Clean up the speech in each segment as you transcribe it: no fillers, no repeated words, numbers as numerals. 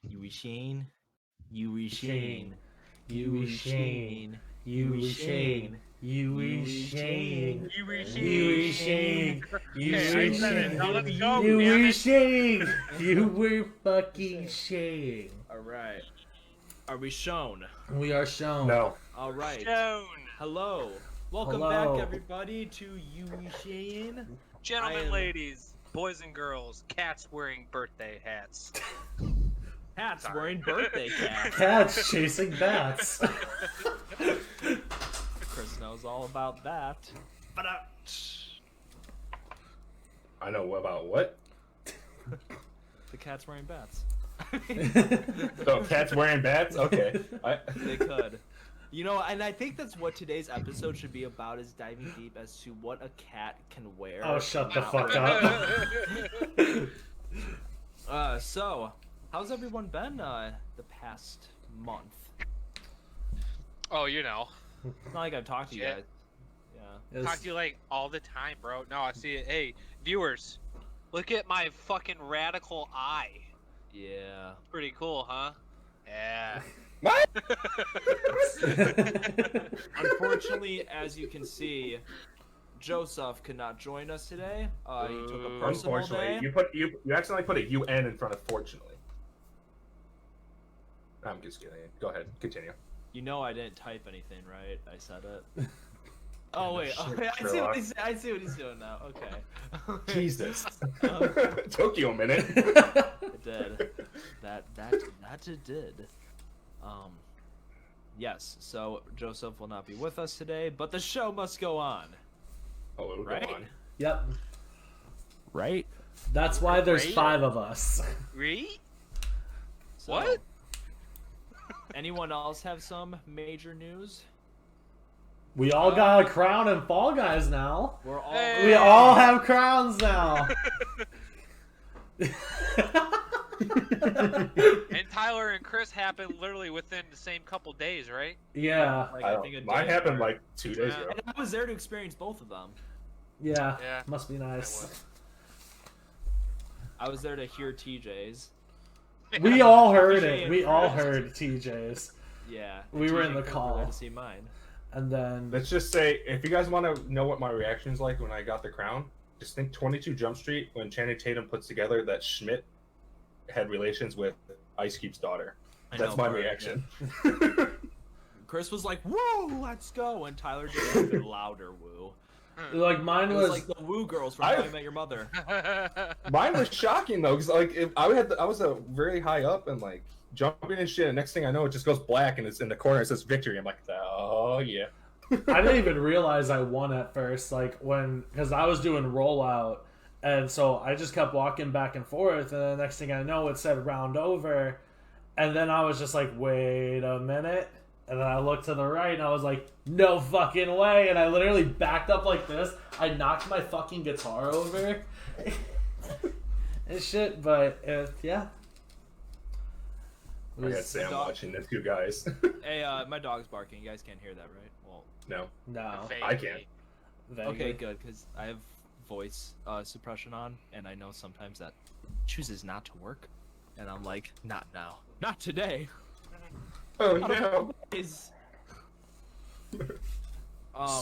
You were Shane. You were Shane. You were Shane. You were Shane. You were Shane. You were You were Shane. You Okay, were I said it. Shane. Now let's go, You damn were it. Shane. You were fucking Shane. All right. Are we shown? We are shown. No. All right. Shown. Hello. Welcome Hello. back, everybody, to You were Shane. Gentlemen, I am- ladies, boys and girls, cats wearing birthday hats. Hats Sorry. wearing birthday caps. Cats chasing bats. Chris knows all about that. I know about what? The cat's wearing bats. So cats wearing bats? Okay. They could. You know, and I think that's what today's episode should be about, is diving deep as to what a cat can wear. Oh, shut the Not fuck wear. up. So, how's everyone been the past month? Oh, you know. It's not like I've talked to you Shit. guys. Yeah. It's- Talk to you like all the time, bro. No, I see it. Hey, viewers, look at my fucking radical eye. Yeah. Pretty cool, huh? Yeah. What? Unfortunately, as you can see, Joseph could not join us today. He took a personal Unfortunately, day. you accidentally put a UN in front of fortunately. I'm just kidding. Go ahead, continue. You know I didn't type anything, right? I said it. Oh wait, Shit, okay, Sherlock. I see what he's doing now. Okay. Jesus. Um, Took you a minute. It did. That it did. Yes. So Joseph will not be with us today, but the show must go on. Oh, it'll Right? go on. Yep. Right. That's why there's Right? 5 of us. Re? So, What? Anyone else have some major news? We all got a crown in Fall Guys now. We're all. Hey. We all have crowns now. And Tyler and Chris happened literally within the same couple days, right? Yeah. Like, I I think a don't, mine day happened apart. like 2 days Yeah. ago. And I was there to experience both of them. Yeah. Yeah. Must be nice. was. I was there to hear TJ's. We all heard TJ it. and We all Chris. heard TJ's. Yeah. We and were TJ in the and Chris call. there to see mine. And then Let's just say, if you guys want to know what my reaction's like when I got the crown, just think 22 Jump Street when Channing Tatum puts together that Schmidt had relations with Ice Cube's daughter. I That's know, my Bert, reaction. yeah. Chris was like, "Woo, let's go!" And Tyler did an even louder woo. like mine It was was like the woo girls from I- How I Met Your Mother. Mine was shocking though, because like if I was a very high up and like jumping and shit, and next thing I know, it just goes black and it's in the corner. It says victory. I'm like, oh yeah. I didn't even realize I won at first, like because I was doing rollout, and so I just kept walking back and forth, and the next thing I know, it said round over, and then I was just like, wait a minute, and then I looked to the right, and I was like, no fucking way, and I literally backed up like this. I knocked my fucking guitar over, and shit, but yeah. It I got was- Sam dog- watching the two guys. Hey, my dog's barking. You guys can't hear that, right? Well, No. no, I can't. vaguely. okay, good, because I have voice suppression on, and I know sometimes that chooses not to work, and I'm like, not now, not today. Oh Not no. always.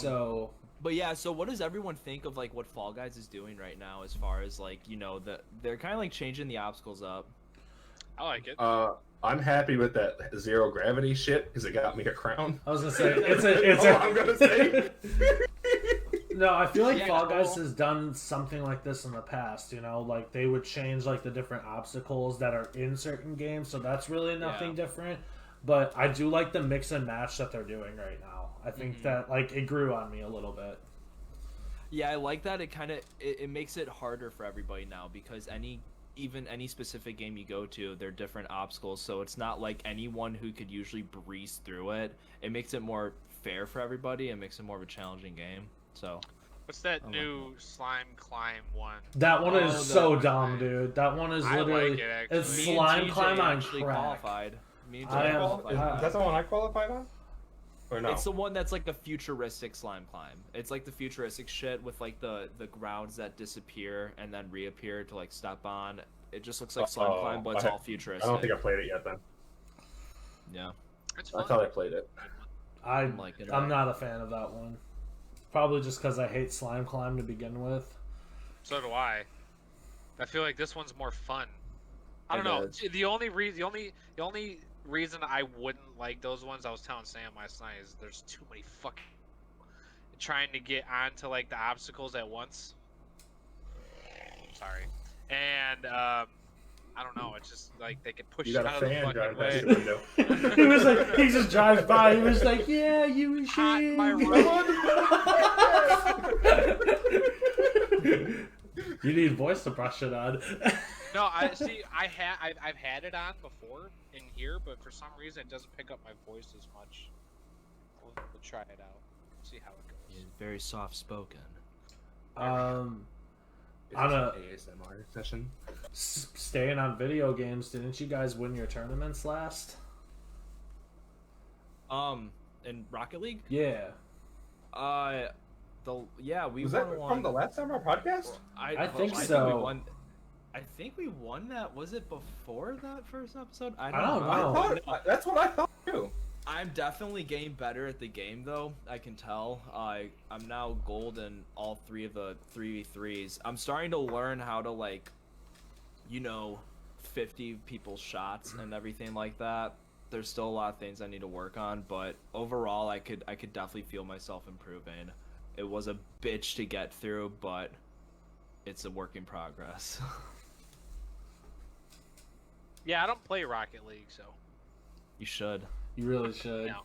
So But yeah, so what does everyone think of like what Fall Guys is doing right now, as far as like, you know, they're kind of like changing the obstacles up. I like it. I'm happy with that zero gravity shit because it got me a crown. I was gonna say it's All I'm gonna say. No, I feel like Yeah, Fall Guys cool. has done something like this in the past, you know, like they would change like the different obstacles that are in certain games, so that's really nothing Yeah. different. But I do like the mix and match that they're doing right now. I think Mhm. that like it grew on me a little bit. Yeah, I like that. It kind of it makes it harder for everybody now, because even any specific game you go to, they're different obstacles, so it's not like anyone who could usually breeze through it. It makes it more fair for everybody and makes it more of a challenging game. So What's that I like new slime climb one? That one is Oh, so the- dumb, dude. That one is I literally like it, actually. it's me and slime TJ climb on actually crack. qualified. Me and I TJ am- qualified. Is that the one I qualified on? Or no? It's the one that's like a futuristic slime climb. It's like the futuristic shit with like the grounds that disappear and then reappear to like step on. It just looks like Slime Climb, but it's all futuristic. I don't think I played it yet then. Yeah. It's I fun. thought I played it. I'm like it. not a fan of that one. Probably just because I hate Slime Climb to begin with. So do I. I feel like this one's more fun. I don't know. The only reason I wouldn't like those ones, I was telling Sam last night, is there's too many fucking trying to get onto like the obstacles at once. Sorry. And I don't know. It's just like they can push You you got out a of the fan fucking driving way. past your window. He was like, he just drives by. He was like, yeah, you Hot should. my road. You need voice suppression on. No, I see. I've had it on before in here, but for some reason it doesn't pick up my voice as much. We'll try it out. See how it goes. He's very soft spoken. On Is a this an ASMR session? staying on video games, didn't you guys win your tournaments last? In Rocket League? Yeah. We Was won that one. from the last time our podcast? I think we so. won. I think we won that. Was it before that first episode? I don't don't know. know. That's what I thought too. I'm definitely getting better at the game, though. I can tell. I'm now gold in all 3 of the 3v3s. I'm starting to learn how to 50 people's shots and everything like that. There's still a lot of things I need to work on, but overall, I could definitely feel myself improving. It was a bitch to get through, but it's a work in progress. Yeah, I don't play Rocket League, so. You should. You really should. No.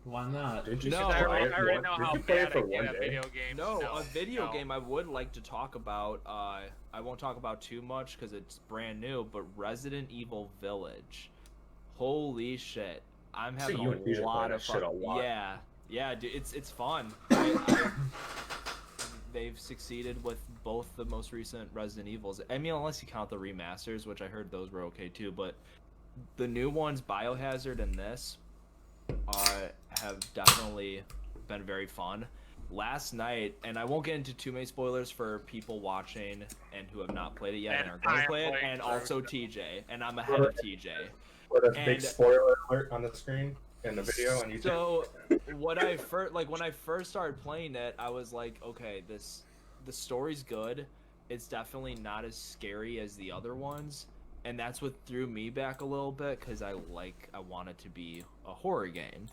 Why not? Did you No, say I already Did know you how play it bad I for get one at day? video games. No, a video no. game I would like to talk about. I won't talk about too much because it's brand new. But Resident Evil Village, holy shit! I'm See, having you and Fusion a lot play of that shit fun. a lot. Yeah, dude, it's fun. They've succeeded with both the most recent Resident Evils. I mean, unless you count the remasters, which I heard those were okay too. But the new ones, Biohazard and this, have definitely been very fun. Last night, and I won't get into too many spoilers for people watching and who have not played it yet and are going to play it, and also TJ, and I'm ahead of TJ. What a big And- spoiler alert on the screen in the video on YouTube. So, when I first started playing it, I was like, okay, the story's good. It's definitely not as scary as the other ones, and that's what threw me back a little bit because I want it to be a horror game.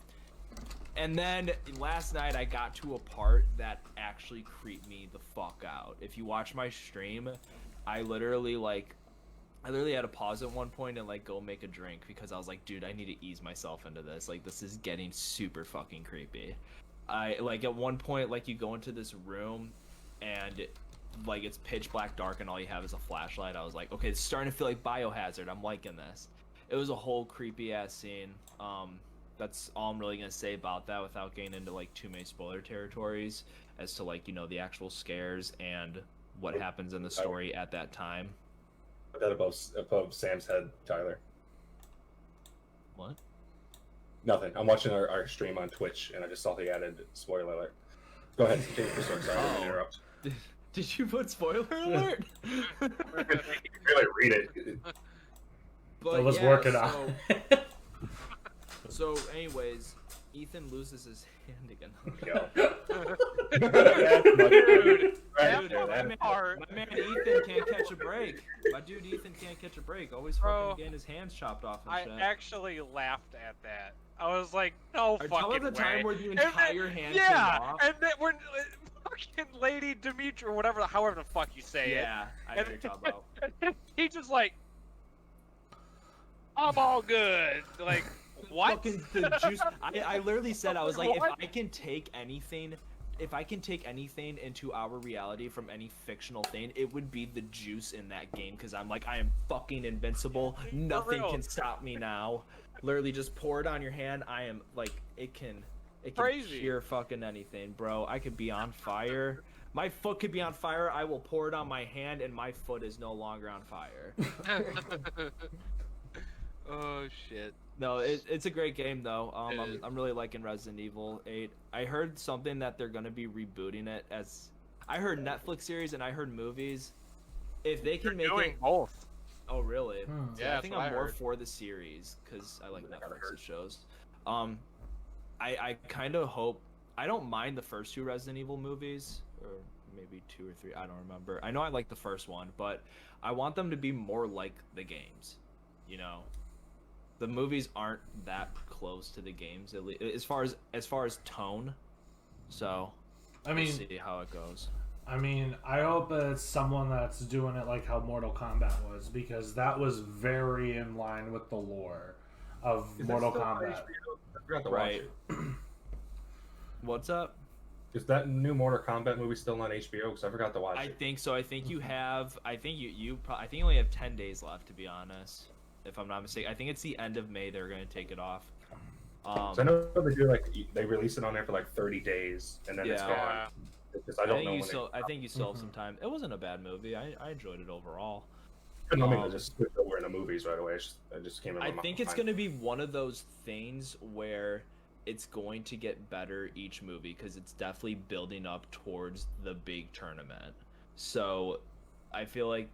And then last night I got to a part that actually creeped me the fuck out. If you watch my stream, I literally had to pause at one point and go make a drink because I was like, dude, I need to ease myself into this. This is getting super fucking creepy. At one point, you go into this room and it's pitch black dark and all you have is a flashlight. I was like, okay, it's starting to feel like Biohazard. I'm liking this. It was a whole creepy ass scene. That's all I'm really gonna say about that without getting into too many spoiler territories as to the actual scares and what happens in the story at that time. Put that above Sam's head, Tyler. What? Nothing. I'm watching our stream on Twitch, and I just saw he added spoiler alert. Go ahead. Sorry to interrupt. Did you put spoiler alert? You can really read it. But I was yeah, working on. So, anyways, Ethan loses his hand again. Dude, My man Ethan can't catch a break. My dude Ethan can't catch a break. Always Bro, fucking getting his hands chopped off and I shit. actually laughed at that. I was like, no Or fucking tell us the way. time where the And then- entire hand yeah, came off. and then we're fucking Lady Dimitri or whatever, however the fuck you say Yeah, I know what you're talking about. it. He just I'm all good. What? Fucking the juice. I literally said, I was like, What? if I can take anything into our reality from any fictional thing, it would be the juice in that game, because I'm like, I am fucking invincible. Nothing real. can stop me now. Literally just pour it on your hand. I am it can Crazy. cure fucking anything, bro. I could be on fire. My foot could be on fire. I will pour it on my hand and my foot is no longer on fire. Oh shit. No, it's a great game though. It is. I'm really liking Resident Evil 8. I heard something that they're gonna be rebooting it as. I heard Netflix series and I heard movies. If they can make Doing it, both. Oh, really? Yeah, I think that's what I'm I more heard. for the series because I like That's what I Netflix heard. shows. I kind of hope. I don't mind the first 2 Resident Evil movies, or maybe 2 or 3. I don't remember. I know I like the first one, but I want them to be more like the games. You know, the movies aren't that close to the games, at least as far as tone. So, I we'll mean, see how it goes. I hope it's someone that's doing it like how Mortal Kombat was, because that was very in line with the lore of Is that Mortal still on Kombat. HBO? I forgot to watch Right. it. What's up? Is that new Mortal Kombat movie still on HBO? Because I forgot to watch I it. think so. I think you have. I think I think you only have 10 days left, to be honest, if I'm not mistaken. I think it's the end of May they're going to take it off. So I know they do they release it on there for like 30 days and then it's Yeah. gone. Because I don't know when I think you still have some time. It wasn't a bad movie. I enjoyed it overall. I don't mean to just switch over into movies right away. It just came in my I mind. think it's going to be one of those things where it's going to get better each movie because it's definitely building up towards the big tournament. So I feel like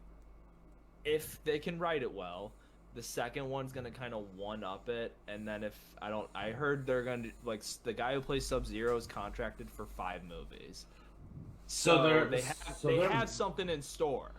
if they can write it well, the second one's going to kind of one-up it. And then I heard they're going to, like, the guy who plays Sub-Zero is contracted for 5 movies. So they have something in store.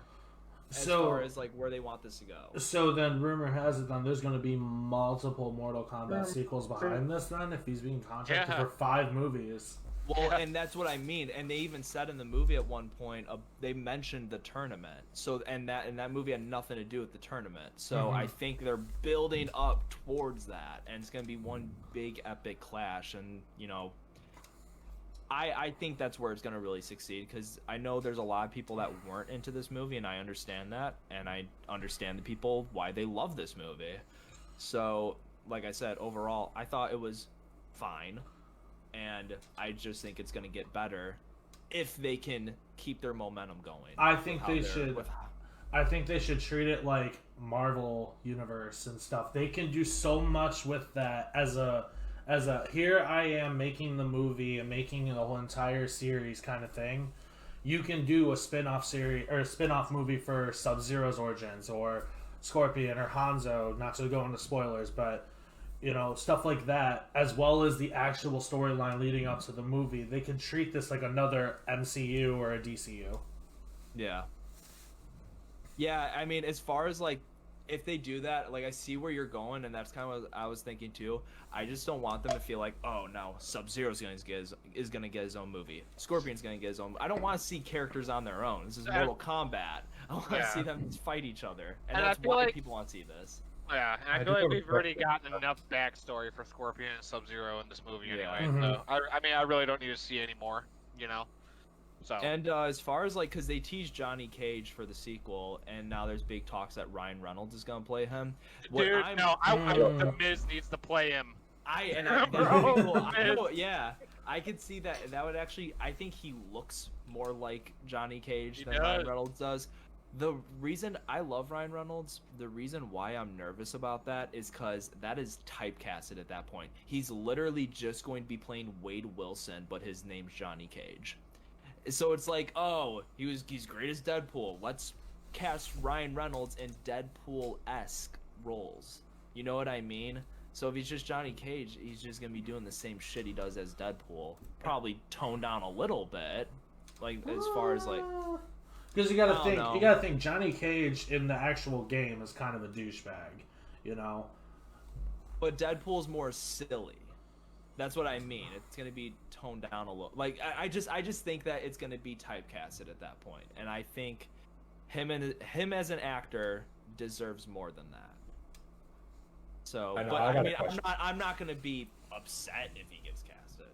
As far as like where they want this to go. So then, rumor has it then there's going to be multiple Mortal Kombat sequels behind this. Then, if he's being contracted for 5 movies, well, and that's what I mean. And they even said in the movie at one point, they mentioned the tournament. So and that movie had nothing to do with the tournament. So I think they're building up towards that, and it's going to be one big epic clash. And I think that's where it's going to really succeed, because I know there's a lot of people that weren't into this movie, and I understand that, and I understand the people why they love this movie. So, like I said, overall, I thought it was fine, and I just think it's going to get better if they can keep their momentum going. I think they should. I think they should treat it like Marvel Universe and stuff. They can do so much with that as a here I am making the movie and making the whole entire series kind of thing. You can do a spin-off series or a spin-off movie for Sub-Zero's origins or Scorpion or Hanzo, not to go into spoilers, but stuff like that, as well as the actual storyline leading up to the movie. They can treat this like another MCU or a DCU. Yeah. Yeah, I mean, as far as like, if they do that, like, I see where you're going, and that's kind of what I was thinking too. I just don't want them to feel like, oh, now Sub-Zero's going to get his own movie. Scorpion's going to get his own. I don't want to see characters on their own. This is Mortal Kombat. I want to see them fight each other, and that's why people want to see this. Yeah, and I feel like we've already gotten enough backstory for Scorpion and Sub-Zero in this movie anyway. So I mean, I really don't need to see any more. So. And as far as, like, because they teased Johnny Cage for the sequel, and now there's big talks that Ryan Reynolds is going to play him. The Miz needs to play him. Yeah, I could see that. That would actually, I think he looks more like Johnny Cage than Ryan Reynolds does. The reason I love Ryan Reynolds, the reason why I'm nervous about that is because that is typecasted at that point. He's literally just going to be playing Wade Wilson, but his name's Johnny Cage. So it's like, oh, he's great as Deadpool. Let's cast Ryan Reynolds in Deadpool-esque roles. You know what I mean? So if he's just Johnny Cage, he's just gonna be doing the same shit he does as Deadpool. Probably toned down a little bit, like as far as like. Because you gotta think, Johnny Cage in the actual game is kind of a douchebag, But Deadpool's more silly. That's what I mean. It's gonna be toned down a little. Like I just think that it's gonna be typecasted at that point, and I think him as an actor deserves more than that. So, I'm not gonna be upset if he gets casted.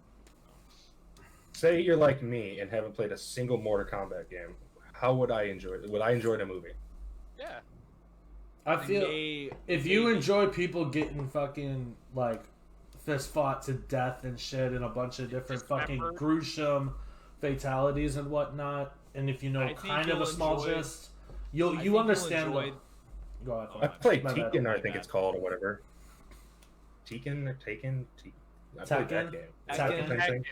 Say you're like me and haven't played a single Mortal Kombat game. How would I enjoy it? Would I enjoy the movie? Yeah. I feel if you enjoy people getting fucking like fist fought to death and shit and a bunch of different fucking gruesome fatalities and whatnot, and if you know kind of a small gist, you understand. Go ahead. I played Tekken, I think it's called, or whatever. Tekken or Taken? I played that game. Tekken.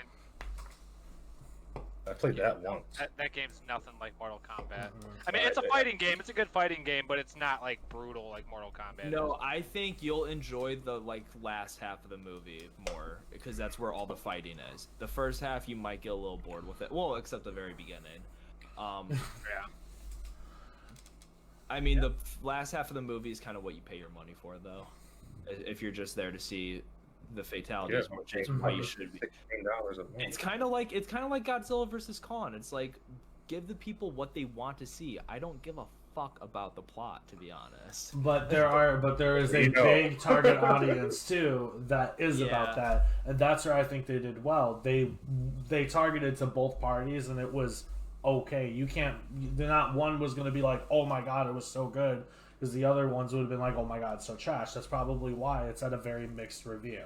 I played that once. That game's nothing like Mortal Kombat. Mhm. I mean, it's a fighting game. It's a good fighting game, but it's not like brutal like Mortal Kombat. No, is. I think you'll enjoy the like last half of the movie more because that's where all the fighting is. The first half you might get a little bored with it. Well, except the very beginning. Yeah. I mean, the last half of the movie is kind of what you pay your money for, though. If you're just there to see the fatalities, which is why you should be. $16 a month. It's kind of like Godzilla versus Kong. It's like give the people what they want to see. I don't give a fuck about the plot, to be honest. But there is a big target audience too that is about that, and that's where I think they did well. They targeted to both parties, and it was okay. Not one was going to be like, oh my god, it was so good, because the other ones would have been like, oh my god, it's so trash. That's probably why it's at a very mixed review.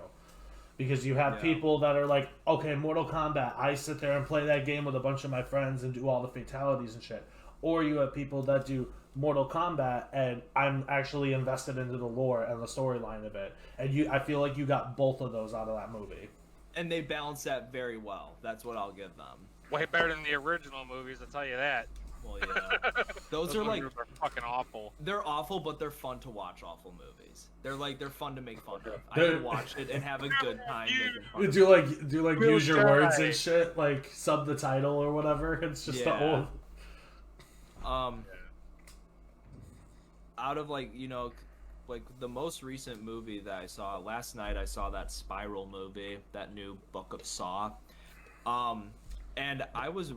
Because you have people that are like, okay, Mortal Kombat, I sit there and play that game with a bunch of my friends and do all the fatalities and shit. Or you have people that do Mortal Kombat and I'm actually invested into the lore and the storyline of it. And I feel like you got both of those out of that movie. And they balance that very well. That's what I'll give them. Way better than the original movies, I'll tell you that. Well, yeah. Those are like movies are fucking awful. They're awful, but they're fun to watch. Awful movies. They're fun to make fun of. I can watch it and have a good time making fun. Do like use your words and shit, like sub the title or whatever. It's just the old. Out of like the most recent movie that I saw last night, I saw that Spiral movie, that new Book of Saw. And I was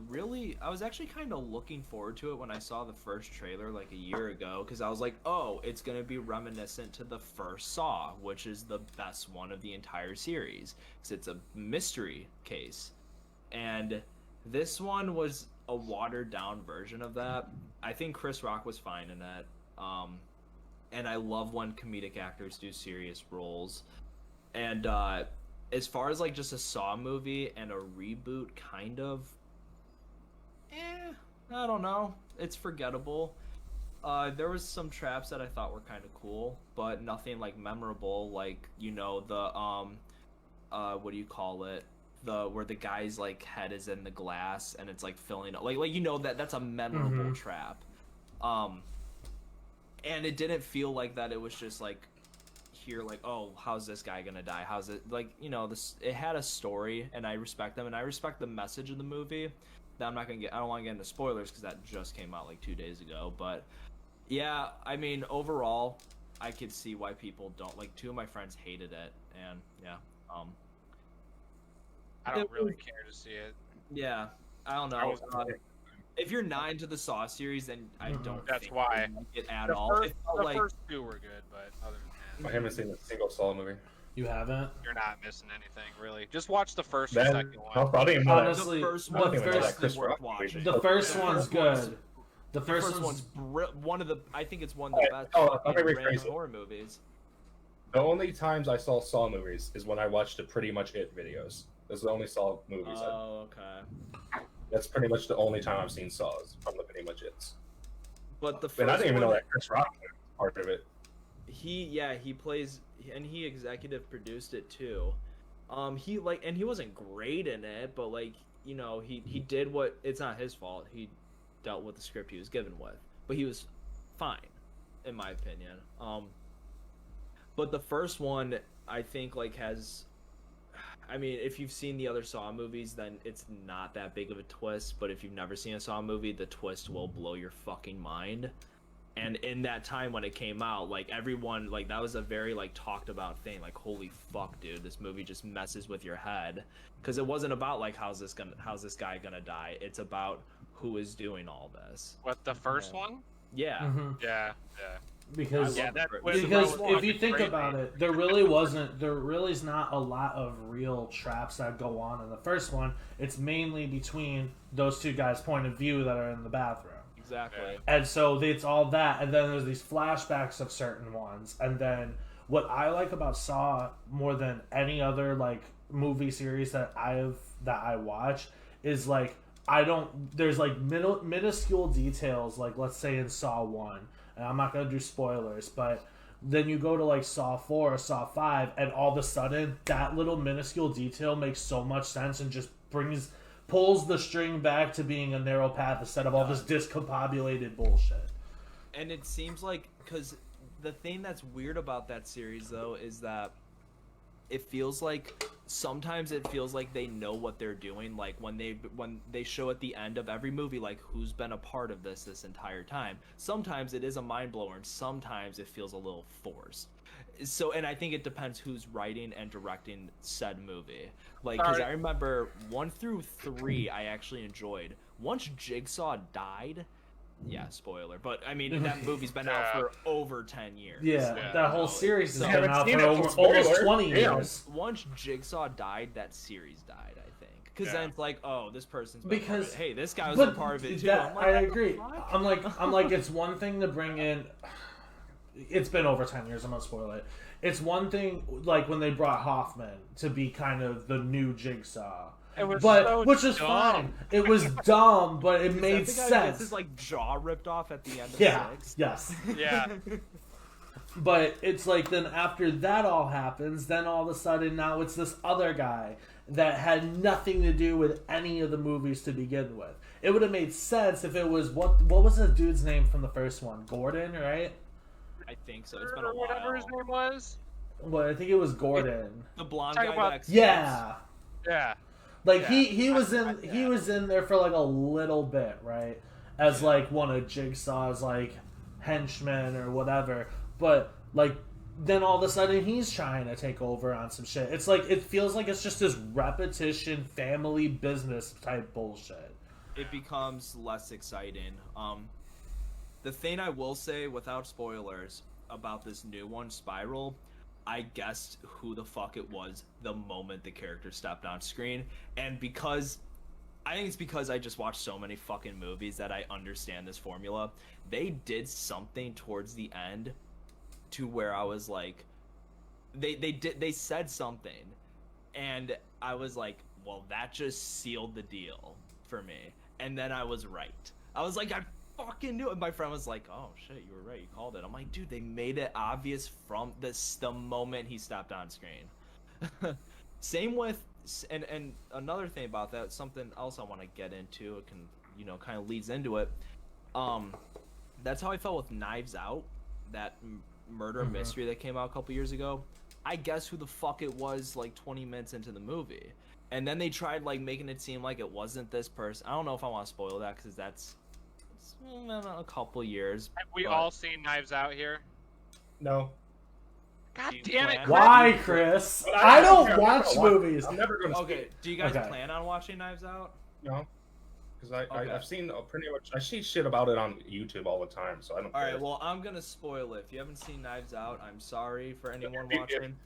actually kind of looking forward to it when I saw the first trailer like a year ago, because I was like, oh, it's going to be reminiscent to the first Saw, which is the best one of the entire series, because it's a mystery case. And this one was a watered down version of that. I think Chris Rock was fine in that. And I love when comedic actors do serious roles. And, as far as like just a Saw movie and a reboot, kind of, I don't know. It's forgettable. There was some traps that I thought were kind of cool, but nothing like memorable. Like the what do you call it? Where the guy's like head is in the glass and it's like filling up. Like that's a memorable trap. And it didn't feel like that. It was just like. Here, like, oh, how's this guy gonna die? How's it like? It had a story, and I respect them, and I respect the message of the movie. That I don't want to get into spoilers because that just came out like 2 days ago. But yeah, I mean, overall, I could see why people don't like. 2 of my friends hated it, and I don't really care to see it. Yeah, I don't know. If you're 9 to the Saw series, then I don't. That's think why you like it at all. The first 2 were good, but other than that. I haven't seen a single Saw movie. You haven't? You're not missing anything, really. Just watch the first or Then, second one. Honestly, the first one's good. The first one's one of the. I think it's one of the best horror movies. The only times I saw Saw movies is when I watched the Pretty Much It videos. Those are the only Saw movies. Oh, okay. That's pretty much the only time I've seen Saws from the Pretty Much It's. But the first and I didn't even know that Chris Rock was part of it. He plays, and he executive produced it too. He wasn't great in it, but like he did what. It's not his fault. He dealt with the script he was given with, but he was fine, in my opinion. But the first one, I think, like has. I mean, if you've seen the other Saw movies, then it's not that big of a twist. But if you've never seen a Saw movie, the twist will blow your fucking mind. And in that time when it came out, like everyone, like that was a very like talked about thing. Like, holy fuck, dude, this movie just messes with your head. Because it wasn't about like how's this guy gonna die. It's about who is doing all this. What, the first one? Yeah. Mm-hmm. Yeah. Because because if you think about it, there really is not a lot of real traps that go on in the first one. It's mainly between those 2 guys' point of view that are in the bathroom. Exactly. And so it's all that, and then there's these flashbacks of certain ones, and then what I like about Saw more than any other like movie series that I watch is like there's like minuscule details, like let's say in Saw 1, and I'm not gonna do spoilers, but then you go to like Saw 4 or Saw 5, and all of a sudden that little minuscule detail makes so much sense and just brings pulls the string back to being a narrow path instead of all this discombobulated bullshit. And it seems like, because the thing that's weird about that series, though, is that it feels like sometimes it feels like they know what they're doing. Like when they show at the end of every movie, like who's been a part of this entire time. Sometimes it is a mind blower, and sometimes it feels a little forced. So, and I think it depends who's writing and directing said movie. Like, because I remember 1 through 3 I actually enjoyed. Once Jigsaw died, yeah, spoiler, but I mean that movie's been out for over 10 years. Yeah, that whole series has So- been out for almost 20 years. Once Jigsaw died, that series died, I think. Because then it's like, oh, this person's been Because part of it. Hey, this guy was a part of it too. That, I'm like, I what the agree. fuck? I'm like, it's one thing to bring in. It's been over 10 years. I'm not spoil it. It's one thing, like when they brought Hoffman to be kind of the new Jigsaw. Which is fine. It was dumb, but it made sense. His like jaw ripped off at the end of 6. Yes. Yeah. But it's like then after that all happens, then all of a sudden now it's this other guy that had nothing to do with any of the movies to begin with. It would have made sense if it was what was the dude's name from the first one? Gordon, right? I think so. It's been a while. Whatever his name was. Well, I think it was Gordon. The blonde Talking guy. about- That Yeah. Yeah. Like Yeah. he was in there for like a little bit, right? As like one of Jigsaw's like henchmen or whatever. But like then all of a sudden he's trying to take over on some shit. It's like it feels like it's just this repetition family business type bullshit. It becomes less exciting. The thing I will say without spoilers about this new one, Spiral, I guessed who the fuck it was the moment the character stepped on screen, and I think it's because I just watched so many fucking movies that I understand this formula. They did something towards the end to where I was like, they said something, and I was like, well, that just sealed the deal for me. And then I was right. I was like, I fucking knew it. My friend was like, oh shit, you were right, you called it. I'm like, dude, they made it obvious from the moment he stepped on screen. Same with, and another thing about that, something else I want to get into, it can, kind of leads into it. That's how I felt with Knives Out, that murder mystery that came out a couple years ago. I guess who the fuck it was like 20 minutes into the movie. And then they tried like making it seem like it wasn't this person. I don't know if I want to spoil that because that's a couple years. Have we all seen Knives Out here? No. God damn it! Why, Chris? I don't watch movies. I'm never going to. Okay, do you guys plan on watching Knives Out? No. Because I've seen pretty much. I see shit about it on YouTube all the time, so I don't. All right, well, I'm gonna spoil it. If you haven't seen Knives Out, I'm sorry for anyone watching.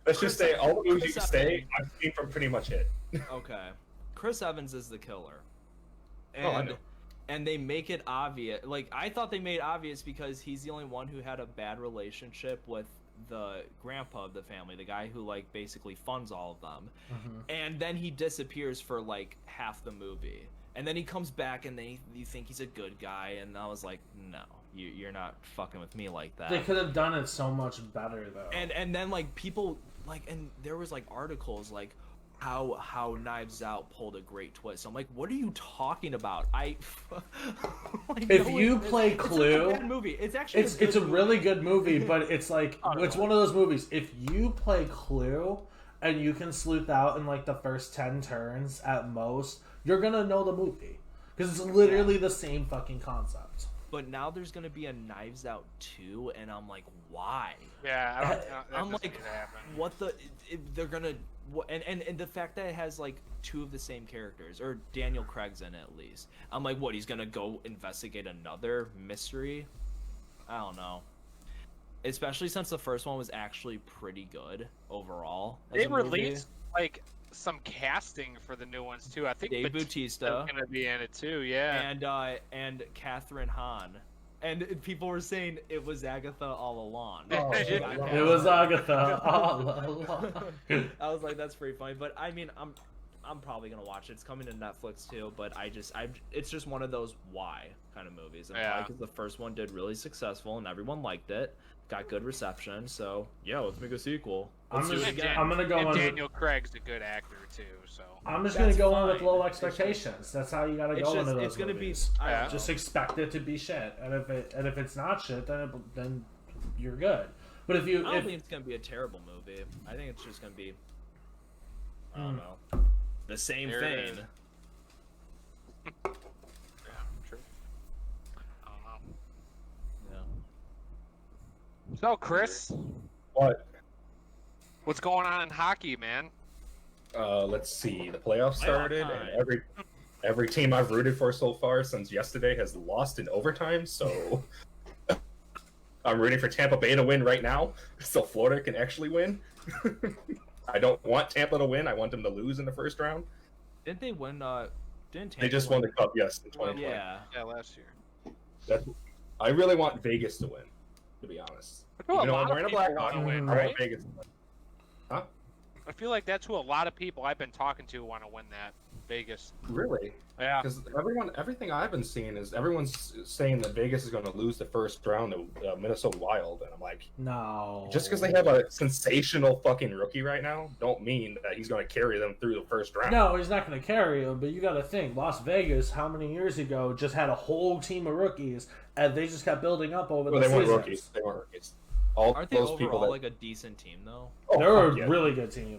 Let's just say all the movies you say, I've seen from pretty much it. Okay, Chris Evans is the killer, I know. and they make it obvious. Like I thought they made obvious because he's the only one who had a bad relationship with the grandpa of the family, the guy who like basically funds all of them, and then he disappears for like half the movie. And then he comes back, and you think he's a good guy, and I was like, no, you're not fucking with me like that. They could have done it so much better, though. And then like people like, and there was like articles like how Knives Out pulled a great twist. I'm like, what are you talking about? Like, if you play Clue, it's a bad movie. It's actually it's a really good movie, but it's like it's one of those movies. If you play Clue and you can sleuth out in like the first 10 turns at most, you're gonna know the movie because it's literally the same fucking concept. But now there's gonna be a Knives Out 2, and I'm like, why? Yeah, I'm like, what the? They're gonna, and the fact that it has like 2 of the same characters, or Daniel Craig's in it at least. I'm like, what? He's gonna go investigate another mystery? I don't know. Especially since the first one was actually pretty good overall. They released like some casting for the new ones too. I think Dave Bautista is gonna be in it too. Yeah, and Catherine Hahn, and people were saying it was Agatha all along. Oh, it was Agatha all along. I was like, that's pretty funny. But I mean, I'm I'm probably gonna watch it. It's coming to Netflix too, but it's just one of those why kind of movies. And probably because the first one did really successful and everyone liked it, got good reception. So yeah, let's make a sequel. I'm Let's do it again. gonna go in. Daniel Craig's a good actor too, so I'm just gonna go in with fine. low expectations. That's how you gotta go into those It's gonna movies. be. I don't know. Just expect it to be shit, and if it's not shit, then you're good. But if you, I don't think it's gonna be a terrible movie. I think it's just gonna be. I don't know. The same There it thing. is. Yeah, true. I don't know. Yeah. So, Chris, What? what's going on in hockey, man? Let's see. The playoffs started, time. and every team I've rooted for so far since yesterday has lost in overtime. So I'm rooting for Tampa Bay to win right now, so Florida can actually win. I don't want Tampa to win. I want them to lose in the first round. Didn't they win? Didn't Tampa They just won the cup, yes, in 2020. Yeah. Last year. I really want Vegas to win, to be honest. Well, Even though a I'm lot wearing a of people Blackhawks, wanna win, I right? want Vegas to win. I feel like that's who a lot of people I've been talking to want to win that. Vegas. Really? Yeah. Because everything I've been seeing is everyone's saying that Vegas is going to lose the first round to Minnesota Wild, and I'm like, no. just because they have a sensational fucking rookie right now, don't mean that he's going to carry them through the first round. No, he's not going to carry him, but you got to think, Las Vegas, how many years ago, just had a whole team of rookies, and they just kept building up over Well, the they weren't seasons. rookies. They weren't rookies. All Aren't they those overall people that like a decent team though? They're fuck a yeah. really good team.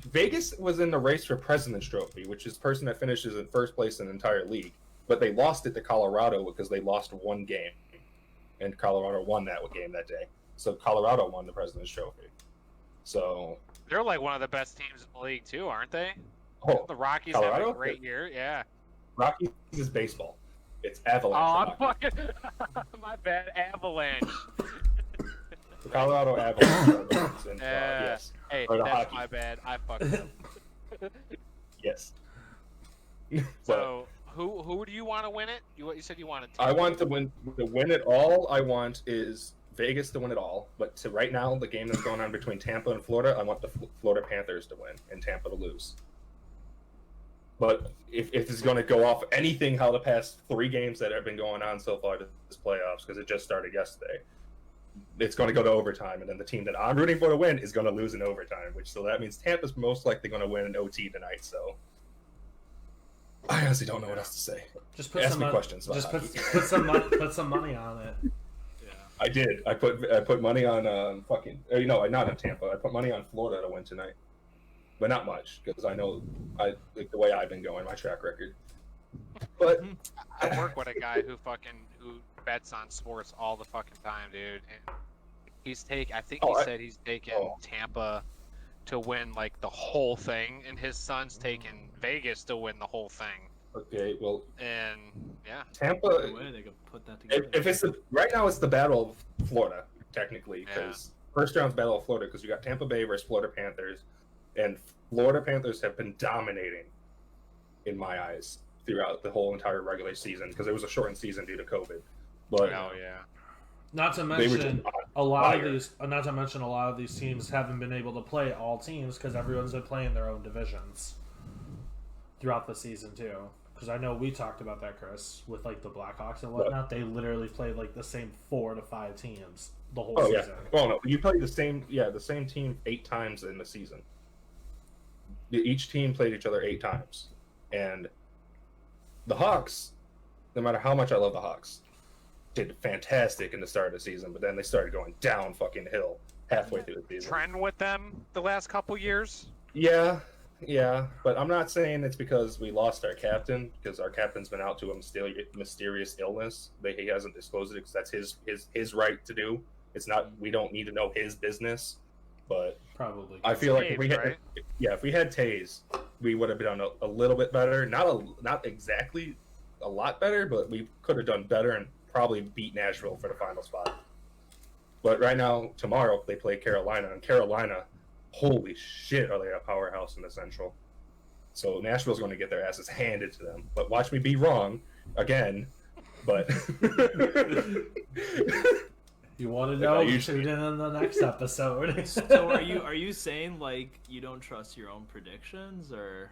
Vegas was in the race for President's Trophy, which is the person that finishes in first place in the entire league. But they lost it to Colorado because they lost one game, and Colorado won that game that day. So Colorado won the President's Trophy. So They're like one of the best teams in the league too, aren't they? The Rockies have Colorado? a great year. Yeah. Rockies is baseball. It's Oh, Avalanche. I'm fucking. My bad. Avalanche. The Colorado Avalanche. And, yes. Hey, Or the that's hockey. my bad. I fucked up. Yes. So, who do you want to win it? You said you wanted. I want to win it all. I want is Vegas to win it all. But to right now, the game that's going on between Tampa and Florida, I want the Florida Panthers to win and Tampa to lose. But if it's going to go off anything, how the past 3 games that have been going on so far this playoffs, because it just started yesterday, it's going to go to overtime, and then the team that I'm rooting for to win is going to lose in overtime. So that means Tampa's most likely going to win in OT tonight. So I honestly don't know what else to say. Just put Ask some me questions about Just hockey. put some money on it. Yeah. I did. I put money on not on Tampa. I put money on Florida to win tonight, but not much because I know like the way I've been going, my track record. But I work with a guy who bets on sports all the fucking time, dude. And I think he said he's taking Tampa to win like the whole thing, and his son's taking Vegas to win the whole thing. okay, well, And yeah, Tampa. Way they could put that together. If it's right now, it's the Battle of Florida, technically, because first round's Battle of Florida because you got Tampa Bay versus Florida Panthers, and Florida Panthers have been dominating, in my eyes, throughout the whole entire regular season because it was a shortened season due to COVID. But oh yeah. Not to they were just mention a lot of these teams haven't been able to play all teams because everyone's been playing their own divisions throughout the season too. Because I know we talked about that, Chris, with like the Blackhawks and whatnot. They literally played like the same 4 to 5 teams the whole season. Well, no, you played the same team 8 times in the season. Each team played each other 8 times, and the Hawks, no matter how much I love the Hawks, did fantastic in the start of the season, but then they started going down fucking hill halfway through the season. Trend with them the last couple years. Yeah, but I'm not saying it's because we lost our captain, because our captain's been out to a mysterious illness. He hasn't disclosed it because that's his right to do. It's not. We don't need to know his business, but Probably. I feel like if we had, right? if we had Taze, we would have been a little bit better. Not exactly a lot better, but we could have done better and probably beat Nashville for the final spot. But right now, tomorrow they play Carolina, and Carolina, holy shit, are they a powerhouse in the Central? So Nashville's going to get their asses handed to them. But watch me be wrong again. But You want to know? You usually- tune in on the next episode. So are you saying like you don't trust your own predictions or?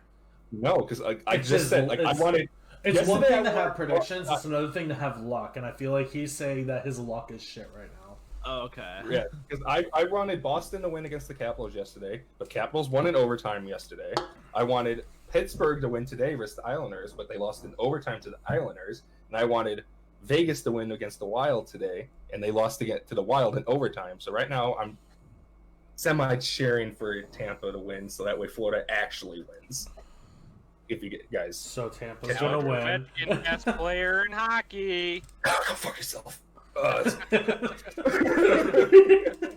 No, because I It's just said like I wanted. It's one Yesterday, thing to I have wanted- predictions. It's another thing to have luck, and I feel like he's saying that his luck is shit right now. Oh, okay. Yeah, because I wanted Boston to win against the Capitals yesterday, but Capitals won in overtime yesterday. I wanted Pittsburgh to win today versus the Islanders, but they lost in overtime to the Islanders. And I wanted Vegas to win against the Wild today, and they lost to the Wild in overtime. So right now I'm semi-cheering for Tampa to win, so that way Florida actually wins. If you get guys, So Tampa's Yeah, gonna win. Ovechkin, best player in hockey. go fuck yourself.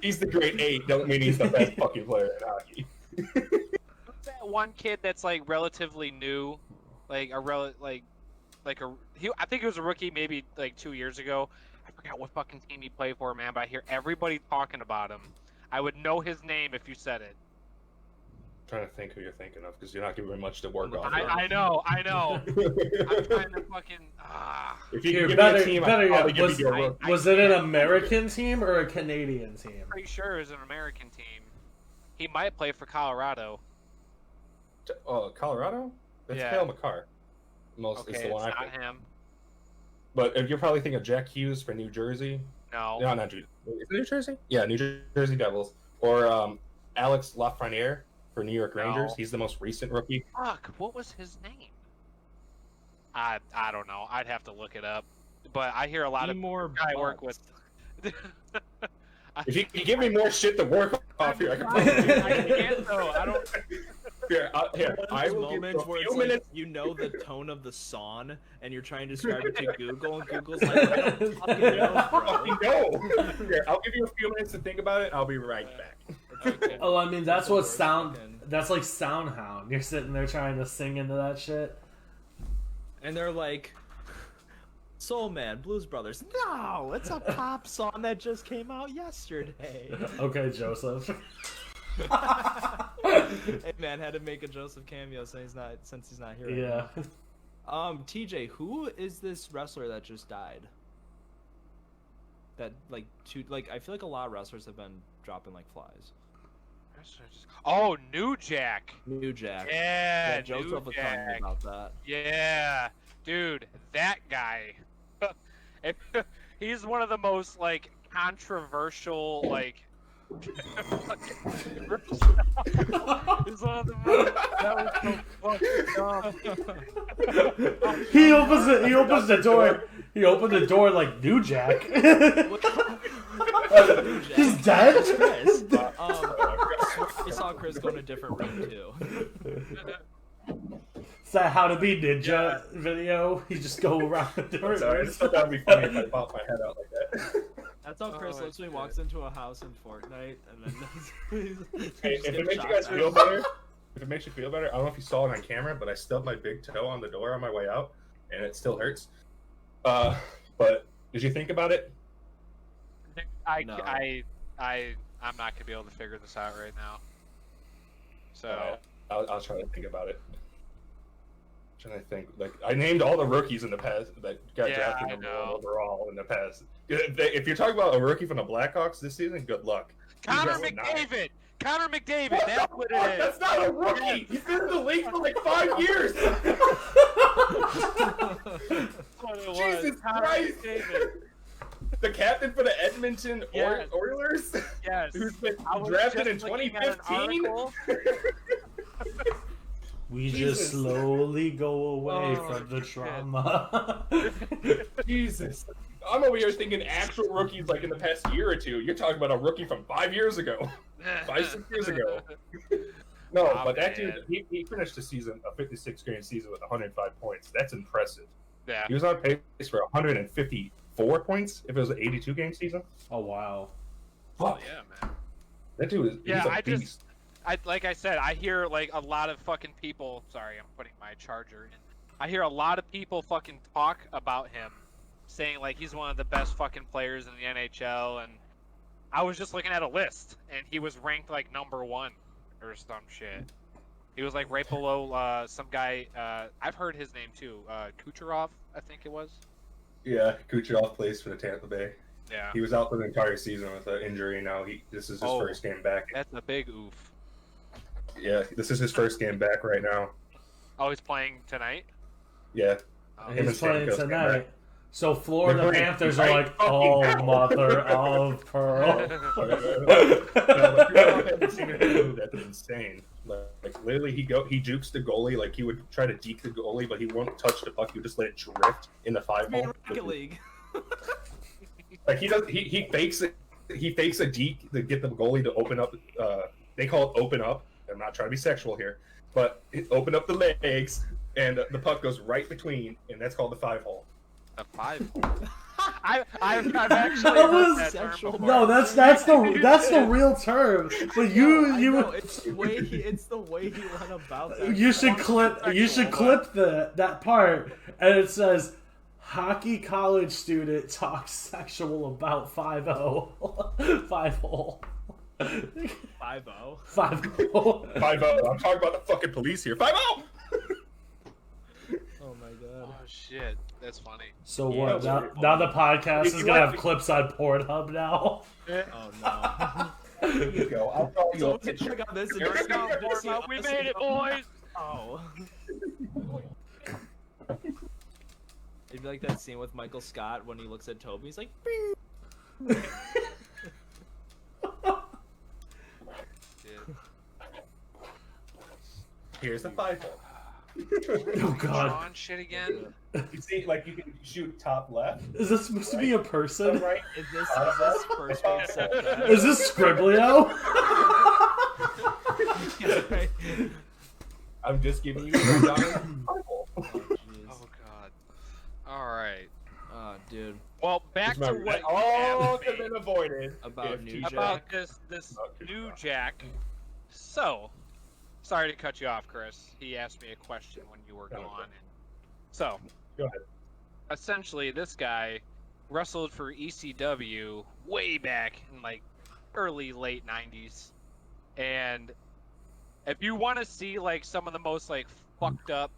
He's the great 8. Don't mean he's the best fucking player in hockey. Who's that one kid that's like relatively new, like I think he was a rookie maybe like 2 years ago. I forgot what fucking team he played for, man. But I hear everybody talking about him. I would know his name if you said it. Trying to think who you're thinking of because you're not giving me much to work off. I know. I'm trying to fucking. If you Here, give better- me a team, better I'll yet, probably give was- you a rook. Was it an American team or a Canadian team? Pretty sure it was an American team. He might play for Colorado. Oh, Colorado? That's Yeah. Cale Makar. Most Okay, is it's the one I not think. him. But if you're probably thinking of Jack Hughes for New Jersey. No. No, not New. Is it New Jersey? Yeah, New Jersey Devils. Or Alex Lafreniere for New York Rangers. No. He's the most recent rookie. Fuck, what was his name? I don't know. I'd have to look it up. But I hear a lot of more I work with. If you can give me more shit to work off here, I can I probably. can't though. I don't. Here, I Those will give you moments a where few it's like, minutes. you know the tone of the song, and you're trying to describe it to Google, and Google's like, I don't fucking know, bro. Fucking go. Here, I'll give you a few minutes to think about it. I'll be right back. Okay. Oh, I mean that's what sound. Fucking- That's like Soundhound. You're sitting there trying to sing into that shit. And they're like, Soul Man, Blues Brothers. No, it's a pop song that just came out yesterday. Okay, Joseph. Hey man, had to make a Joseph cameo since he's not here. right Yeah. now. TJ, who is this wrestler that just died? That I feel like a lot of wrestlers have been dropping like flies. Oh, New Jack. New Jack. Yeah, Joseph New was telling me Jack. about that. Yeah, dude, that guy. He's one of the most like controversial like. He's one of the most. That was so fucking dumb. He opens it. He opens the door. He opened the door like New Jack. He's dead. Chris. I saw Chris go in a different room too. Is that how to be ninja video? You just go around the door. Sorry, I just thought that would be funny if I popped my head out like that. That's how Chris Oh, looks when he shit. walks into a house in Fortnite, and then Hey, if it makes you guys feel better, if it makes you feel better, I don't know if you saw it on camera, but I stubbed my big toe on the door on my way out, and it still hurts. But did you think about it? No. I'm not gonna be able to figure this out right now. So I'll try to think about it. Trying to think, like I named all the rookies in the past that got Yeah, drafted I number know. one overall in the past. If you're talking about a rookie from the Blackhawks this season, good luck. Connor He's nine. McDavid. Connor McDavid. That's what it is. That's not a rookie. He's been in the league for like 5 years. That's what it was. Jesus Connor Christ. McDavid. The captain for the Edmonton Yes. Oilers, Yes. who's been I was drafted in just looking at an 2015. article. We Jesus. just slowly go away Oh, from the shit. trauma. Jesus. I'm over here thinking actual rookies like in the past year or two. You're talking about a rookie from 5 years ago. 5-6 years ago. No, Oh, but that man. dude, he finished the season, a 56-game season with 105 points. That's impressive. Yeah. He was on pace for 154 points if it was an 82-game season. Oh wow. Oh, Fuck. yeah, man. That dude is Yeah, he's a I just- beast. Like I said, I hear like a lot of fucking people. Sorry, I'm putting my charger in. I hear a lot of people fucking talk about him, saying like he's one of the best fucking players in the NHL. And I was just looking at a list, and he was ranked like number 1 or some shit. He was like right below some guy. I've heard his name too. Kucherov, I think it was. Yeah, Kucherov plays for the Tampa Bay. Yeah. He was out for the entire season with an injury. Now this is his Oh. first game back. That's a big oof. Yeah, this is his first game back right now. Oh, he's playing tonight. Yeah. Oh, Him He's and playing Stamkos came back. tonight. So Florida They're playing Panthers are right like, fucking oh, now." mother of pearl. No, but I haven't seen it move. That's insane. Like literally, he jukes the goalie. Like he would try to deke the goalie, but he won't touch the puck. He would just let it drift in the 5-hole. Rocket League. Like he fakes it. He fakes a deke to get the goalie to open up. They call it open up. I'm not trying to be sexual here, but open up the legs, and the puck goes right between, and that's called the 5-hole. a 5-hole. I've actually That heard was that term sexual. before. No, that's the real term. But I you know, it's the way he went about that. you should clip that part, and it says hockey college student talks sexual about 5-0. 5-hole. 5-0. 5-0. 5-0. I'm talking about the fucking police here. 5-0. Oh my god. Oh shit, that's funny. So Yeah, what? that's Now the podcast If is you gonna like have clips on Pornhub now. Oh no. There you go. I'll call you So a let's picture. check out this. Here we go. We made it, boys! Oh. It'd be like that scene with Michael Scott when he looks at Toby. He's like, "Bing." Here's the 5-hole. Oh god. Drawn shit again? You see, like you can shoot top left, Is this supposed to be a person? right. Is this first base set? Is this Scriblio? I'm just giving you the 5-hole. Oh jeez. Oh god. Alright. Oh dude. Well, back to what all you could have been avoided About if New you- Jack. about this new Jack. So, sorry to cut you off, Chris. He asked me a question when you were Oh, gone. okay. And so, Go ahead. essentially, this guy wrestled for ECW way back in like late 90s. And if you want to see like some of the most like fucked up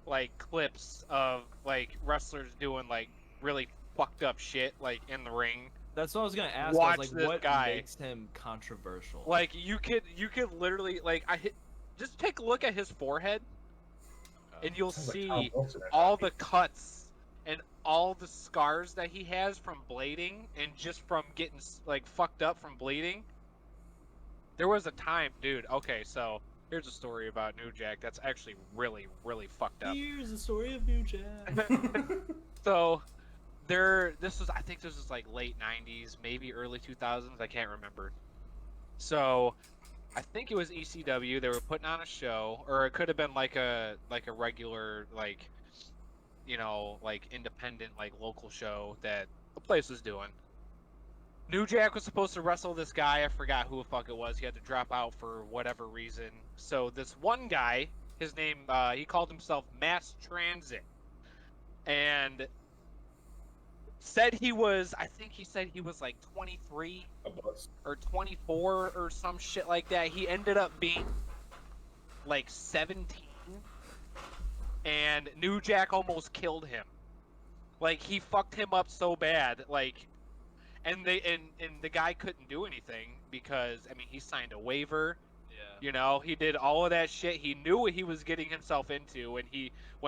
like clips of like wrestlers doing like really fucked up shit like in the ring, That's what I was gonna ask. Watch I was like, this what guy. makes him controversial? like you could literally like just take a look at his forehead and you'll Sounds like see Tom Wilson. all the cuts and all the scars that he has from blading and just from getting like fucked up from bleeding. There was a time, dude. Okay, so here's a story about New Jack that's actually really, really fucked up. Here's the story of New Jack. So I think this was like late 90s, maybe early 2000s, I can't remember. So I think it was ECW. They were putting on a show, or it could have been like a regular like, you know, like independent like local show that the place was doing. New Jack was supposed to wrestle this guy. I forgot who the fuck it was. He had to drop out for whatever reason. So this one guy, his name, he called himself Mass Transit, and said he was, I think he said he was like 23 A bus. or 24 or some shit like that. He ended up being like 17, and New Jack almost killed him. Like he fucked him up so bad, like, and the guy couldn't do anything because I mean he signed a waiver. Yeah. You know, he did all of that shit. He knew what he was getting himself into when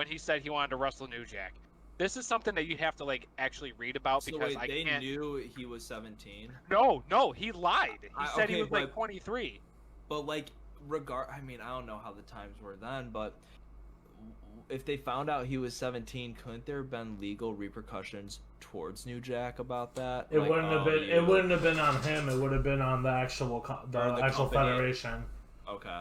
he said he wanted to wrestle New Jack. This is something that you have to like actually read about So because wait, I can't. they knew he was 17. No, he lied. He said he okay, was like but- 23. But like, I mean, I don't know how the times were then, but if they found out he was 17, couldn't there have been legal repercussions towards New Jack about that? It Like, wouldn't have oh, been. you- It wouldn't have been on him. It would have been on the actual the Or the actual company. federation. Okay.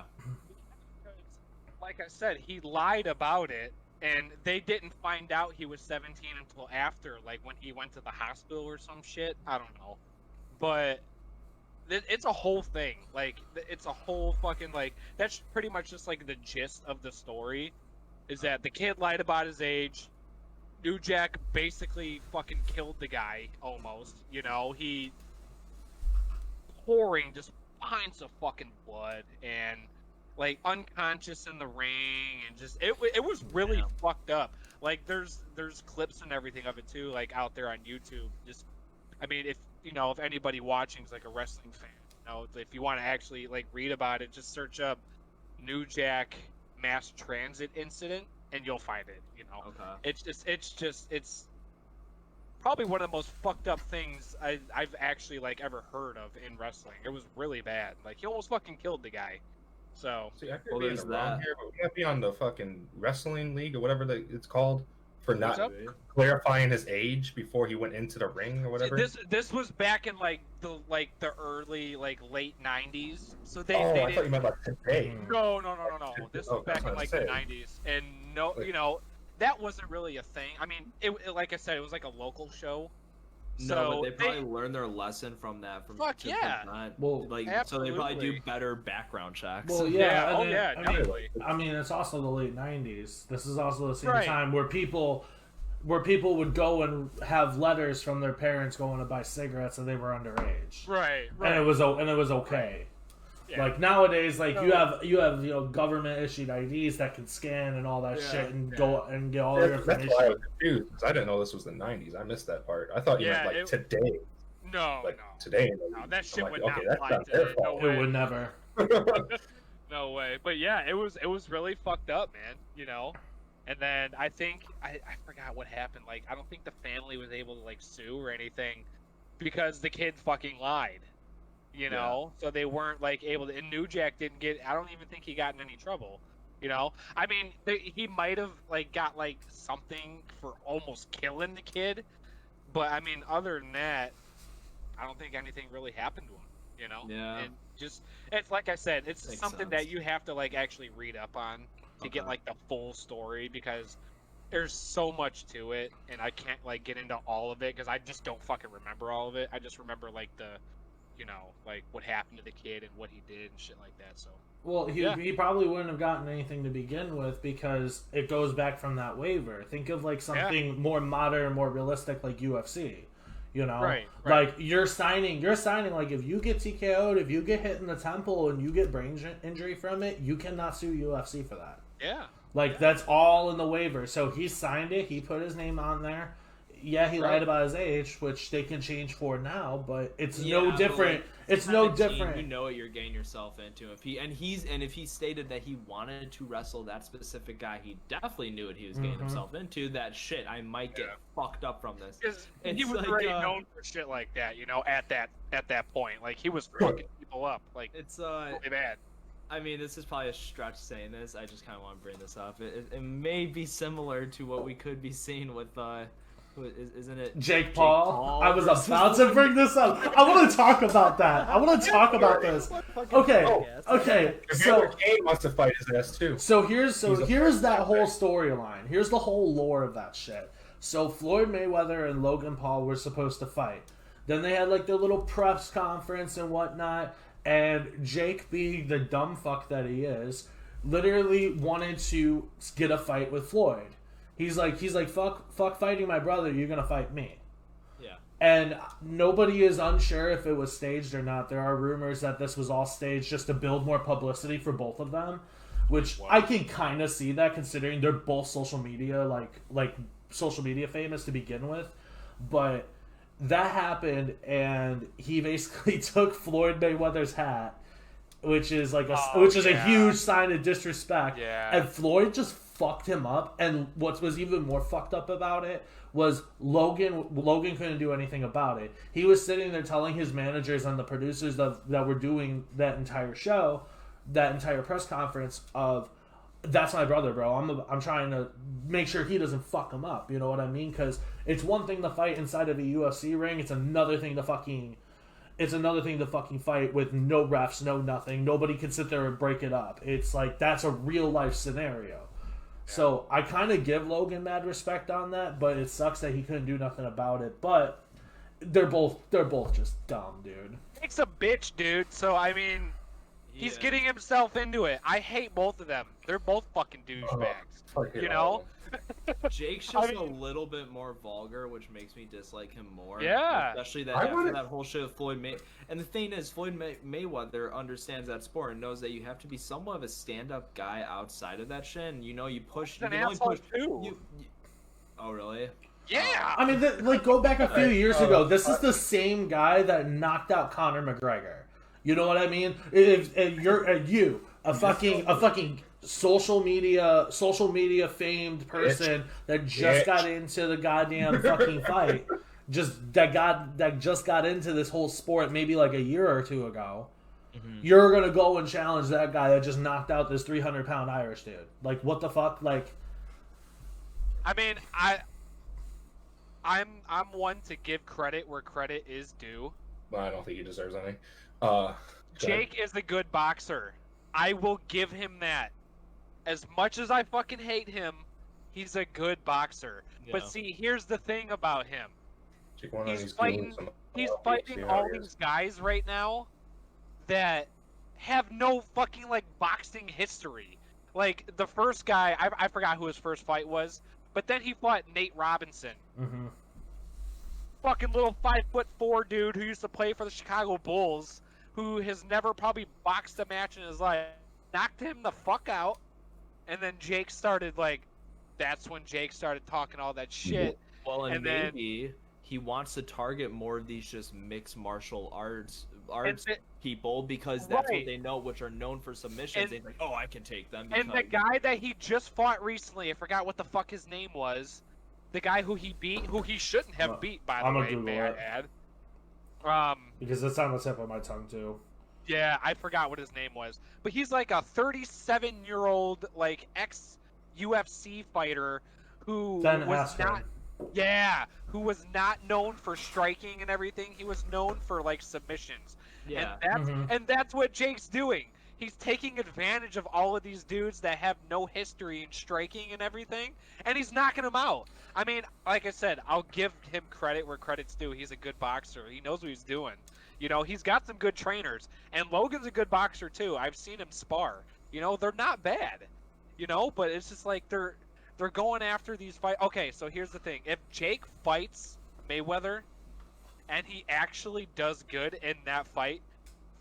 Like I said, he lied about it, and they didn't find out he was 17 until after, like when he went to the hospital or some shit. I don't know, but it's a whole thing. Like it's a whole fucking like that's pretty much just like the gist of the story, is that the kid lied about his age. New Jack basically fucking killed the guy almost. You know, he pouring just pints of fucking blood and like unconscious in the ring and just it was really Damn. fucked up. Like there's clips and everything of it too, like out there on YouTube. Just I mean, if you know, if anybody watching is like a wrestling fan, you know, if you want to actually like read about it, just search up New Jack mass transit incident, and you'll find it. You know, it's probably one of the most fucked up things I've actually like ever heard of in wrestling. It was really bad. Like he almost fucking killed the guy. So see, I could be in the wrong here, but we can't be on the fucking wrestling league or whatever it's called for not clarifying his age before he went into the ring or whatever. This was back in like the early late 90s. So they I thought you meant like today. No. This was back in like the 90s, and you know, that wasn't really a thing. I mean, it like I said, it was like a local show. No, but they probably learned their lesson from that. Well, like absolutely. So they probably do better background checks. Well, yeah. Definitely. I mean, it's also the late '90s. This is also the same time where people would go and have letters from their parents going to buy cigarettes and they were underage. Right. And it was okay. Yeah. Like nowadays, like you have government issued IDs that can scan and all that shit and go and get all your information. That's why I was confused, because I didn't know this was the 90s. I missed that part. I thought you meant like today. No. Today. No, that shit would not apply today. No way. It would never. No way. But yeah, it was really fucked up, man. You know. And then I think I forgot what happened. Like I don't think the family was able to like sue or anything because the kid fucking lied. You know, so they weren't like able to. And New Jack didn't get. I don't even think he got in any trouble. You know, I mean, he might have like got like something for almost killing the kid, but I mean, other than that, I don't think anything really happened to him. You know, and it's like I said, it's Makes something sense. That you have to like actually read up on to get like the full story because there's so much to it, and I can't like get into all of it because I just don't fucking remember all of it. I just remember like like what happened to the kid and what he did and shit like that. So well, he probably wouldn't have gotten anything to begin with because it goes back from that waiver. Think of like something more modern, more realistic, like UFC. You know, right. Like you're signing. Like if you get TKO'd, if you get hit in the temple and you get brain injury from it, you cannot sue UFC for that. Yeah. Like that's all in the waiver. So he signed it. He put his name on there. Yeah, he lied about his age, which they can change for now, but it's no different. It's no different. You know what you're getting yourself into. If he stated that he wanted to wrestle that specific guy, he definitely knew what he was getting himself into. That shit, I might get fucked up from this. He was like, already known for shit like that, you know. At that point, like he was fucking people up. Like it's really bad. I mean, this is probably a stretch saying this. I just kind of want to bring this up. It may be similar to what we could be seeing with. Isn't it Jake Paul? I was about to bring this up. I want to talk about that. I want to talk about this. Okay. So Kane wants to fight his ass too. So here's that whole storyline. Here's the whole lore of that shit. So Floyd Mayweather and Logan Paul were supposed to fight. Then they had like their little press conference and whatnot. And Jake, being the dumb fuck that he is, literally wanted to get a fight with Floyd. He's like, fuck fighting my brother, you're gonna fight me. Yeah. And nobody is unsure if it was staged or not. There are rumors that this was all staged just to build more publicity for both of them, which I can kind of see that considering they're both social media, like social media famous to begin with. But that happened, and he basically took Floyd Mayweather's hat, which is like a huge sign of disrespect. Yeah. And Floyd just fucked him up, and what was even more fucked up about it was Logan couldn't do anything about it. He was sitting there telling his managers and the producers that were doing that entire show, that entire press conference of, that's my brother, bro. I'm trying to make sure he doesn't fuck him up. You know what I mean? Because it's one thing to fight inside of a UFC ring. It's another thing to fucking fight with no refs, no nothing. Nobody can sit there and break it up. It's like, that's a real life scenario. So I kind of give Logan mad respect on that, but it sucks that he couldn't do nothing about it. But they're both just dumb, dude. Jake's a bitch, dude. So I mean, he's getting himself into it. I hate both of them. They're both fucking douchebags. You know? Jake's just a little bit more vulgar, which makes me dislike him more. Yeah. Especially after that whole shit with Floyd May. And the thing is, Floyd Mayweather understands that sport and knows that you have to be somewhat of a stand-up guy outside of that shit. And you push. You can only push. Oh, really? Yeah. I mean, go back a few years ago. This is the same guy that knocked out Conor McGregor. You know what I mean? If you're a fucking social media famed person that just got into the goddamn fucking fight, just got into this whole sport maybe like a year or two ago. You're gonna go and challenge that guy that just knocked out this 300-pound Irish dude. Like, what the fuck? Like, I mean, I'm one to give credit where credit is due. Well, I don't think he deserves any. Jake is a good boxer. I will give him that. As much as I fucking hate him, he's a good boxer. Yeah. But see, here's the thing about him. He's fighting all these guys right now that have no fucking, like, boxing history. Like, the first guy, I forgot who his first fight was, but then he fought Nate Robinson. Mm-hmm. Fucking little 5'4" dude who used to play for the Chicago Bulls, who has never probably boxed a match in his life. Knocked him the fuck out, and then Jake started, like, that's when Jake started talking all that shit. Well, and maybe he wants to target more of these just mixed martial arts people, because that's what they know, which are known for submissions. They're like, oh, I can take them. And the guy that he just fought recently, I forgot what the fuck his name was, the guy who he beat, who he shouldn't have beat, by the way, may I add. Because it's on the tip of my tongue, too. Yeah, I forgot what his name was. But he's like a 37-year-old, like, ex-UFC fighter who was not... Yeah, who was not known for striking and everything. He was known for, like, submissions. Yeah. And that's what Jake's doing. He's taking advantage of all of these dudes that have no history in striking and everything, and he's knocking them out. I mean, like I said, I'll give him credit where credit's due. He's a good boxer. He knows what he's doing. You know, he's got some good trainers. And Logan's a good boxer, too. I've seen him spar. You know, they're not bad. You know, but it's just like they're going after these fights. Okay, so here's the thing. If Jake fights Mayweather and he actually does good in that fight,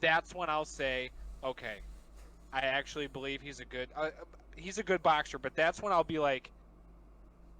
that's when I'll say, okay, I actually believe he's a good boxer. But that's when I'll be like,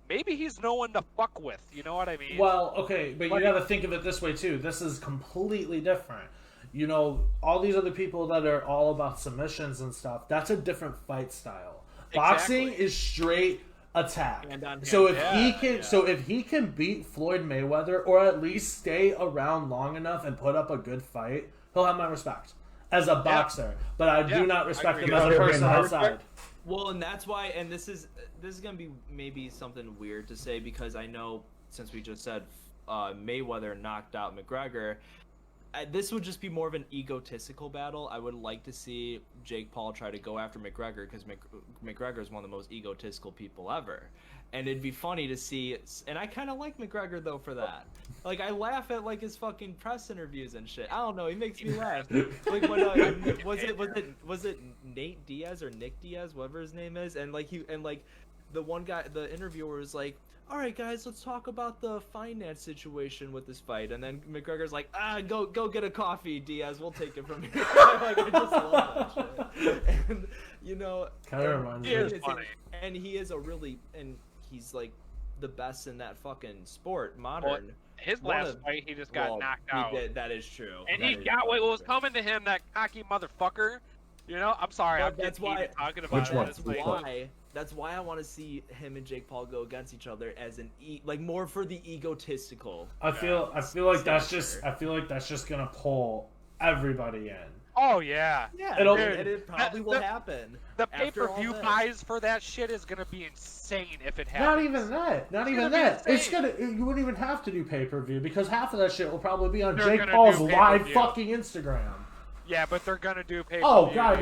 maybe he's no one to fuck with. You know what I mean? Well, okay, but you got to think of it this way, too. This is completely different. You know, all these other people that are all about submissions and stuff, that's a different fight style. Exactly. Boxing is straight attack. So if he can beat Floyd Mayweather, or at least stay around long enough and put up a good fight, he'll have my respect as a boxer. But I do not respect him as a person outside. Well, and that's why, and this is gonna be maybe something weird to say, because I know, since we just said Mayweather knocked out McGregor, this would just be more of an egotistical battle. I would like to see Jake Paul try to go after McGregor, because McGregor is one of the most egotistical people ever. And it'd be funny to see, and I kind of like McGregor, though, for that. Like, I laugh at, like, his fucking press interviews and shit. I don't know, he makes me laugh. Like, when, was it Nate Diaz or Nick Diaz, whatever his name is? And, like, the one guy, the interviewer was like, all right, guys, let's talk about the finance situation with this fight. And then McGregor's like, go get a coffee, Diaz. We'll take it from here. Like, I just love that shit. And, you know, kind of reminds me. And he is he's like the best in that fucking sport, modern. Well, his last fight, he just got knocked out. That is true. And he got what was coming to him, that cocky motherfucker. You know, I'm sorry. That's why talking about That's why I want to see him and Jake Paul go against each other as more for the egotistical. I feel like that's just gonna pull everybody in. Oh yeah. Yeah. It probably will happen. The pay-per-view buys for that shit is gonna be insane if it happens. Not even that. It's gonna. You wouldn't even have to do pay-per-view, because half of that shit will probably be on Jake Paul's live fucking Instagram. Yeah, but they're gonna do pay-per-view. Oh god,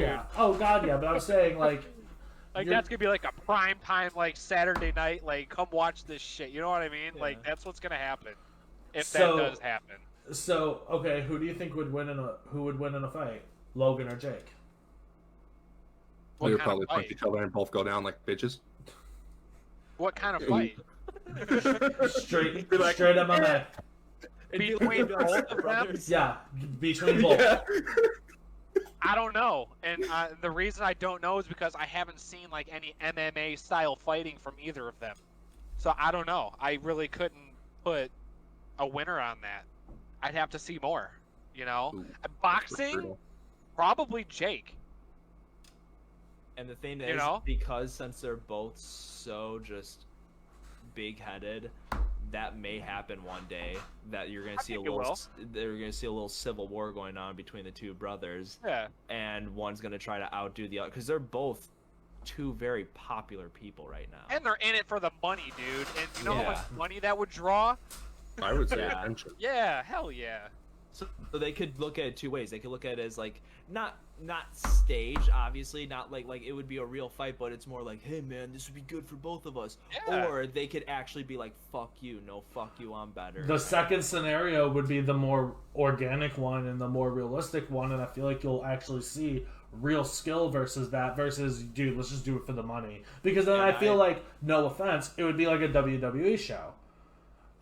yeah. But I'm saying, like. Like, that's gonna be like a prime time, like, Saturday night, like, come watch this shit. You know what I mean? Yeah. Like, that's what's gonna happen. If that does happen. So, okay, who do you think would win in a fight? Logan or Jake? Well, you'll probably punch each other and both go down like bitches. What kind of fight? straight up my neck. Between both of them? Yeah, between both. Yeah. I don't know, and the reason I don't know is because I haven't seen, like, any MMA style fighting from either of them. So I don't know. I really couldn't put a winner on that. I'd have to see more. You know, boxing, probably Jake. And the thing You is, know? because since they're both so just big-headed, that may happen one day. That you're gonna see a think it little, will. they're gonna see a little civil war going on between the two brothers, Yeah. and one's gonna try to outdo the other because they're both two very popular people right now. And they're in it for the money, dude. And you know how much Yeah. money that would draw? I would say Yeah. attention. Yeah, hell yeah. So they could look at it two ways. They could look at it as like not staged, obviously, not like it would be a real fight, but it's more like, hey man, this would be good for both of us. Yeah. Or they could actually be like, fuck you, no, fuck you, I'm better. The second scenario would be the more organic one and the more realistic one, and I feel like you'll actually see real skill versus that versus, dude, let's just do it for the money. Because then And I feel like, no offense, it would be like a WWE show.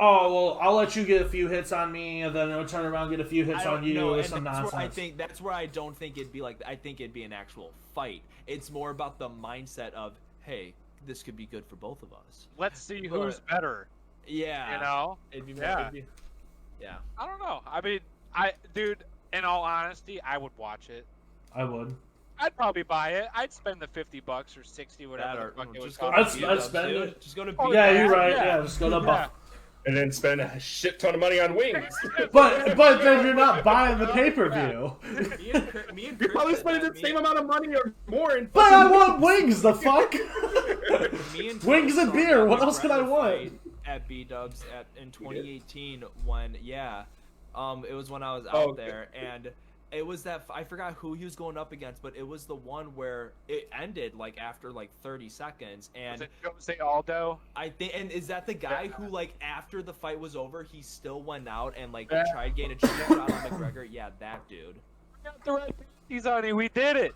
Oh, well, I'll let you get a few hits on me, and then I'll turn around and get a few hits I don't on you know, or and some that's nonsense. where I think that's where I don't think it'd be like. I think it'd be an actual fight. It's more about the mindset of, hey, this could be good for both of us. Let's see Or- who's better. Yeah, You know? it'd be, Yeah. it'd be, yeah. I don't know. I mean, dude, in all honesty, I would watch it. I would. I'd probably buy it. I'd spend the $50 or 60, whatever That or the fuck it would just go cost. to I'd B-dubs, spend dude. it. Just go to Oh, Yeah, B-dubs. you're right. yeah. Yeah, just go to Yeah. Buff. And then spend a shit ton of money on wings. But then you're not buying the pay-per-view. Me and You're probably Chris spending had the same amount of money or more in But I want wings, the fuck? Me and Wings Chris and saw beer, that what else could I McGregor want? fight at B-dubs in 2018 when it was when I was out there, and it was that I forgot who he was going up against, but it was the one where it ended like after like 30 seconds, Was and it Jose Aldo? I think, and is that the guy who like after the fight was over, he still went out and like Yeah. tried getting a cheap shot on McGregor? Yeah, that dude. We got the right panties on it. We did it.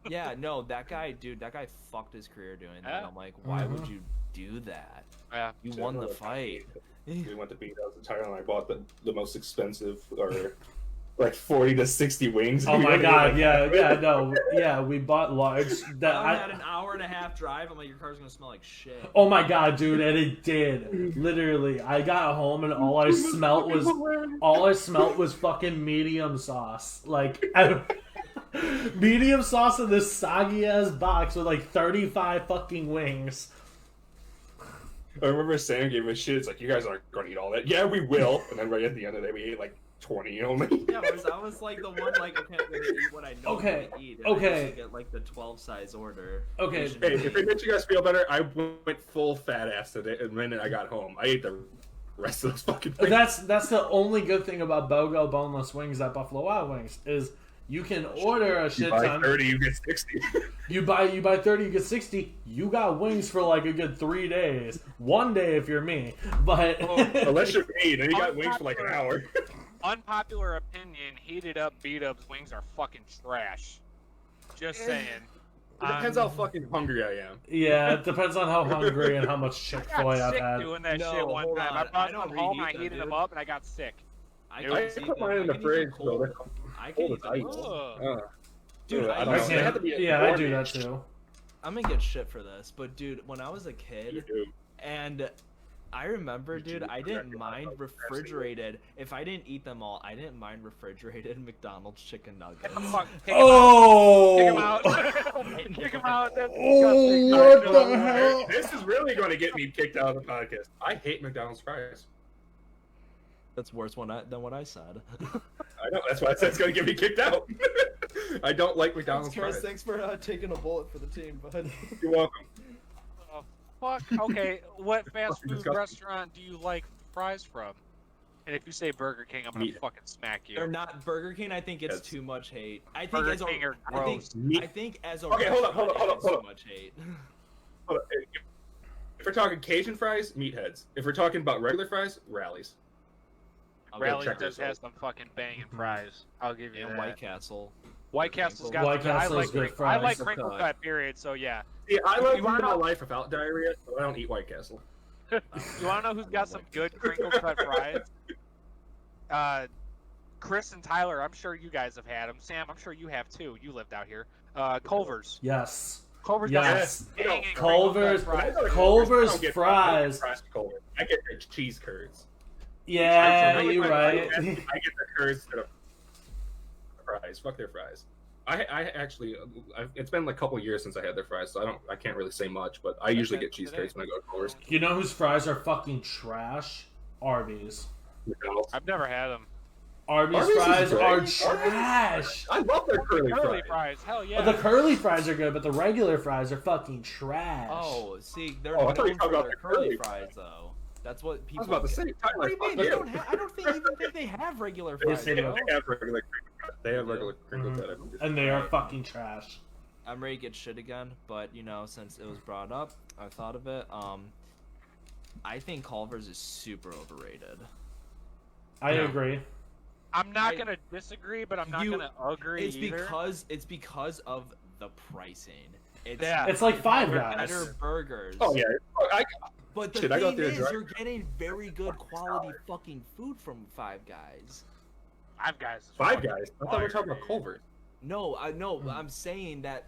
Yeah, no, that guy, dude, that guy fucked his career doing that. Yeah. I'm like, why would you do that? Yeah. You won the fight. We went to B-dubs in Thailand and I bought the most expensive, or like 40 to 60 wings. Oh my god, yeah, we bought large. That I had an hour and a half drive. I'm like, your car's gonna smell like shit. Oh my god, dude, and it did. Literally, I got home and all I smelt was fucking medium sauce. Like medium sauce in this soggy ass box with like 35 fucking wings. I remember Sam gave us shit. It's like, you guys aren't going to eat all that. Yeah, we will. And then right at the end of the day, we ate like 20 only. Yeah, I was like the one like, okay, I'm gonna eat what I know Okay, to eat. And I okay. usually get like the 12 size order. Okay. Asian Hey, food. if it makes you guys feel better, I went full fat ass today. The minute I got home, I ate the rest of those fucking things. That's the only good thing about BOGO boneless wings at Buffalo Wild Wings is you can order a You shit buy ton. 30, you get 60. You buy 30, you get 60. You got wings for like a good 3 days. 1 day if you're me. But Unless you're me, then you got wings for like an hour. Unpopular opinion, heated up B-dubs wings are fucking trash. Just saying. It depends how fucking hungry I am. yeah, it depends on how hungry and how much I Chick-fil-A got I've sick had. doing that No, shit one hold time. on. I brought I don't them home, I reheat them, heated them dude. up, and I got sick. I I can I eat put them. mine in the I can eat them fridge, so cold. they're I can cold eat as them ice. cold. Ugh. Dude, I don't I know. They have to can't. be Yeah, I do warm. that too. I'm gonna get shit for this, but dude, when I was a You kid, do. and I remember, You dude, do I didn't correct. mind Absolutely. refrigerated. If I didn't eat them all, I didn't mind refrigerated McDonald's chicken nuggets. Get the fuck, kick Oh! him out. Kick him out. That's Oh, disgusting. what No the way. hell? This is really going to get me kicked out of the podcast. I hate McDonald's fries. That's worse than what I said. I know. That's why I said it's going to get me kicked out. I don't like McDonald's fries. Thanks for taking a bullet for the team, bud. You're welcome. Oh, fuck. Okay, what fast Fucking food disgusting. restaurant do you like fries from? And if you say Burger King, I'm gonna Meat. fucking smack you. They're not Burger King. I think it's That's- too much hate. I think Burger as a, King are I think, gross. Meat. I think as a Okay, hold on, hold on, restaurant, hold on, it's hold too on. much hate. Hold on. If we're talking Cajun fries, meatheads. If we're talking about regular fries, rallies. I'll go Rally check does this out. have some fucking banging fries. I'll give you and that. White Castle. White Castle's got White some, I Castle's like good crinkle, I like fries. crinkle Okay. cut, period. So yeah. See, I love You wanna living my know- life without diarrhea, so I don't eat White Castle. You wanna know who's got some good crinkle cut fries? Chris and Tyler, I'm sure you guys have had them. Sam, I'm sure you have too. You lived out here. Culver's. Yes. Culver's Yes. got some banging Culver's- crinkle cut When I fries. go to Culver's I don't get fries. fries from Culver's. I get the cheese curds. Yeah, I you're right. get the curds that are fries. Fuck their fries. I actually, it's been like a couple years since I had their fries, so I can't really say much. But I usually get cheesesteaks when I go to Culver's. You know whose fries are fucking trash? Arby's. McDonald's. I've never had them. Arby's fries are trash. I love their curly fries. Hell yeah. The curly fries are good, but the regular fries are fucking trash. Oh, see, they're I known thought you were talking for about their the curly curly fries, though. That's what people. I was about to say, What do you mean? They yeah. don't have, I don't think, even think they have regular fries. They They do. have regular crinkle cut. And they are fucking trash. I'm ready to get shit again, but since it was brought up, I thought of it. I think Culver's is super overrated. I agree. I'm not gonna disagree, but I'm not gonna agree either. It's because of the pricing. It's like Five Guys. Better burgers. Oh yeah. But the thing is, you're getting very good quality fucking food from Five Guys. Five Guys. I thought we were talking about Culver's. No, I'm saying that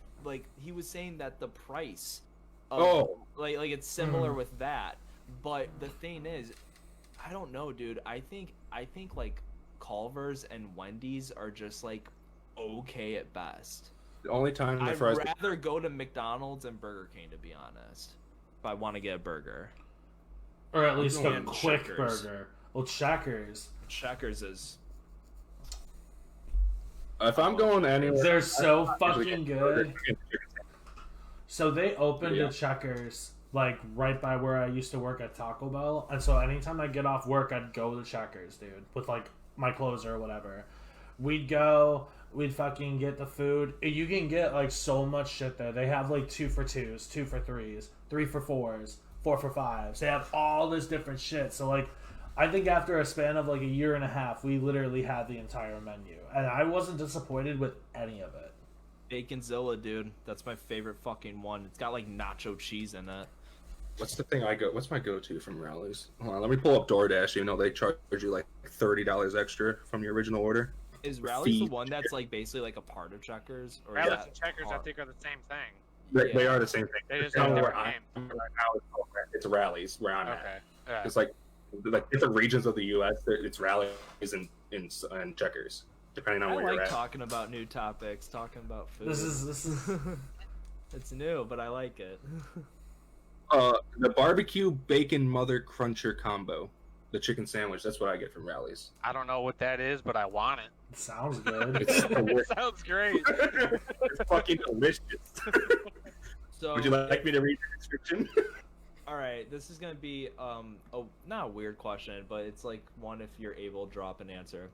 he was saying that the price. Like it's similar with that, but the thing is, I don't know, dude. I think like Culver's and Wendy's are just like okay at best. The only time the I'd fries. rather go to McDonald's and Burger King, to be honest. If I want to get a burger, or at least a quick Checkers. burger. Well, Checkers. Checkers is. If I'm going anywhere, They're so fucking good. So they opened a Checkers like right by where I used to work at Taco Bell, and so anytime I get off work, I'd go to Checkers, dude, with like my clothes or whatever. We'd fucking get the food. You can get like so much shit there. They have like 2 for 2s, 2 for 3s, 3 for 4s, 4 for 5s. They have all this different shit. So like, I think after a span of like a year and a half, we literally had the entire menu, and I wasn't disappointed with any of it. Baconzilla, dude. That's my favorite fucking one. It's got like nacho cheese in it. what's the thing what's my go-to from Rallies? Hold on, let me pull up DoorDash, even though they charge you like $30 extra from your original order. Is Rallies the one that's like basically like a part of Checkers? Or Rallies and Checkers, I think, are the same thing. They are the same thing. They just have different Right names. now it's Rallies where I'm Okay. at. Yeah. It's like different regions of the U.S. It's Rallies and Checkers, depending on I where you're like at. talking about new topics, talking about food. This is It's new, but I like it. The barbecue bacon mother cruncher combo, the chicken sandwich. That's what I get from Rallies. I don't know what that is, but I want it. it sounds good. It sounds great. It's fucking delicious. So, Would you like me to read the description? all right, this is gonna be not a weird question, but it's like one if you're able to drop an answer.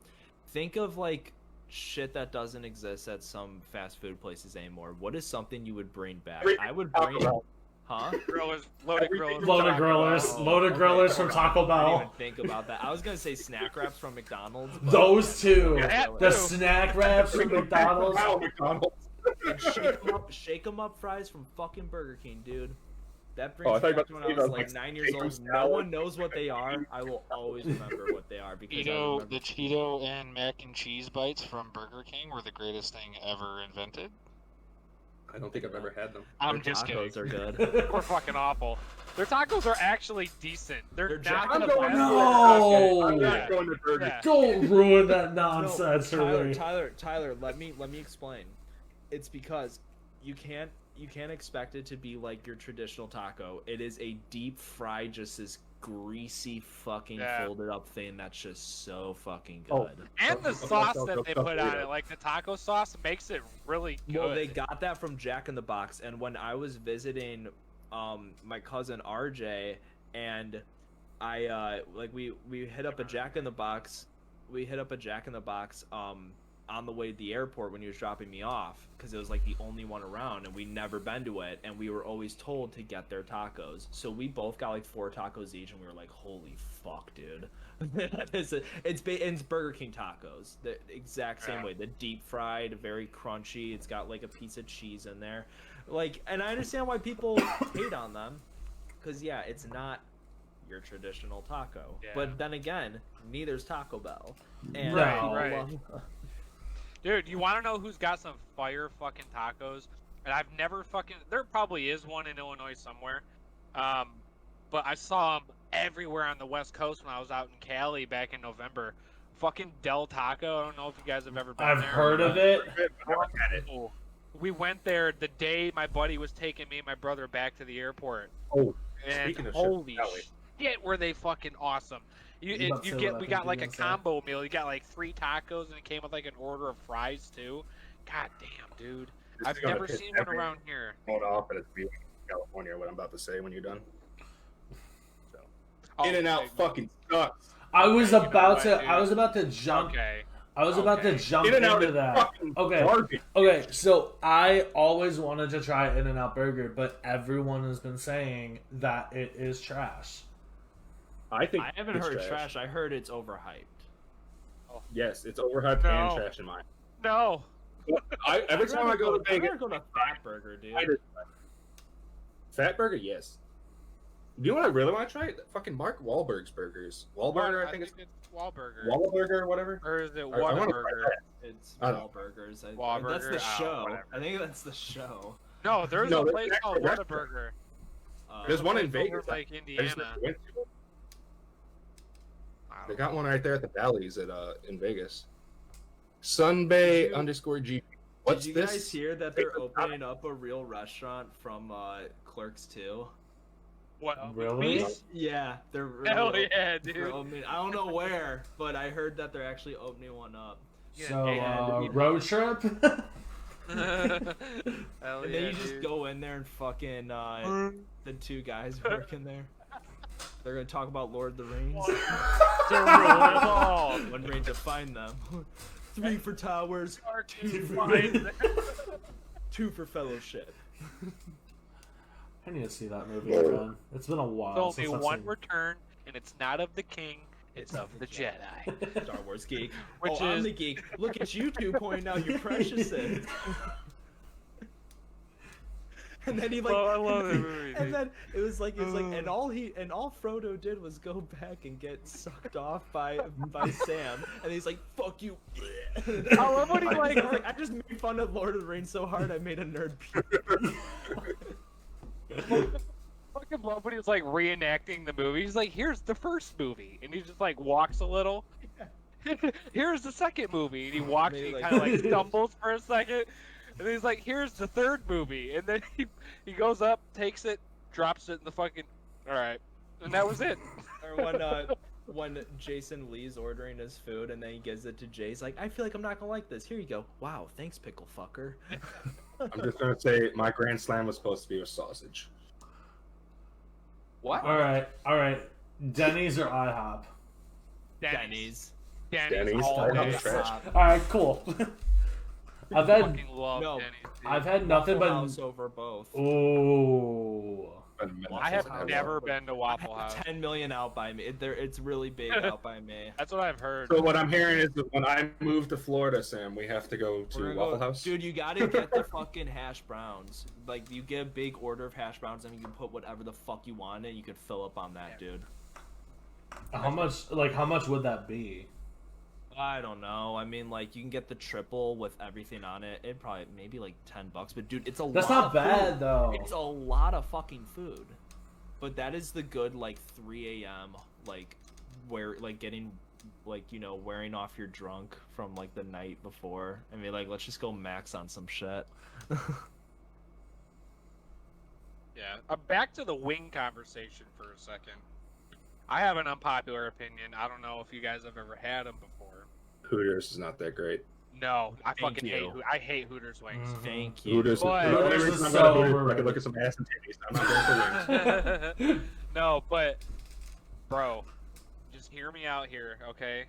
Think of like shit that doesn't exist at some fast food places anymore. What is something you would bring back? I would bring. Huh? Loaded grillers. Loaded grillers from Taco I didn't Bell. even think about that. I was gonna say snack wraps from McDonald's. But Those two. Yeah, The too. snack wraps from McDonald's. and shake 'em up fries from fucking Burger King, dude. That Oh, I brings thought me you back to were when I about was to like say 9 years Caesar old. No salad. one knows what they are. I will always remember what they are because I remember. The Cheeto and mac and cheese bites from Burger King were the greatest thing ever invented. I don't think I've ever had them. I'm Their just kidding. tacos are good. They're fucking awful. Their tacos are actually decent. They're They're not I'm the going- best. No! I'm Yeah. not going to Burger Yeah. Don't ruin that nonsense for me. Tyler, let me explain. It's because you can't expect it to be like your traditional taco. It is a deep fried, just this greasy fucking folded up thing that's just so fucking good. Oh. And the sauce that they put on it, like the taco sauce, makes it really good. Well, they got that from Jack in the Box, and when I was visiting my cousin RJ, and I we hit up a Jack in the Box. We hit up a Jack in the Box on the way to the airport when he was dropping me off, because it was like the only one around and we'd never been to it, and we were always told to get their tacos. So we both got like 4 tacos each, and we were like, holy fuck, dude. It's Burger King tacos the exact same way. The deep fried, very crunchy. It's got like a piece of cheese in there, like, and I understand why people hate on them, because yeah, it's not your traditional taco. But then again, neither's Taco Bell. And Right. Dude, you want to know who's got some fire fucking tacos? And I've never fucking... There probably is one in Illinois somewhere. But I saw them everywhere on the West Coast when I was out in Cali back in November. fucking Del Taco. I don't know if you guys have ever been I've there. heard of it. Oh, we went there the day my buddy was taking me and my brother back to the airport. Oh, And speaking of holy shit, shit, were they fucking awesome! You about to say what I We think got you're like a gonna say. combo meal. You got like 3 tacos and it came with like an order of fries too. God damn, dude! This I've is gonna never piss seen one every- around here. Hold off, but it's beautiful. California. What I'm about to say when you're done. Oh, In and Out okay. fucking sucks. I was Okay, you know about what, to. dude? I was about to jump. Okay. I was about to Okay. jump In and Out into is that. fucking Okay. garbage. Okay, so I always wanted to try In-N-Out Burger, but everyone has been saying that it is trash. I think I haven't it's heard trash. I heard it's overhyped. Yes, it's overhyped No. and trash in mine. No. Every time I go to I'd Vegas, rather go to Fat Burger, dude. Fat Burger, yes. You know what I really want to try? Fucking Mark Wahlberg's burgers. Wahlburger, I think it's Wahlburger. Wahlburger or whatever. Or is it I wanna try Whataburger? that. It's I don't- Wahlburgers. That's Wahlburger? the Oh, show. whatever. I think that's the show. No, there's No, a there's place an called actual restaurant. Whataburger. There's one in Place over, Vegas. like I just Indiana. never went to. I They don't got know. one right there at the Bally's at in Vegas. Sunbay Did you- _ What's Did you this? guys hear that They they're forgot- opening up a real restaurant from Clerks 2? What? Really? Me? Yeah, they're Hell really yeah, they're dude. opening. I don't know where, but I heard that they're actually opening one up. Yeah, So, yeah. road trip? Hell And yeah, then you just dude. go in there and fucking the 2 guys working there. They're gonna talk about Lord of the Rings. To rule us all. 1 ring to find them. 3 for towers. Two fine. 2 for fellowship. I need to see that movie again. It's been a while. There's since only I've one seen- return, and it's not of the king, it's of the Jedi. Star Wars geek. Which I'm is- the geek. Look at you 2 pointing out your preciouses. And then he like, Oh, I love that movie, and dude. then it was like, and all Frodo did was go back and get sucked off by Sam, and he's like, "Fuck you." I love when he like, I just made fun of Lord of the Rings so hard I made a nerd puke. fucking love when he was like reenacting the movie. He's like, here's the first movie, and he just like walks a little. Here's the second movie, and he walks, and he Maybe, kind of like- like stumbles for a second, and then he's like, here's the third movie, and then he goes up, takes it, drops it in the fucking. All right, and that was it. Or when Jason Lee's ordering his food and then he gives it to Jay, he's like, "I feel like I'm not gonna like this. Here you go. Wow, thanks, pickle fucker." I'm just gonna say my grand slam was supposed to be with sausage. What? All right. Denny's or IHOP? Denny's. Denny's all Denny's. day. Denny's. Trash. All right, cool. I've had Fucking love No. Denny's. Dude. I've had nothing but. House over both. Ooh. I have Waffle never House. been to Waffle House. 10 million out by me. It's really big out by me. That's what I've heard. So what I'm hearing is that when I move to Florida, Sam, we have to go We're to gonna Waffle go- House. Dude, you gotta get the fucking hash browns. Like, you get a big order of hash browns and you can put whatever the fuck you want in. You can fill up on that, dude. How much? Like, how much would that be? I don't know. I mean, like, you can get the triple with everything on it. It'd probably maybe like $10. But dude, it's a That's lot not of bad food. though. It's a lot of fucking food. But that is the good, like, 3 a.m. like getting, like, you know, wearing off your drunk from like the night before. I mean, like, let's just go max on some shit. Yeah. Back to the wing conversation for a second. I have an unpopular opinion. I don't know if you guys have ever had them before. Hooters is not that great. No, I Thank fucking you. hate Hooters wings. Thank you. Hooters. But- The only Hooters reason is I'm so going to Hooters is I overrated. can look at some ass and titties. I'm not going for wings. No, but bro, just hear me out here, okay?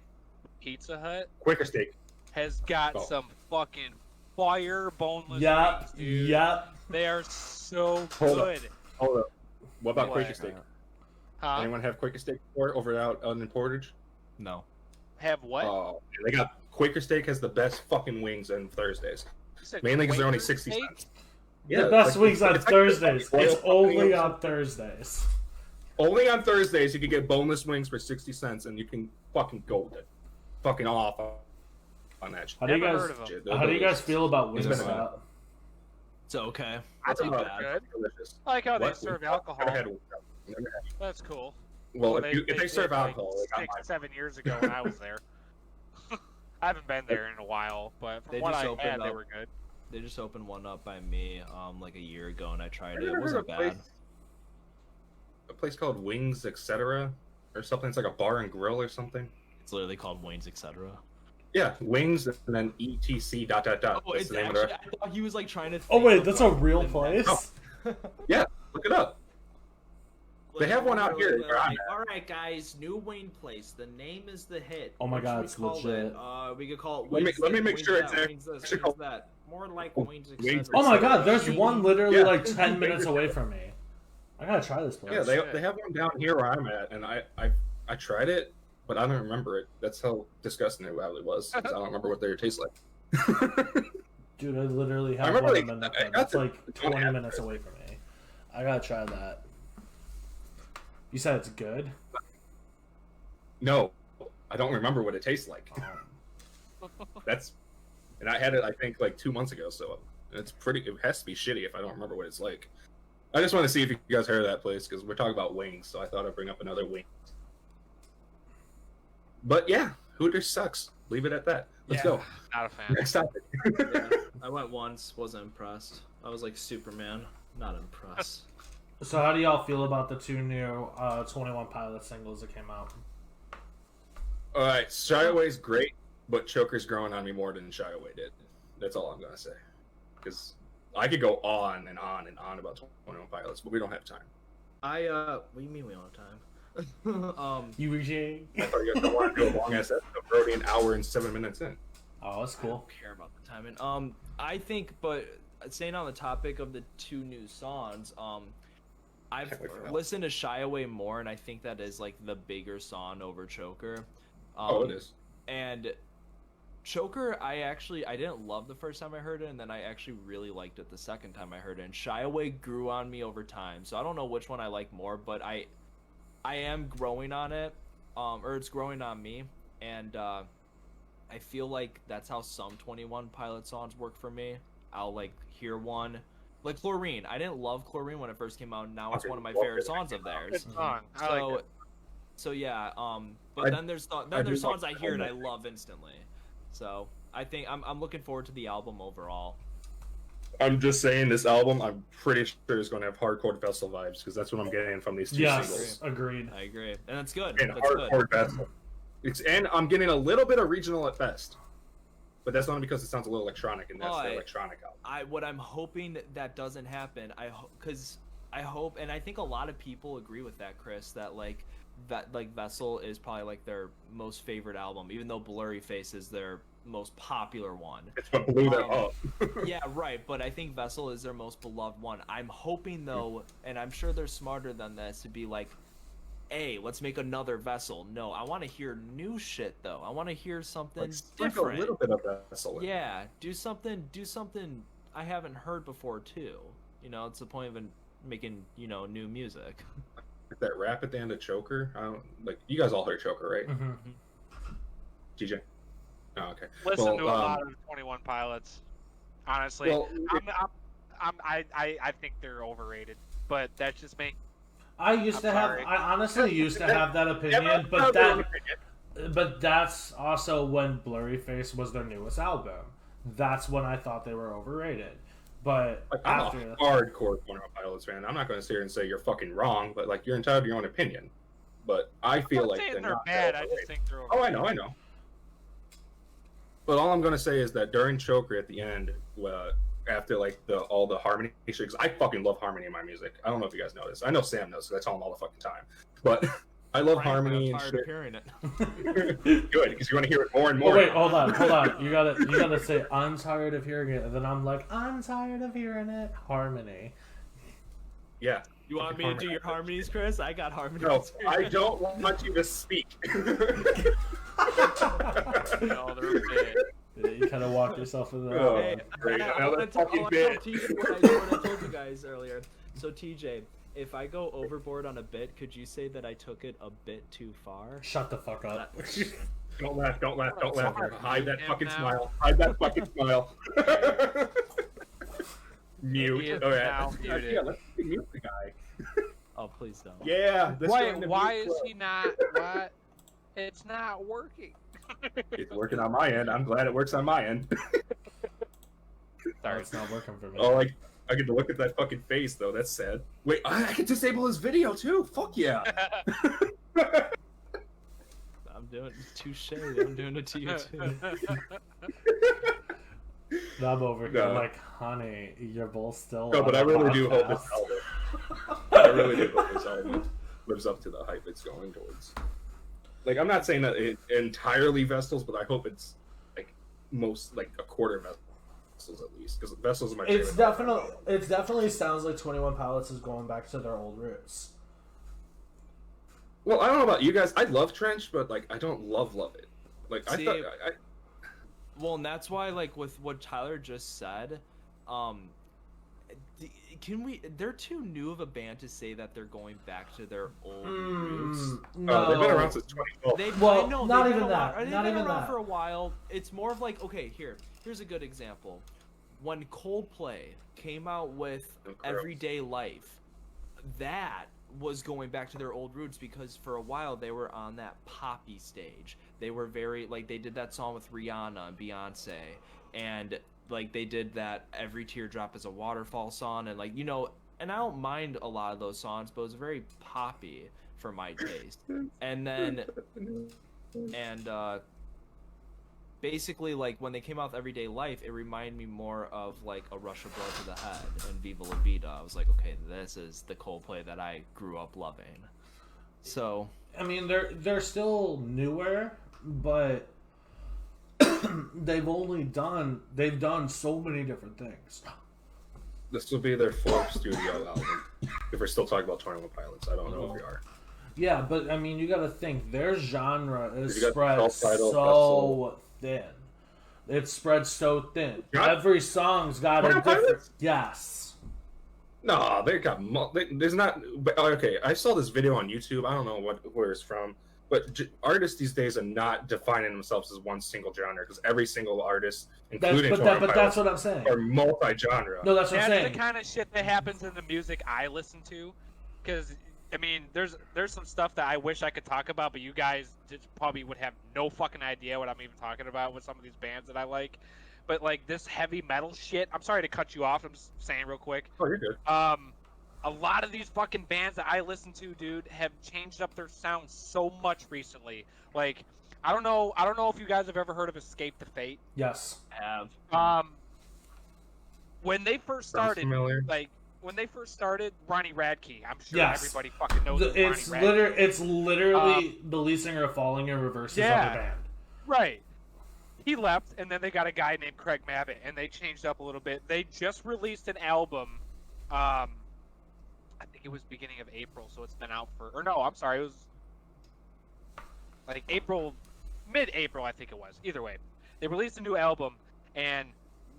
Pizza Hut Quicker steak. has got Oh. some fucking fire boneless Yep. wings, dude. Yep. They are so Hold up. good. Hold up. What about What? Quaker steak? Huh? Anyone have Quaker steak before over out in Portage? No. Have what? Oh, they got Quaker steak has the best fucking wings on Thursdays. You said Mainly because they're only Quaker 60 steak? cents. The best like- wings on it's like Thursdays. oil It's fucking only wings. on Thursdays. Only on Thursdays you can get boneless wings for 60 cents and you can fucking go with it. Fucking off on that shit. How do you Never guys? heard of them. Shit, they're How do you guys delicious. feel about It's been a Wingstop? It's okay. I think What? they're good. Delicious. I like how they What? serve Never alcohol. had Wingstop. Never had- That's cool. Well, Well, if they did, serve like, alcohol, they got 6, mine. 7 years ago when I was there. I haven't been there in a while, but from They what just I opened had, they up- were good. They just opened one up by me like a year ago, and I tried Have it. you It ever heard wasn't of bad. a place called Wings, etc., or something? It's like a bar and grill or something. It's literally called Wayne's, etc. Yeah, Wings and then etc. ... Oh, That's it's the name actually. of the. I thought he was like trying to. Oh think wait, of, that's a like, real the place. next- Yeah, look it up. They have one out here where I'm at. All right, guys, new Wayne Place. The name is the hit. Oh my What God, should it's we call legit. It? We could call it. Let me- Wayne's let me this, make Wayne's sure that, it's Wayne's this, actually Wayne's that. More like Wayne's Wayne's etc. Oh my God, there's one literally Yeah. like 10 minutes away from me. I gotta try this place. Yeah, they have one down here where I'm at, and I tried it, but I don't remember it. That's how disgusting it probably was. 'Cause I don't remember what they taste like. Dude, I literally I have remember one they- in Minnesota. I got That's the- like the one 20 after minutes it. away from me. I gotta try that. You said it's good? No, I don't remember what it tastes like. That's, and I had it I think like 2 months ago, so it's pretty. It has to be shitty if I don't remember what it's like. I just want to see if you guys heard of that place because we're talking about wings, so I thought I'd bring up another wing. But yeah, Hooters sucks. Leave it at that. Let's go. Not a fan. Next topic. Yeah, I went once, wasn't impressed. I was like Superman, not impressed. So how do y'all feel about the two new 21 Pilots singles that came out? All right, Shy Away's great, but Choker's growing on me more than Shy Away did. That's all I'm gonna say. Because I could go on and on and on about 21 Pilots, but we don't have time. What do you mean we don't have time? UEJ? I thought you guys wanted to do a long ass episode. We're already an hour and 7 minutes in. Oh, that's I cool. don't care about the timing. I think, but staying on the topic of the two new songs, I've Can't wait for that. listened to Shy Away more, and I think that is like the bigger song over Choker. Oh, it is. And Choker, I didn't love the first time I heard it, and then I actually really liked it the second time I heard it. And Shy Away grew on me over time, so I don't know which one I like more, but I am growing on it, or it's growing on me, and I feel like that's how some 21 Pilot songs work for me. I'll like hear one, like Chlorine. I didn't love Chlorine when it first came out. Now it's Okay, one of my well, favorite it songs of came out. theirs. Good song. I So, like it. so yeah. But I- then there's I there's do songs like I hear and I Helmet. love instantly. So I think I'm looking forward to the album overall. I'm just saying this album, I'm pretty sure is going to have hardcore Vessel vibes because that's what I'm getting from these two Yes, singles. agreed. I agree, and that's good. And That's good. hardcore Vessel. And I'm getting a little bit of regional at best. But that's only because it sounds a little electronic, and that's Oh, the electronic album. What I'm hoping that doesn't happen. Because I hope, and I think a lot of people agree with that, Chris. That like Vessel is probably like their most favorite album, even though Blurry Face is their most popular one. It's what blew them up. Yeah, right. But I think Vessel is their most beloved one. I'm hoping though, and I'm sure they're smarter than this, to be like, hey, let's make another Vessel. No, I want to hear new shit though. I want to hear something Let's stick a different. little bit of Vessel in. Yeah, do something I haven't heard before too. You know, it's the point of making, new music. That rap at the end of Choker, I don't like. You guys all heard Choker, right? Mhm. TJ. Oh, okay. Listen to a lot of 21 Pilots. Honestly, Well, I think they're overrated, but that's just me. I honestly used to have that opinion, but that's also when Blurry Face was their newest album. That's when I thought they were overrated. But like, I'm after a hardcore 21 Pilots fan. I'm not going to sit here and say you're fucking wrong, but like you're entitled to your own opinion. But I feel I'm not like saying they're they're not bad. that I just overrated. think they're Oh, overrated. I know. But all I'm gonna say is that during Choker at the end, after like all the harmony shit, I fucking love harmony in my music. I don't know if you guys know this. I know Sam knows because I tell him all the fucking time. But I love harmony I'm and tired shit. of hearing it. Good, because you want to hear it more and Oh more. wait, hold on. You gotta say I'm tired of hearing it, and then I'm like I'm tired of hearing it. Harmony. Yeah. You want me to do your harmonies, Chris? I got harmonies. No, I don't want you to speak. No, they're bad. Yeah, you kind of walk yourself into that. Oh, Hey, great. I Another want to fucking tell bit. TJ what I told you guys earlier. So TJ, if I go overboard on a bit, could you say that I took it a bit too far? Shut the fuck up. Don't laugh. Hide that Him fucking now. smile. Hide that fucking smile. He Mute. is All right. now muted. Yeah, let's mute the guy. Oh, please don't. Yeah. Why is he not? What? It's not working. It's working on my end. I'm glad it works on my end. Sorry, it's not working for me. Oh, I get to look at that fucking face though. That's sad. Wait, I can disable his video too. Fuck yeah. I'm doing touche. I'm doing it to you too. I'm over here No. like, honey, you're both still. No, on but I the really do hope podcast. this album. I really do hope this album lives up to the hype it's going towards. Like, I'm not saying that it entirely Vestals, but I hope it's like most like a quarter Vestals at least, because Vestals is my favorite. It definitely sounds like 21 Pilots is going back to their old roots. Well, I don't know about you guys. I love Trench, but like I don't love it. Like See, I thought. Well, and that's why, like, with what Tyler just said, they're too new of a band to say that they're going back to their old roots. No. They've been around since 2012. Well, I know, not they've even been around, that. They've Not been even around that. for a while. It's more of like, okay, here's a good example. When Coldplay came out with Everyday Life, that was going back to their old roots because for a while they were on that poppy stage. They were very, like, they did that song with Rihanna and Beyonce, and like they did that Every Teardrop is a Waterfall song, and like, you know, and I don't mind a lot of those songs, but it was very poppy for my taste. And then basically, like, when they came out with Everyday Life, it reminded me more of like a Rush of Blood to the Head and Viva La Vida. I was like, okay, this is the Coldplay that I grew up loving. So I mean, they're still newer, but they've done so many different things. This will be their fourth studio album. If we're still talking about 21 Pilots, I don't know if we are. Yeah, but I mean, you got to think their genre is You got spread self-titled, so thin. It's spread so thin. Got- Every song's got a 21 different. Pilots? Yes. No, they got. There's not. But, okay, I saw this video on YouTube. I don't know where it's from, but artists these days are not defining themselves as one single genre because every single artist, including 21 But that's Pilots, what I'm saying. are multi-genre. No, that's what I'm That's saying. the kind of shit that happens in the music I listen to, because I mean, there's some stuff that I wish I could talk about, but you guys probably would have no fucking idea what I'm even talking about with some of these bands that I like. But like this heavy metal shit, I'm sorry to cut you off. I'm just saying real quick. Oh, you're good. A lot of these fucking bands that I listen to, dude, have changed up their sound so much recently. Like, I don't know if you guys have ever heard of Escape the Fate. Yes. have When they first Sounds started, familiar. Ronnie Radke. I'm sure Yes. everybody fucking knows It's Ronnie Radke. it's literally the lead singer of Falling in Reverse is on Yeah. the band. Right. He left, and then they got a guy named Craig Mabbitt, and they changed up a little bit. They just released an album. I think it was beginning of April, so it's been out for. Or no, I'm sorry, it was like April, mid-April, I think it was. Either way, they released a new album, and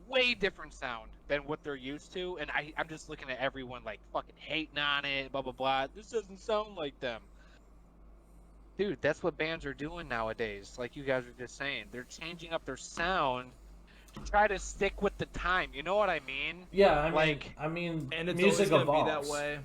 way different sound than what they're used to. And I'm just looking at everyone like fucking hating on it, blah blah blah. This doesn't sound like them. Dude, that's what bands are doing nowadays. Like you guys were just saying, they're changing up their sound to try to stick with the time. You know what I mean? Yeah, I Like- mean, and it's music always gonna evolves. be that way.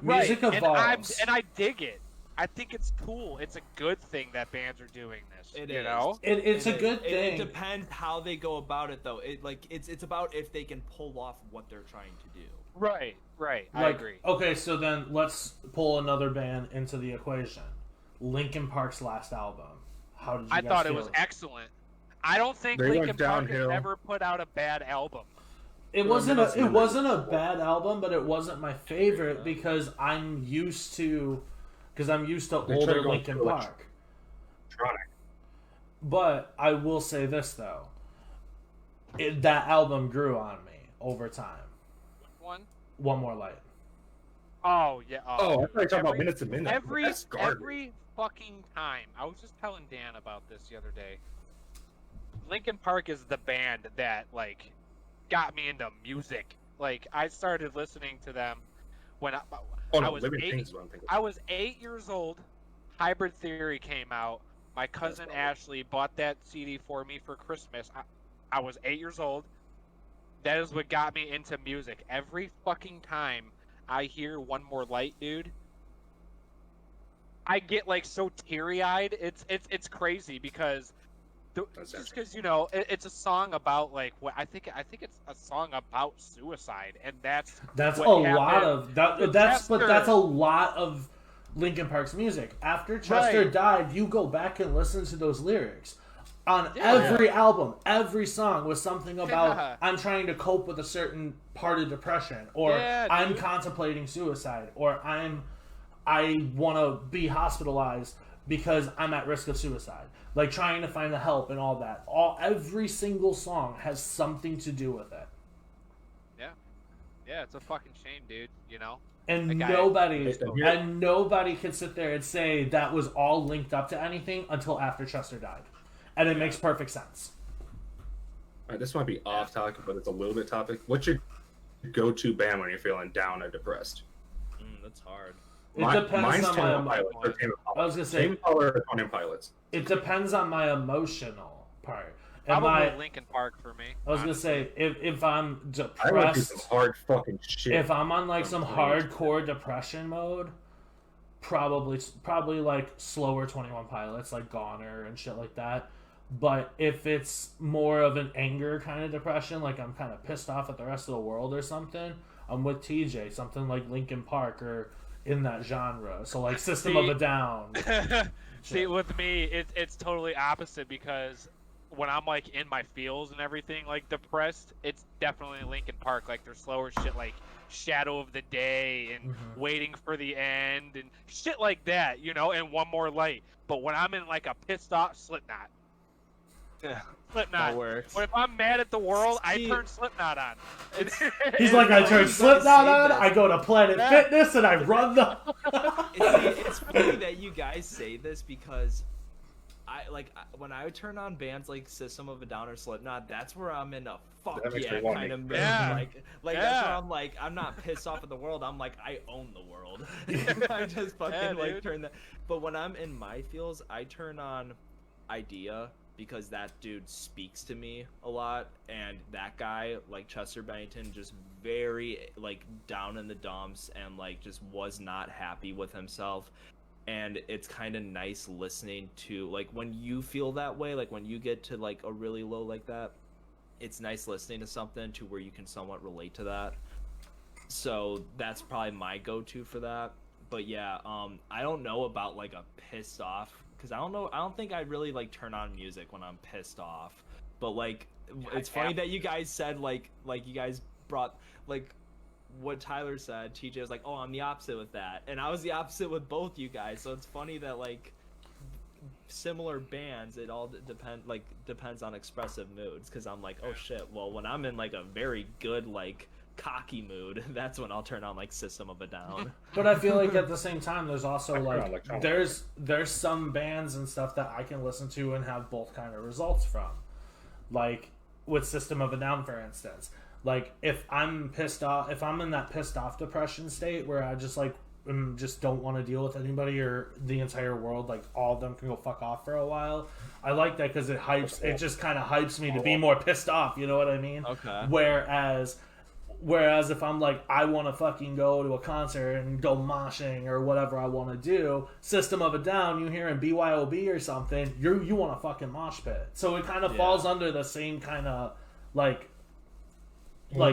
Music right. evolves. And I dig it. I think it's cool. It's a good thing that bands are doing this. It you is. know? It's a good It thing. depends how they go about it, though. It's about if they can pull off what they're trying to do. Right. I Like, agree. Okay, so then let's pull another band into the equation. Linkin Park's last album. How did you I guys thought it feel was about it? excellent. I don't think They went Linkin Park has downhill. ever put out a bad album. It Well, wasn't that's a, it the wasn't a number. bad album, but it wasn't my favorite because I'm used to older go Linkin through Park. Electronic. But I will say this though, that album grew on me over time. Which one? One More Light. Oh yeah. Oh, I thought you were talking about Every- Minutes to Midnight. That's garbage. Every fucking time. I was just telling Dan about this the other day. Linkin Park is the band that like got me into music. Like I started listening to them when I Oh no, was Living 8 Things is what I'm thinking. I was 8 years old. Hybrid Theory came out. My cousin Ashley bought that CD for me for Christmas. I was 8 years old. That is what got me into music. Every fucking time I hear One More Light, dude, I get like so teary-eyed. It's crazy because Just because it's a song about like what I think it's a song about suicide, and that's a what lot of that. with That's but that's a Chester. lot of Linkin Park's music. After Chester Right. died, you go back and listen to those lyrics. On Yeah. every album, every song was something about Yeah. I'm trying to cope with a certain part of depression, or Yeah, I'm dude. contemplating suicide, or I want to be hospitalized because I'm at risk of suicide. Like trying to find the help and all that. Every single song has something to do with it. Yeah, it's a fucking shame, dude. And Like, nobody can sit there and say that was all linked up to anything until after Chester died. And it makes perfect sense. All right, this might be off topic, but it's a little bit topic. What's your go-to band when you're feeling down or depressed? That's hard. It depends mine's on Tame my Pilots or Tame I was gonna say Tame Impala or Tame Pilots. it depends on my emotional part. And Probably Linkin Park for me. I was gonna say if I'm I would do some depressed, hard fucking shit. if I'm on like some Please. hardcore depression mode, probably like slower 21 Pilots, like Goner and shit like that. But if it's more of an anger kind of depression, like I'm kind of pissed off at the rest of the world or something, I'm with TJ. Something like Linkin Park or in that genre. So like System of a Down. See, with me, it's totally opposite because when I'm like in my feels and everything, like depressed, it's definitely Linkin Park. Like their slower shit, like Shadow of the Day and Waiting for the End and shit like that, and One More Light. But when I'm in like a pissed off Slipknot. Yeah. Slipknot. That works. But if I'm mad at the world, I See- turn Slipknot on. He's like, I turn guys Slipknot say on, this. I go to Planet Fitness, and I run the... It's funny that you guys say this because when I would turn on bands like System of a Down or Slipknot, that's where I'm in a fuck That makes yeah me want kind it. of mood. Yeah. Like that's where I'm like, I'm not pissed off at the world. I'm like, I own the world. I just fucking dude. turn that. But when I'm in my feels, I turn on Idea because that dude speaks to me a lot, and that guy, like Chester Bennington, just very like down in the dumps and like just was not happy with himself. And it's kind of nice listening to like when you feel that way, like when you get to like a really low like that, it's nice listening to something to where you can somewhat relate to that. So that's probably my go-to for that. But yeah, I don't know about like a pissed off, because I don't think I really like turn on music when I'm pissed off. But like it's funny that you guys said like you guys brought like what Tyler said. TJ was like, oh, I'm the opposite with that, and I was the opposite with both you guys. So it's funny that like similar bands, it all depends on expressive moods, because I'm like, oh shit, well when I'm in like a very good like cocky mood, that's when I'll turn on like System of a Down. But I feel like at the same time, there's also like electronic. there's some bands and stuff that I can listen to and have both kind of results from, like with System of a Down, for instance. Like if I'm pissed off, if I'm in that pissed off depression state where I just like just don't want to deal with anybody or the entire world, like all of them can go fuck off for a while. I like that because it just kind of hypes me to be more pissed off. You know what I mean? Okay. Whereas if I'm like, I want to fucking go to a concert and go moshing or whatever I want to do, System of a Down, you hear in BYOB or something, you want to fucking mosh pit. So it kind of falls under the same kind of like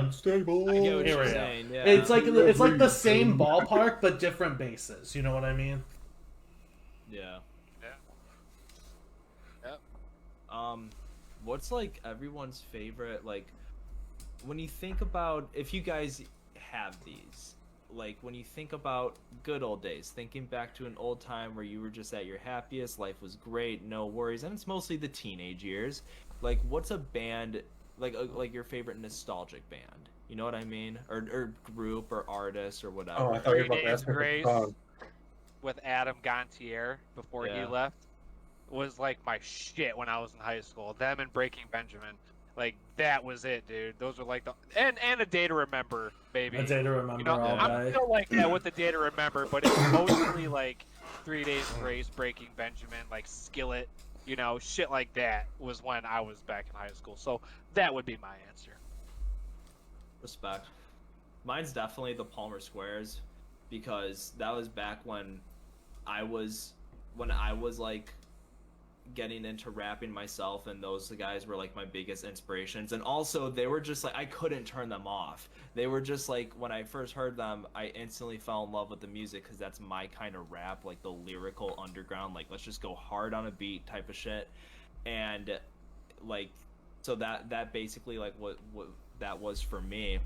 Stable. I get what you're area. saying. Yeah. It's like the same ballpark but different bases. You know what I mean? Yeah. Yep. What's like everyone's favorite, like when you think about, if you guys have these, like when you think about good old days, thinking back to an old time where you were just at your happiest, life was great, no worries, and it's mostly the teenage years, like what's a band like your favorite nostalgic band, you know what I mean, or group or artist or whatever? Oh, I thought you were 3 about to Days ask me for Grace the song. with Adam Gontier before he Yeah. left was like my shit when I was in high school. Them and Breaking Benjamin. Like that was it, dude. Those were like the and A Day to Remember, baby. A Day to Remember all I'm day. still like that with A Day to Remember, but it's mostly like 3 Days Grace, Breaking Benjamin, like Skillet, shit like that was when I was back in high school. So that would be my answer. Respect. Mine's definitely the Palmer Squares, because that was back when I was like getting into rapping myself, and those guys were like my biggest inspirations. And also they were just like, I couldn't turn them off. They were just like, when I first heard them, I instantly fell in love with the music, because that's my kind of rap, like the lyrical underground, like let's just go hard on a beat type of shit. And like, so that basically like what that was for me.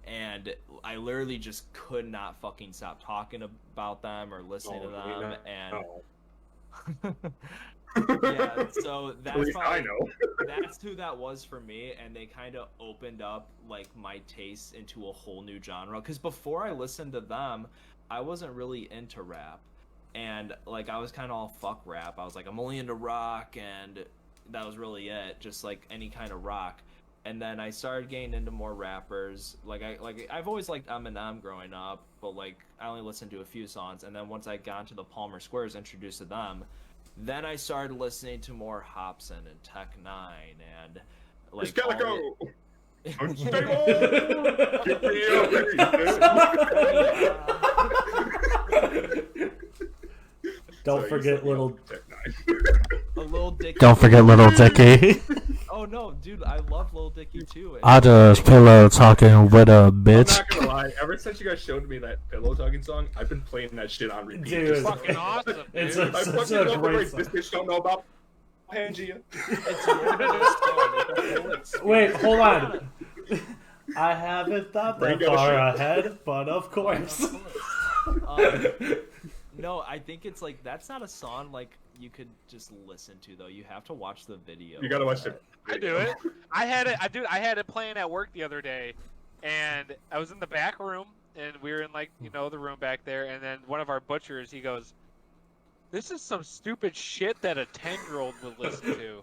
And I literally just could not fucking stop talking about them or listening to them. Yeah, so that's probably, I know. that's who that was for me, and they kind of opened up like my taste into a whole new genre. Because before I listened to them, I wasn't really into rap, and like I was kind of all fuck rap. I was like, I'm only into rock, and that was really it, just like any kind of rock. And then I started getting into more rappers. I've always liked Eminem growing up, but like I only listened to a few songs. And then once I got into the Palmer Squares, introduced to them, then I started listening to more Hobson and Tech Nine and like. Just gotta go. Don't forget little. A Lil Dicky. Don't forget Little Dicky. Oh no, dude, I love Lil Dicky too. I just pillow talking with a bitch. I'm not gonna lie. Ever since you guys showed me that pillow talking song, I've been playing that shit on repeat. Dude, It's fucking awesome, dude. It's I such fucking a love it. great Like, song. this bitch don't know about Pangea. Wait, hold on. I haven't thought that Bring far up ahead, but of course. No, I think it's like, that's not a song like you could just listen to though. You have to watch the video. You gotta watch the. I do it. I had it playing at work the other day, and I was in the back room, and we were in like the room back there, and then one of our butchers, he goes, "This is some stupid shit that a 10-year-old would listen to."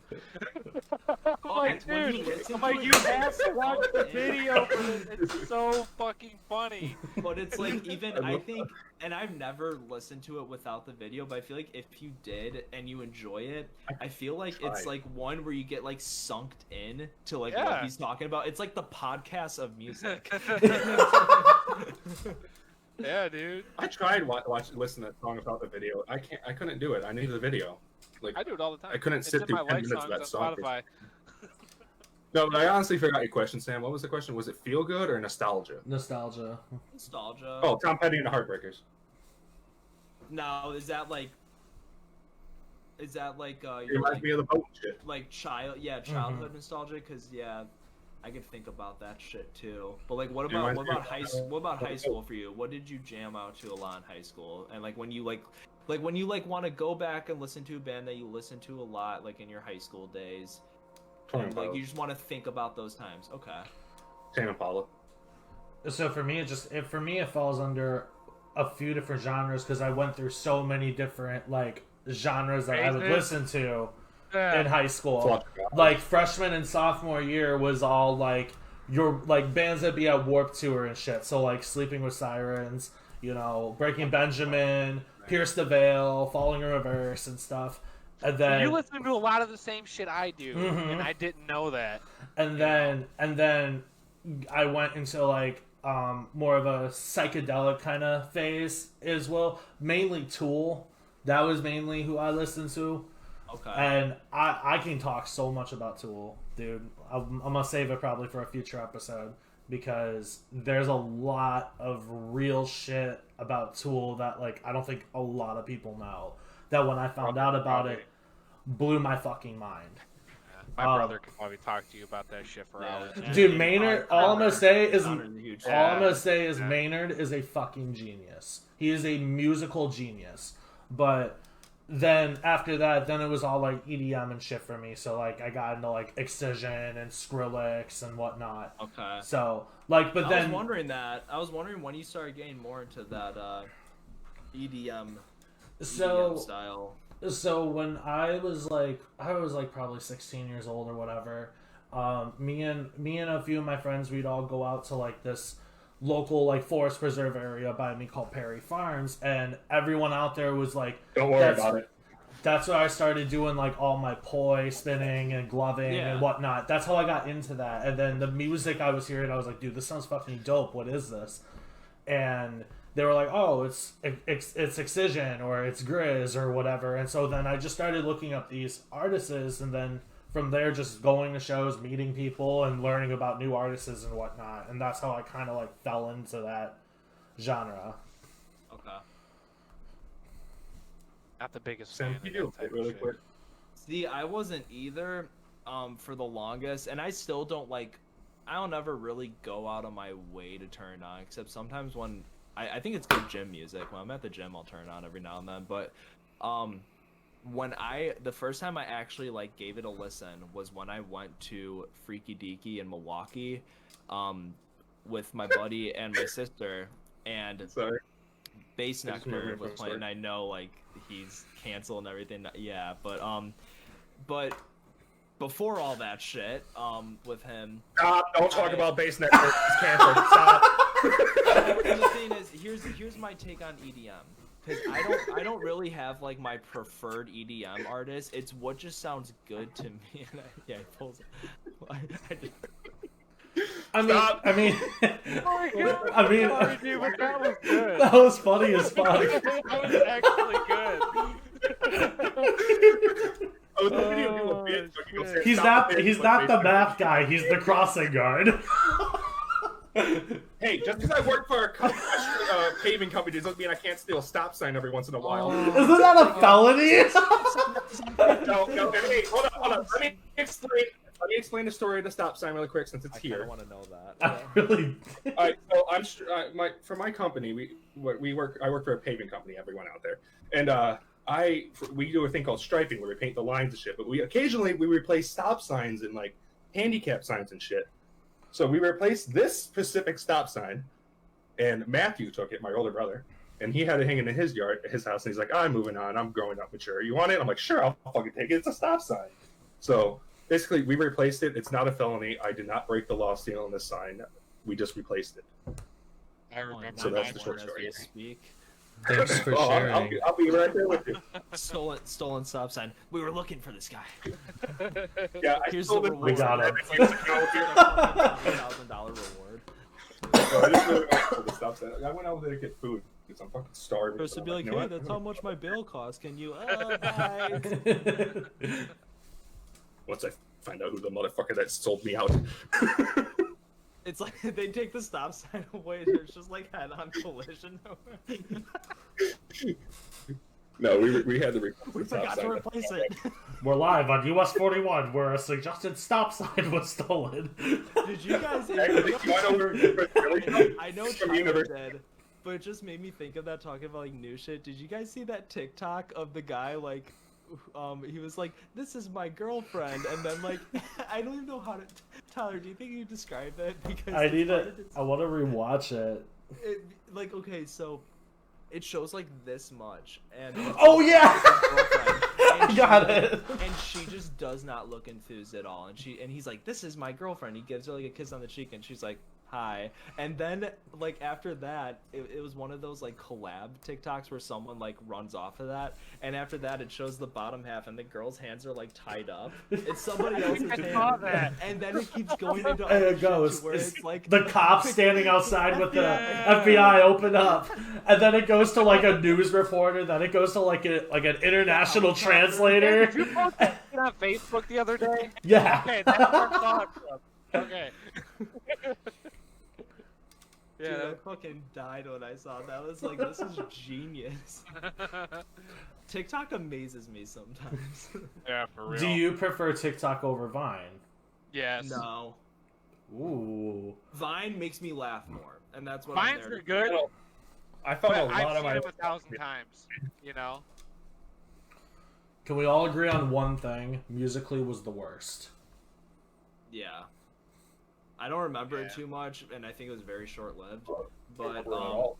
I'm like, dude, you have to watch the video for this. It's so fucking funny. But it's like, even I think, and I've never listened to it without the video, but I feel like if you did and you enjoy it, I feel like it's like one where you get like sunked in to like what he's talking about. It's like the podcast of music. Yeah, dude. I tried listen to that song without the video. I couldn't do it. I needed the video. Like I do it all the time. I couldn't sit in through my 10 like minutes of that songs song. on Spotify. No, but I honestly forgot your question, Sam. What was the question? Was it feel good or nostalgia? Nostalgia. Nostalgia. Oh, Tom Petty and the Heartbreakers. No, is that like It your reminds me of the boat shit. like childhood nostalgia? Because I could think about that shit too. But like, what about high school for you? What did you jam out to a lot in high school? And like when you want to go back and listen to a band that you listened to a lot, like in your high school days, and like you just want to think about those times. Okay. Tame Impala. So for me, it falls under a few different genres because I went through so many different like genres that I would listen to in high school. Like freshman and sophomore year was all like your like bands that be at Warped Tour and shit. So like Sleeping with Sirens, Breaking Benjamin, Pierce the Veil, Falling in Reverse, and stuff. And then you listen to a lot of the same shit I do, and I didn't know that. And then I went into like more of a psychedelic kind of phase as well. Mainly Tool. That was mainly who I listened to. Okay. And I can talk so much about Tool, dude. I'm gonna save it probably for a future episode because there's a lot of real shit about Tool that like I don't think a lot of people know. That when I found out about it, blew my fucking mind. My brother could probably talk to you about that shit for hours. Dude, Maynard. All I'm gonna say is Maynard is a fucking genius. He is a musical genius. But then after that, then it was all like EDM and shit for me. So like I got into like Excision and Skrillex and whatnot. Okay. So like, but then I was wondering when you started getting more into that EDM style. So when I was like probably 16 years old or whatever, me and a few of my friends, we'd all go out to like this local like forest preserve area by me called Perry Farms, and everyone out there was like, don't worry about it. That's where I started doing like all my poi spinning and gloving and whatnot. That's how I got into that. And then the music I was hearing, I was like, dude, this sounds fucking dope. What is this? And they were like, oh, it's Excision or it's Grizz or whatever. And so then I just started looking up these artists, and then from there just going to shows, meeting people, and learning about new artists and whatnot. And that's how I kind of like fell into that genre. Okay. Not the biggest Sam, fan you of do that type really of shit. quick. See, I wasn't either for the longest, and I still don't like. I don't ever really go out of my way to turn it on, except sometimes when I think it's good gym music. When I'm at the gym, I'll turn it on every now and then. But when the first time I actually like gave it a listen was when I went to Freaky Deaky in Milwaukee with my buddy and my sister, and Sorry. Bass I just remembered Nectar from was the playing. story. I know like he's canceled and everything. Yeah, but before all that shit, with him. Stop! Don't talk about Bass Nectar. It's canceled. Stop. The thing is, here's my take on EDM. Because I don't really have like my preferred EDM artist. It's what just sounds good to me. And he pulls it. I mean, Oh my God. I mean, Sorry, dude, but that was good. that was funny as fuck. That was actually good. I was hoping you'd do a bit, so you can say, He's "Stop not it," he's but not Bass the Nectar- math guy. He's the crossing guard. Hey, just because I work for a paving company doesn't mean I can't steal a stop sign every once in a while. Isn't that a felony? No, hey, hold on. Let me explain the story of the stop sign really quick since it's I here. want to know that. I really. All right, so for my company, I work for a paving company. Everyone out there, and we do a thing called striping where we paint the lines and shit. But we occasionally replace stop signs and like handicap signs and shit. So we replaced this specific stop sign, and Matthew took it, my older brother, and he had it hanging in his yard, his house, and he's like, "I'm moving on. I'm growing up mature. You want it?" I'm like, "Sure, I'll fucking take it. It's a stop sign." So basically, we replaced it. It's not a felony. I did not break the law stealing this sign. We just replaced it. I remember So that's mine the short was- story. Speak. Thanks for Oh, sharing. I'll be right there with you. Stolen stop sign. We were looking for this guy. Yeah, I Here's stole the it. reward. We got him. $1,000 reward. I just really went for the stop sign. I went out there to get food because I'm fucking starving. Supposed to So be I'm like, you know hey, what? that's how much my bail costs. Can you? Bye. Once I find out who the motherfucker that sold me out. It's like they take the stop sign away. There's just like head-on collision. No, we had to We replace the stop forgot to sign. replace it. We're live on US 41, where a suggested stop sign was stolen. Did you guys? Actually, you wanna know where- I know From Tyler university. did, but it just made me think of that talking about like new shit. Did you guys see that TikTok of the guy like, he was like, "This is my girlfriend," and then like, I don't even know how to. Tyler, do you think you describe it? Because I the need part it. of it's- I want to rewatch it. like okay, so it shows like this much, and it's Oh like yeah, his girlfriend, I and got she- it. And she just does not look enthused at all. And he's like, "This is my girlfriend." He gives her like a kiss on the cheek, and she's like, "Hi." And then like after that, it was one of those like collab TikToks where someone like runs off of that, and after that it shows the bottom half, and the girl's hands are like tied up. It's somebody else's I hand. saw that. And then it keeps going into And other it shit goes. to where it's like The cops standing outside with the Yeah. FBI open up, and then it goes to like a news reporter. Then it goes to like an international translator. Did you post that shit on Facebook the other day? Yeah. Okay, that's where I saw it from. Okay. Dude, Yeah. I fucking died when I saw that. I was like, this is genius. TikTok amazes me sometimes. Yeah, for real. Do you prefer TikTok over Vine? Yes. No. Ooh. Vine makes me laugh more, and that's what Vines I'm there are to good, I found but a lot I've of seen my. them 1,000 times. You know. Can we all agree on one thing? Musically was the worst. Yeah. I don't remember Yeah. it too much, and I think it was very short-lived. Overall.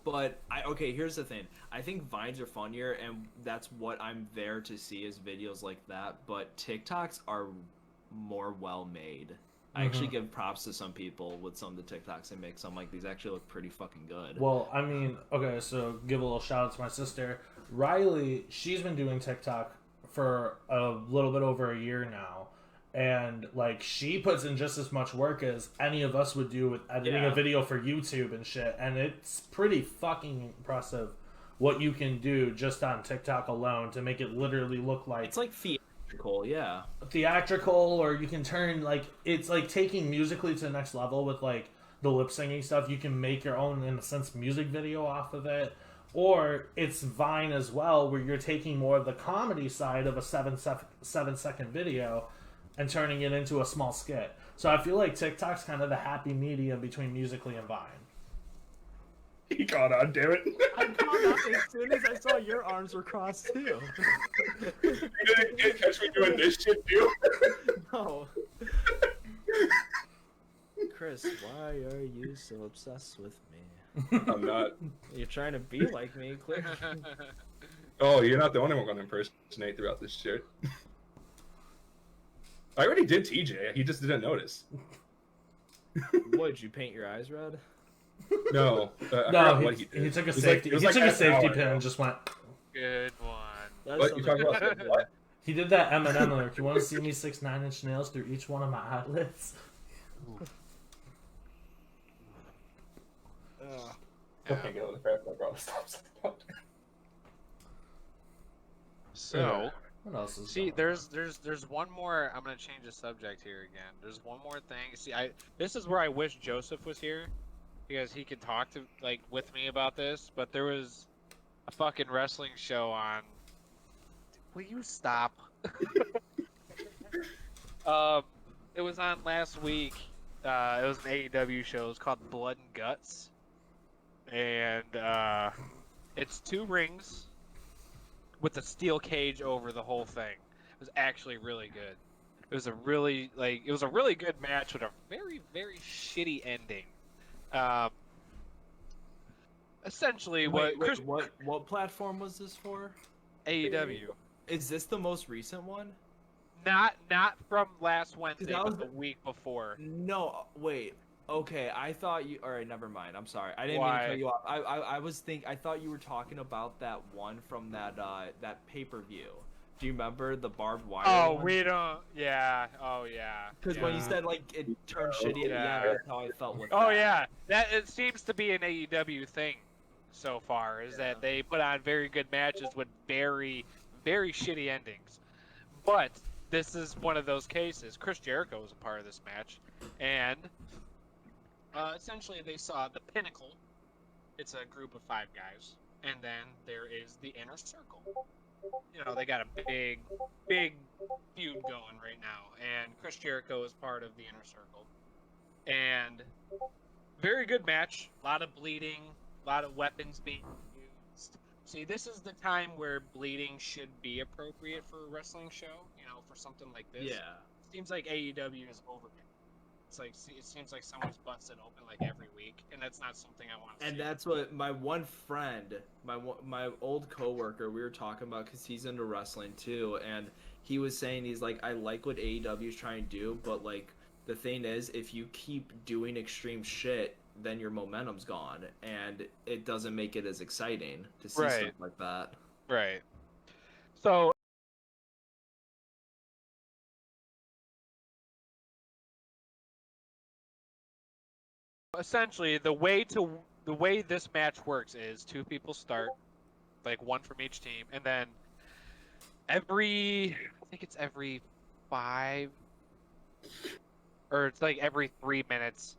But okay, here's the thing. I think Vines are funnier, and that's what I'm there to see is videos like that. But TikToks are more well-made. I actually give props to some people with some of the TikToks they make. Some like these actually look pretty fucking good. Well, I mean, okay, so give a little shout out to my sister. Riley, she's been doing TikTok for a little bit over a year now. And like she puts in just as much work as any of us would do with editing a video for YouTube and shit, and it's pretty fucking impressive what you can do just on TikTok alone to make it literally look like it's like theatrical, or you can turn like it's like taking musically to the next level with like the lip singing stuff. You can make your own, in a sense, music video off of it, or it's Vine as well, where you're taking more of the comedy side of a 7-second video and turning it into a small skit. So I feel like TikTok's kind of the happy medium between Musical.ly and Vine. He caught on, damn it. I caught on as soon as I saw your arms were crossed too. You didn't catch me doing this shit too? No. Chris, why are you so obsessed with me? I'm not. You're trying to be like me, clearly. Oh, you're not the only one going to impersonate throughout this shit. I already did TJ. He just didn't notice. What, did you paint your eyes red? No. No, what he did. he took a It was safety. like- it He was took like a safety an pin hour and just went. Good one. That's What you talking about? What? He did that Eminem lyric. You want to see me 6 9-inch nails through each one of my eyelids? Okay, go to the fair, bro. Stop. So, What else is see, going there's one more. I'm gonna change the subject here again. There's one more thing. See, this is where I wish Joseph was here, because he could talk to with me about this. But there was a fucking wrestling show on. Will you stop? It was on last week. It was an AEW show. It was called Blood and Guts, and it's 2 rings with a steel cage over the whole thing. It was actually really good. It was a really good match with a very, very shitty ending. Essentially, what platform was this for? AEW. Is this the most recent one? Not from last Wednesday, That was but the week before. No, wait. Okay, I thought you. All right, never mind. I'm sorry. I didn't mean Why? to cut you off. I thought you were talking about that one from that pay-per-view. Do you remember the barbed wire? Oh, one? we don't. Yeah. Oh, yeah. Because when you said like it turned shitty, Yeah. that's how I felt with Oh that. yeah, that it seems to be an AEW thing so far. Is that they put on very good matches with very, very shitty endings. But this is one of those cases. Chris Jericho was a part of this match, and essentially they saw the Pinnacle. It's a group of 5 guys, and then there is the Inner Circle. You know, they got a big feud going right now, and Chris Jericho is part of the Inner Circle. And very good match, a lot of bleeding, a lot of weapons being used. See, this is the time where bleeding should be appropriate for a wrestling show, you know, for something like this. Yeah. Seems like AEW is over. It's like, it seems like someone's busted open like every week, and that's not something I want to see. And that's what my one friend, my old coworker, we were talking about, because he's into wrestling too, and he was saying, he's like, I like what AEW is trying to do, but like the thing is, if you keep doing extreme shit, then your momentum's gone, and it doesn't make it as exciting to see stuff like that. Right. So essentially, the way this match works is 2 people start, like 1 from each team, and then I think it's every 5, or it's like every 3 minutes,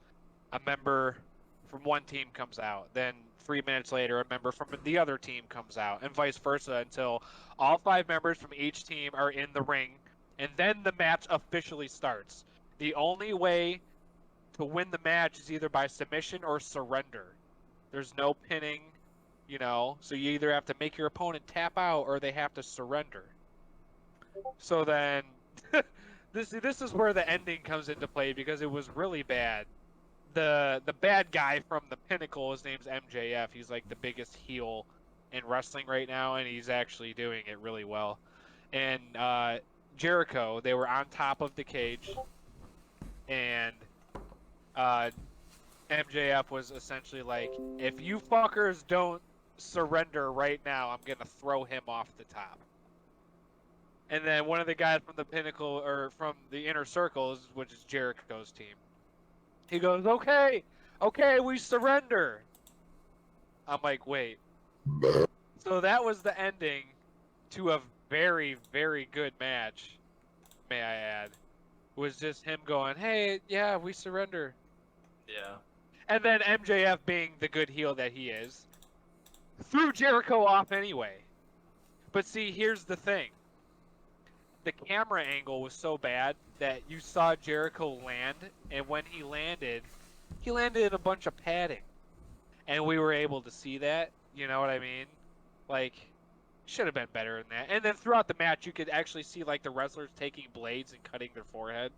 a member from one team comes out. Then 3 minutes later, a member from the other team comes out, and vice versa, until all 5 members from each team are in the ring, and then the match officially starts. The only way to win the match is either by submission or surrender. There's no pinning, you know, so you either have to make your opponent tap out or they have to surrender. So then, this is where the ending comes into play, because it was really bad. The bad guy from the Pinnacle, his name's MJF. He's like the biggest heel in wrestling right now, and he's actually doing it really well. And Jericho, they were on top of the cage, and MJF was essentially like, if you fuckers don't surrender right now, I'm gonna throw him off the top. And then one of the guys from the Pinnacle or from the Inner Circles, which is Jericho's team, he goes, "Okay, we surrender." I'm like, wait. So that was the ending to a very, very good match, may I add. Was just him going, "Hey, yeah, we surrender." Yeah. And then MJF, being the good heel that he is, threw Jericho off anyway. But see, here's the thing. The camera angle was so bad that you saw Jericho land, and when he landed in a bunch of padding. And we were able to see that, you know what I mean? Like, should have been better than that. And then throughout the match, you could actually see, like, the wrestlers taking blades and cutting their forehead.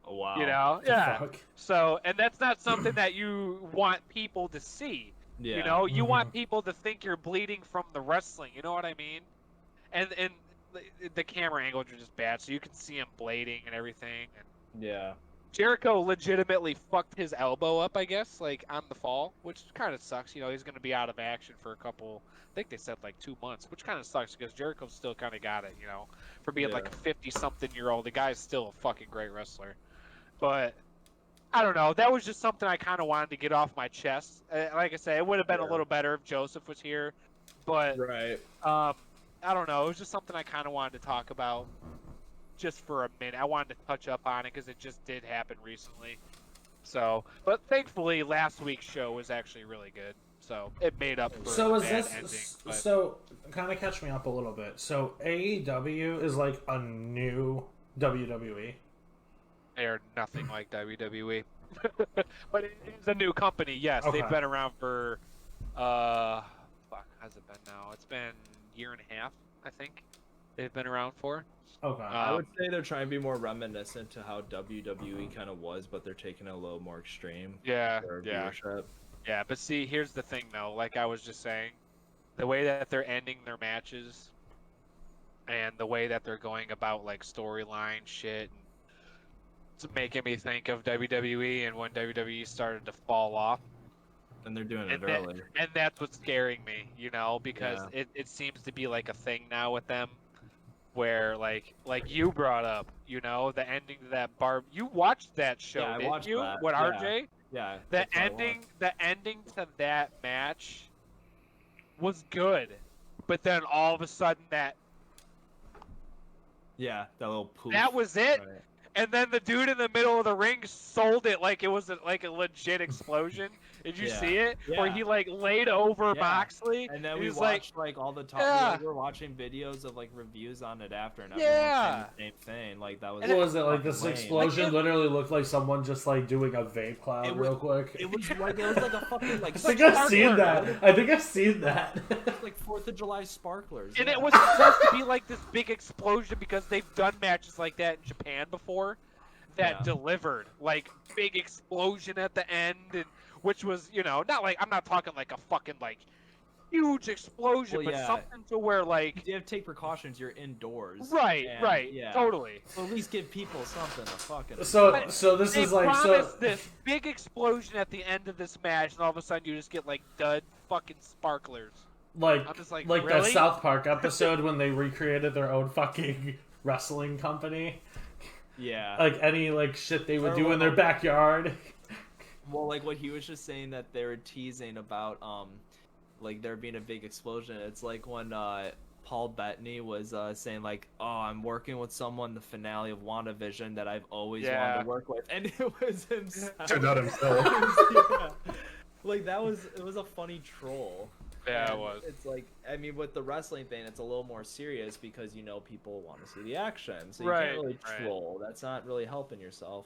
Oh, wow. You know? Yeah. Fuck. So, and that's not something that you want people to see. Yeah. You know? You want people to think you're bleeding from the wrestling, you know what I mean? And the camera angles are just bad, so you can see him blading and everything. And Yeah. Jericho legitimately fucked his elbow up, I guess, like on the fall, which kind of sucks. You know, he's going to be out of action for a couple, I think they said like 2 months, which kind of sucks because Jericho's still kind of got it, you know, for being like a 50-something-year-old. The guy's still a fucking great wrestler. But I don't know. That was just something I kind of wanted to get off my chest. Like I said, it would have been a little better if Joseph was here. But Right. I don't know. It was just something I kind of wanted to talk about. Just for a minute, I wanted to touch up on it because it just did happen recently. So, but thankfully, last week's show was actually really good, so it made up for So the is bad this ending. But so? Kind of catch me up a little bit. So AEW is like a new WWE. they are nothing like WWE, but it is a new company. Yes, Okay. they've been around for fuck, how's it been now? It's been a year and a half, I think. They've been around for. Okay. I would say they're trying to be more reminiscent to how WWE kind of was, but they're taking it a little more extreme. Yeah, for yeah. viewership. Yeah, but see, here's the thing, though. Like I was just saying, the way that they're ending their matches and the way that they're going about, like, storyline shit, it's making me think of WWE and when WWE started to fall off. And they're doing it And, early. and that's what's scaring me, you know, because Yeah. it seems to be like a thing now with them where, like you brought up, you know, the ending to that Barb. You watched that show, Yeah, I didn't watched you? that, With yeah. RJ? Yeah. The that's what I want. ending to that match was good, but then all of a sudden that little poof. that was it, Right. and then the dude in the middle of the ring sold it like it was like a legit explosion. Did you Yeah. see it? Where Yeah. he like laid over Yeah. Moxley, And then we he's like, watched like all the top. Yeah. We were watching videos of like reviews on it after, and Yeah. everyone saying the same thing. Like that was. What was it like? This fucking lame. explosion Like, literally looked like someone just like doing a vape cloud It real was- quick. It was like a fucking like. I think I've seen that. I think I've seen that. Like 4th of July sparklers. and yeah. it was supposed to be like this big explosion because they've done matches like that in Japan before that Yeah. delivered like big explosion at the end, and which was, you know, not like, I'm not talking like a fucking like huge explosion, Well, but yeah. something to where like You have to take precautions. You're indoors. right, and, right, Yeah. totally. Well, at least give people something to fucking. So But this They is like promised so. this big explosion at the end of this match, and all of a sudden you just get like dud fucking sparklers. Like I'm just like, that really? South Park episode when they recreated their own fucking wrestling company. Yeah. Like any like shit they would Or do in their well- backyard. Well, like what he was just saying that they were teasing about, like there being a big explosion. It's like when Paul Bettany was saying like, "Oh, I'm working with someone the finale of WandaVision that I've always wanted Yeah. to work with," and it was himself. Turned out himself. Yeah. Like it was a funny troll. Yeah, it And was. It's like, I mean, with the wrestling thing, it's a little more serious because you know people want to see the action, so you Right, can't really right. troll. That's not really helping yourself.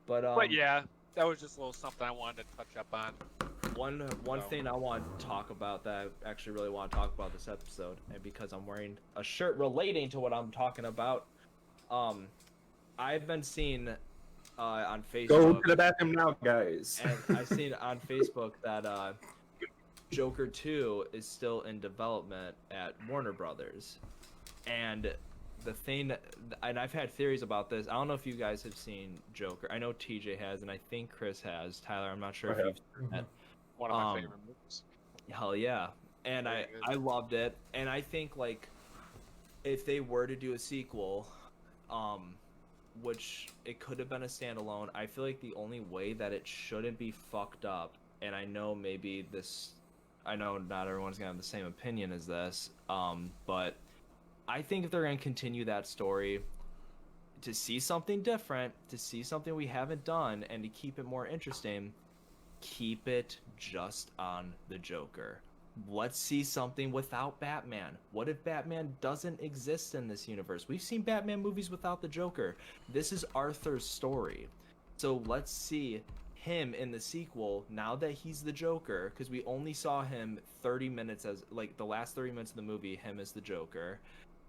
But But yeah, that was just a little something I wanted to touch up on. one So. thing I want to talk about that I actually really want to talk about this episode, and because I'm wearing a shirt relating to what I'm talking about, I've been seeing on Facebook. Go to the bathroom now, guys. And I've seen on Facebook that Joker 2 is still in development at Warner Brothers. And the thing, and I've had theories about this. I don't know if you guys have seen Joker. I know TJ has, and I think Chris has. Tyler, I'm not sure I if have. you've seen it. One of my Um, favorite movies. Hell yeah. And Very I good. loved it. And I think, like, if they were to do a sequel, which it could have been a standalone, I feel like the only way that it shouldn't be fucked up, and I know not everyone's gonna have the same opinion as this, but I think if they're gonna continue that story, to see something different, to see something we haven't done, and to keep it more interesting, keep it just on the Joker. Let's see something without Batman. What if Batman doesn't exist in this universe? We've seen Batman movies without the Joker. This is Arthur's story. So let's see him in the sequel now that he's the Joker, because we only saw him 30 minutes as, like, the last 30 minutes of the movie, him as the Joker.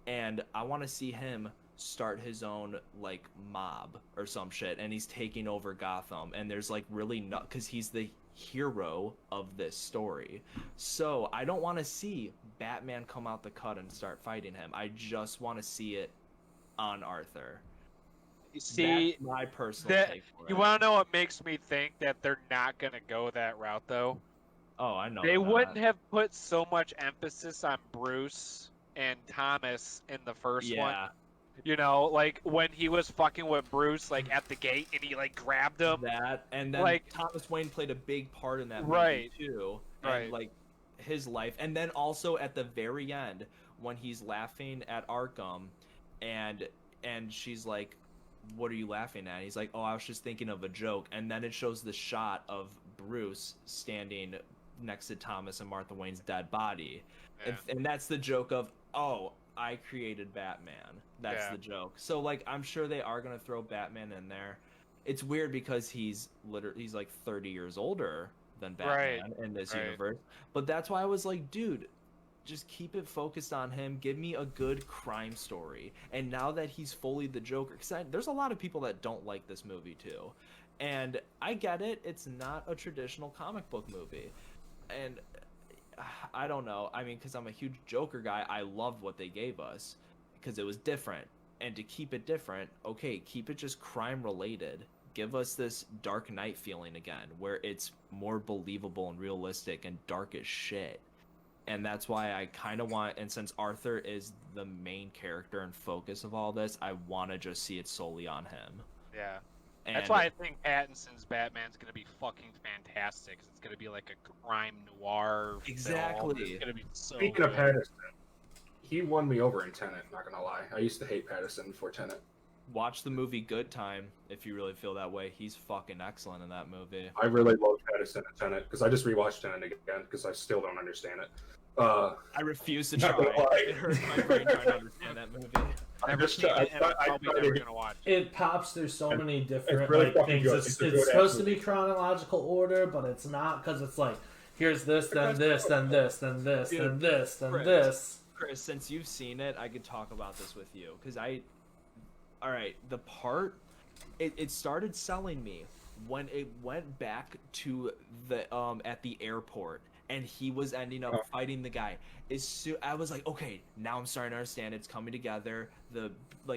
And I want to see him start his own, like, mob or some shit, and he's taking over Gotham, and there's, like, really not, because he's the hero of this story. So I don't want to see Batman come out the cut and start fighting him. I just want to see it on Arthur. You see, that's my personal take for it. You want to know what makes me think that they're not going to go that route, though? Oh, I know. They wouldn't have put so much emphasis on Bruce and Thomas in the first one. You know, like when he was fucking with Bruce, like at the gate, and he like grabbed him. That, and then like Thomas Wayne played a big part in that movie right too. Right. And, like, his life, and then also at the very end when he's laughing at Arkham, and she's like, "What are you laughing at?" He's like, "Oh, I was just thinking of a joke." And then it shows the shot of Bruce standing next to Thomas and Martha Wayne's dead body, and that's the joke of, "Oh, I created Batman." That's the joke. So, like, I'm sure they are gonna throw Batman in there. It's weird because he's like 30 years older than Batman in this universe. But that's why I was like, dude, just keep it focused on him. Give me a good crime story. And now that he's fully the Joker, because there's a lot of people that don't like this movie too, and I get it. It's not a traditional comic book movie, and I don't know. I mean, because I'm a huge Joker guy, I loved what they gave us because it was different. And to keep it different, okay, keep it just crime related. Give us this Dark Knight feeling again, where it's more believable and realistic and dark as shit. And that's why I kind of want, and since Arthur is the main character and focus of all this, I want to just see it solely on him. Yeah. That's why I think Pattinson's Batman's going to be fucking fantastic. It's going to be like a crime noir Exactly. film. It's going to be so Speaking of Pattinson, he won me over in Tenet, not going to lie. I used to hate Pattinson before Tenet. Watch the movie Good Time if you really feel that way. He's fucking excellent in that movie. I really love Pattinson in Tenet because I just rewatched Tenet again because I still don't understand it. I refuse to try. It hurts my brain trying to understand that movie. It pops through so many different really like, things. good. It's supposed to be chronological order, but it's not because it's like, here's this, then this, then this, then this, then this, then this. Chris, since you've seen it, I could talk about this with you because Alright, the part, it started selling me when it went back to the at the airport and he was ending up fighting the guy. I was like, okay, now I'm starting to understand. It's coming together.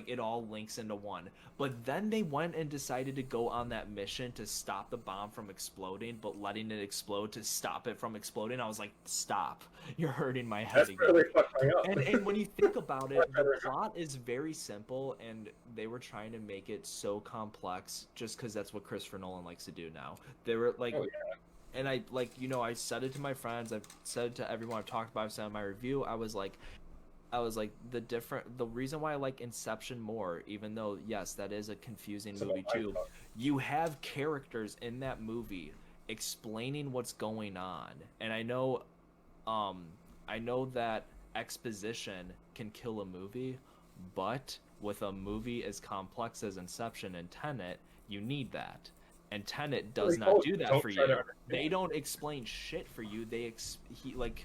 It all links into one. But then they went and decided to go on that mission to stop the bomb from exploding, but letting it explode to stop it from exploding. I was like, stop! You're hurting my head again. Really fucked me up. And when you think about it, the plot is very simple, and they were trying to make it so complex just because that's what Christopher Nolan likes to do now. They were like. Oh, yeah. And I I said it to my friends, I've said it to everyone I've talked about, I've said in my review, I was like the reason why I like Inception more, even though yes, that is a confusing movie too. You have characters in that movie explaining what's going on. And I know that exposition can kill a movie, but with a movie as complex as Inception and Tenet, you need that. And Tenet does not do that for you. They don't explain shit for you.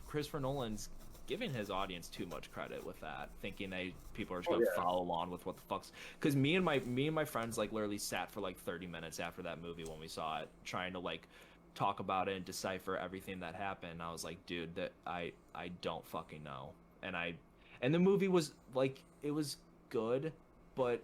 Christopher Nolan's giving his audience too much credit with that, thinking people are just gonna follow along with what the fuck's. Because me and my friends literally sat for 30 minutes after that movie when we saw it, trying to talk about it and decipher everything that happened. I was like, dude, that I don't fucking know. And the movie was it was good, but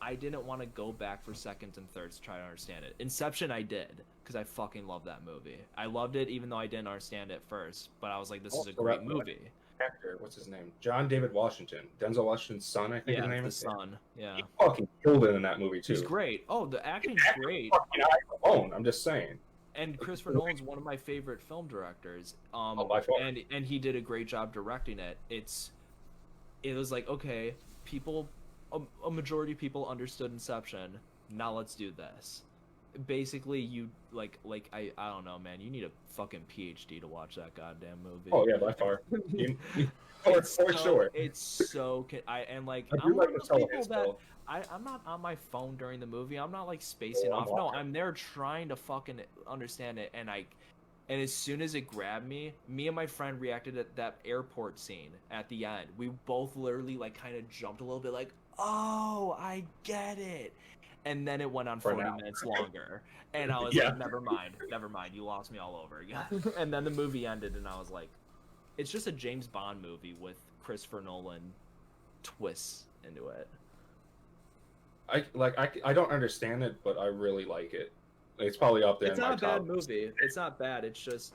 I didn't want to go back for seconds and thirds to try to understand it. Inception I did, because I fucking love that movie. I loved it even though I didn't understand it first, but I was like, this is a great movie. actor, what's his name? John David Washington, Denzel Washington's son, I think his name the is. son. Yeah, He fucking killed it in that movie too. he's great. Oh, the acting's great. Fucking eyes alone, I'm just saying. And Christopher Nolan's one of my favorite film directors. By far. And he did a great job directing it. It was like, okay, a majority of people understood Inception. Now let's do this. Basically, you I don't know, man. You need a fucking PhD to watch that goddamn movie. Oh yeah, by far. For sure. It's so I'm I one do like of the those tell people his that though. I'm not on my phone during the movie. I'm not like spacing Oh, I'm off. No, watching. I'm there trying to fucking understand it, and as soon as it grabbed me and my friend reacted at that airport scene at the end. We both literally like kind of jumped a little bit, like, oh, I get it. And then it went on 40 minutes longer, and I was like, never mind, you lost me all over again. And then the movie ended, and I was like, it's just a James Bond movie with Christopher Nolan twists into it. I don't understand it, but I really like it. It's probably up there. It's in not my a top, bad movie. It's not bad. It's just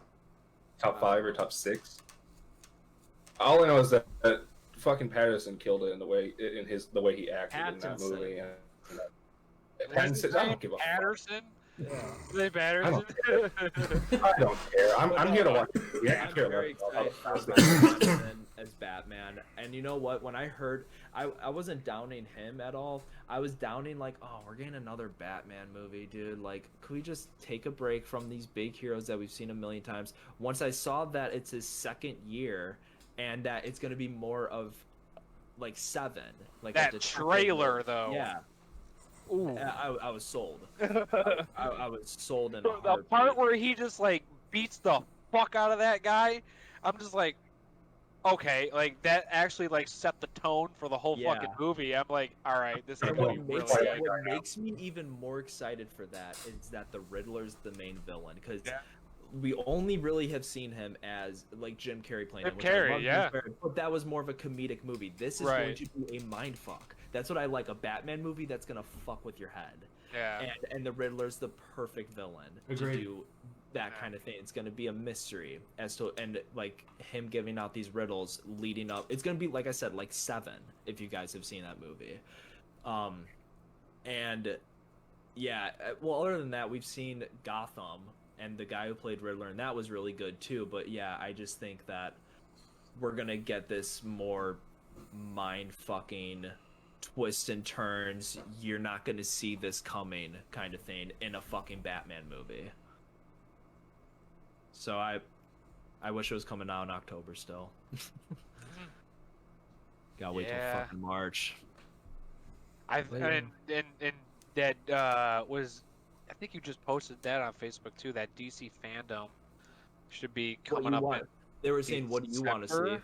top 5 or top 6. All I know is that fucking Patterson killed it in the way he acted in that movie. Pattinson, I don't give a Patterson? Yeah. They Patterson? I don't care. I'm here to watch the movie. I I'm care very about excited for Pattinson as Batman. And you know what? When I heard, I wasn't downing him at all. I was downing like, oh, we're getting another Batman movie, dude. Like, could we just take a break from these big heroes that we've seen a million times? Once I saw that it's his second year and that it's going to be more of like 7. Like that trailer, though. Yeah. Ooh. I was sold. I was sold in a The heartbeat. part where he just like beats the fuck out of that guy, I'm just like, okay, like that actually like set the tone for the whole fucking movie. I'm like, all right, this is And gonna what be makes, really good. what makes me even more excited for that is that the Riddler's the main villain, because we only really have seen him as like Jim Carrey playing him. Jim Carrey, yeah. But that was more of a comedic movie. This is going to be a mind fuck. That's what I like, a Batman movie that's gonna fuck with your head. Yeah. And the Riddler's the perfect villain Agreed. to do that kind of thing. It's gonna be a mystery as to, and like him giving out these riddles leading up. It's gonna be, like I said, like 7 if you guys have seen that movie. And yeah, well, other than that, we've seen Gotham and the guy who played Riddler, and that was really good too. But yeah, I just think that we're gonna get this more mind fucking twists and turns, you're not going to see this coming kind of thing in a fucking Batman movie. So I wish it was coming out in October still. Gotta wait till fucking March. And that was, I think you just posted that on Facebook too, that DC fandom should be coming up in they were saying, what do you want to see?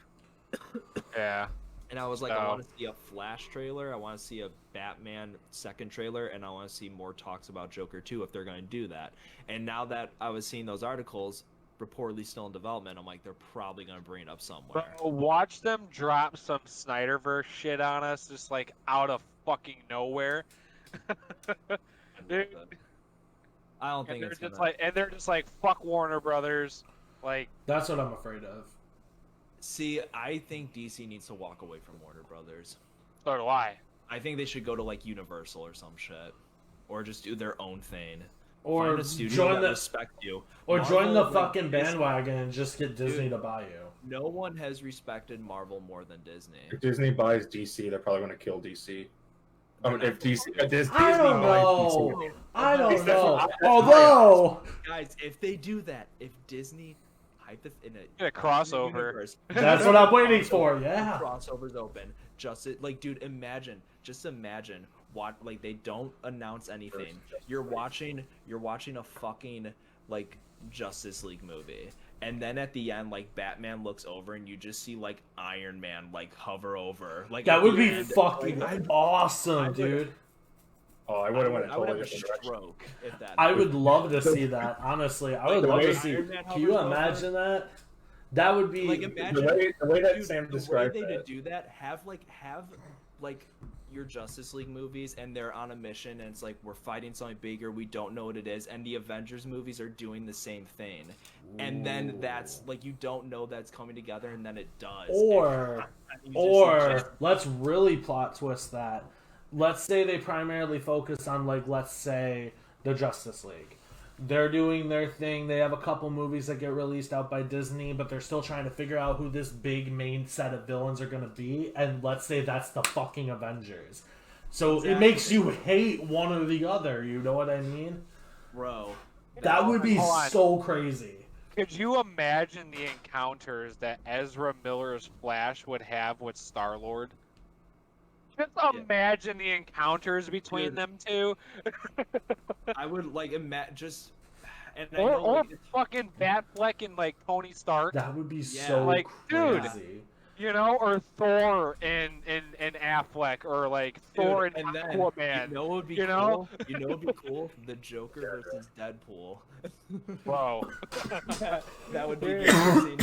Yeah. And I was like, I want to see a Flash trailer, I want to see a Batman second trailer, and I want to see more talks about Joker 2 if they're going to do that. And now that I was seeing those articles, reportedly still in development, I'm like, they're probably going to bring it up somewhere. Bro, watch them drop some Snyderverse shit on us, just like out of fucking nowhere. Dude. I don't think it's just like, and they're just like, fuck Warner Brothers. Like, that's what I'm afraid of. See, I think DC needs to walk away from Warner Brothers. So do I. I think they should go to like Universal or some shit, or just do their own thing. Or find a studio join that the respect you. Or Marvel, join the like, fucking bandwagon and just get Disney to buy you. No one has respected Marvel more than Disney. If Disney buys DC, they're probably going to kill DC. If Disney I don't buys know. DC, I don't know. Although, Although, guys, if they do that, if Disney in a crossover, universe, that's what I'm waiting for. Yeah, crossovers open. Like, dude, just imagine what, like, they don't announce anything. You're watching a fucking like Justice League movie, and then at the end, like, Batman looks over and you just see like Iron Man like hover over. Like, that would be end, fucking like, awesome, dude. Oh, I would have went a I would totally have a different direction. stroke if that. I would love to see that. Honestly, I would the love way to see. Iron Man Can you hovers over? imagine that? That would be Like, imagine the way that dude, Sam the described way they that. to do that, have your Justice League movies and they're on a mission and it's like we're fighting something bigger, we don't know what it is, and the Avengers movies are doing the same thing. And then that's like you don't know that's coming together and then it does. Or let's really plot twist that. Let's say they primarily focus on like let's say the Justice League. They're doing their thing. They have a couple movies that get released out by Disney, but they're still trying to figure out who this big main set of villains are going to be. And let's say that's the fucking Avengers. So It makes you hate one or the other. You know what I mean? Bro. That would be so crazy. Could you imagine the encounters that Ezra Miller's Flash would have with Star-Lord? Just imagine the encounters between them two. I would like imagine just, and or fucking Batfleck and like Tony Stark. That would be so like, crazy. Dude, you know, or Thor and Affleck, or like Thor and Aquaman. You know what would be cool? You know what would be cool? The Joker versus Deadpool. Bro. that would be crazy.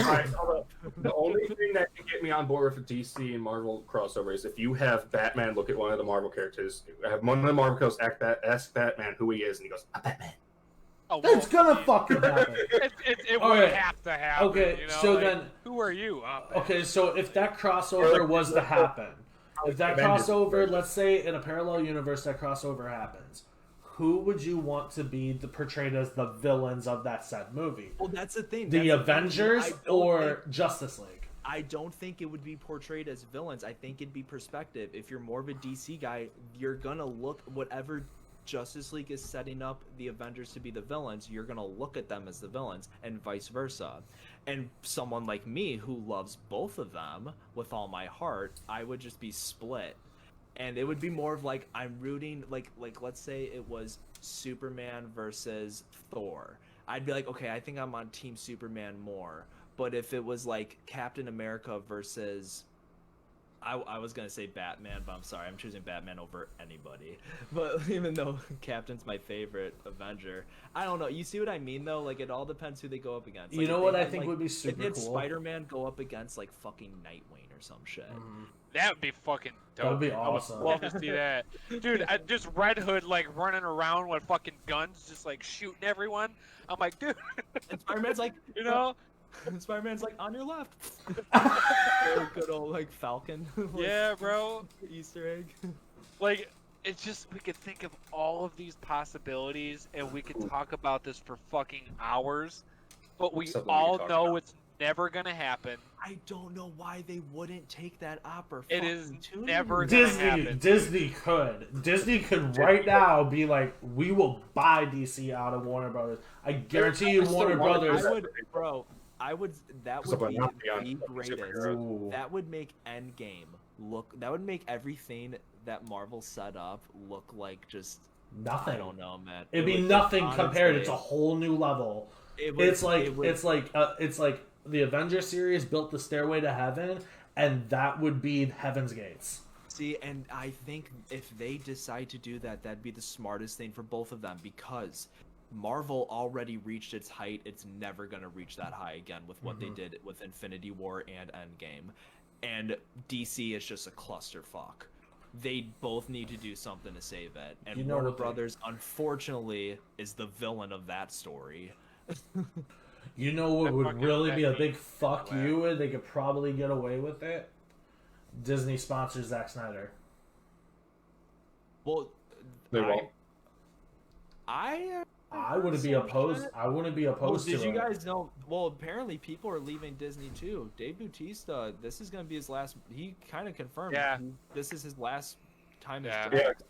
The only thing that can get me on board with the DC and Marvel crossover is if you have Batman look at one of the Marvel characters, have one of the Marvel characters ask Batman who he is, and he goes, "I'm Batman." Oh, It's gonna fucking happen. It would have to happen. Okay, you know? so like, then... Who are you? Okay, so if that crossover was to happen, if that crossover, let's say in a parallel universe that crossover happens, who would you want to be portrayed as the villains of that said movie? Well, that's the thing. The Avengers or Justice League? I don't think it would be portrayed as villains. I think it'd be perspective. If you're more of a DC guy, you're gonna look whatever Justice League is setting up the Avengers to be the villains, you're gonna look at them as the villains, and vice versa. And someone like me who loves both of them with all my heart, I would just be split. And it would be more of like I'm rooting like let's say it was Superman versus Thor. I'd be like, okay, I think I'm on Team Superman more. But if it was like Captain America versus I was gonna say Batman, but I'm sorry, I'm choosing Batman over anybody. But even though Captain's my favorite Avenger, I don't know. You see what I mean, though? Like it all depends who they go up against. Like, you know what I think would be super if cool? Spider-Man go up against like fucking Nightwing or some shit. That would be fucking dope. That would be awesome. I would love to see that, dude. Just Red Hood like running around with fucking guns, just like shooting everyone. I'm like, dude. And Spider-Man's like, you know. And Spider-Man's like, on your left. Good old like Falcon. Like, yeah, bro. Easter egg. Like, it's just we could think of all of these possibilities, and we could talk about this for fucking hours. But we all know it's never gonna happen. I don't know why they wouldn't take that opera. It is never gonna happen. Disney could right now be like, we will buy DC out of Warner Brothers. I guarantee you, Warner Brothers. That would be the greatest. That would make Endgame look. That would make everything that Marvel set up look like just nothing. I don't know, man. It'd be nothing compared. It's a whole new level. It's like the Avengers series built the Stairway to Heaven, and that would be Heaven's Gates. See, and I think if they decide to do that, that'd be the smartest thing for both of them, because Marvel already reached its height. It's never going to reach that high again with what they did with Infinity War and Endgame. And DC is just a clusterfuck. They both need to do something to save it. And Warner Brothers, unfortunately, is the villain of that story. You know what would really be a big fuck you, and they could probably get away with it? Disney sponsors Zack Snyder. Well, they won't. I wouldn't be opposed. I wouldn't be opposed to it. Did you guys know? Well, apparently people are leaving Disney too. Dave Bautista, this is going to be his last. He kind of confirmed. Yeah. This is his last time as Yeah, Drax.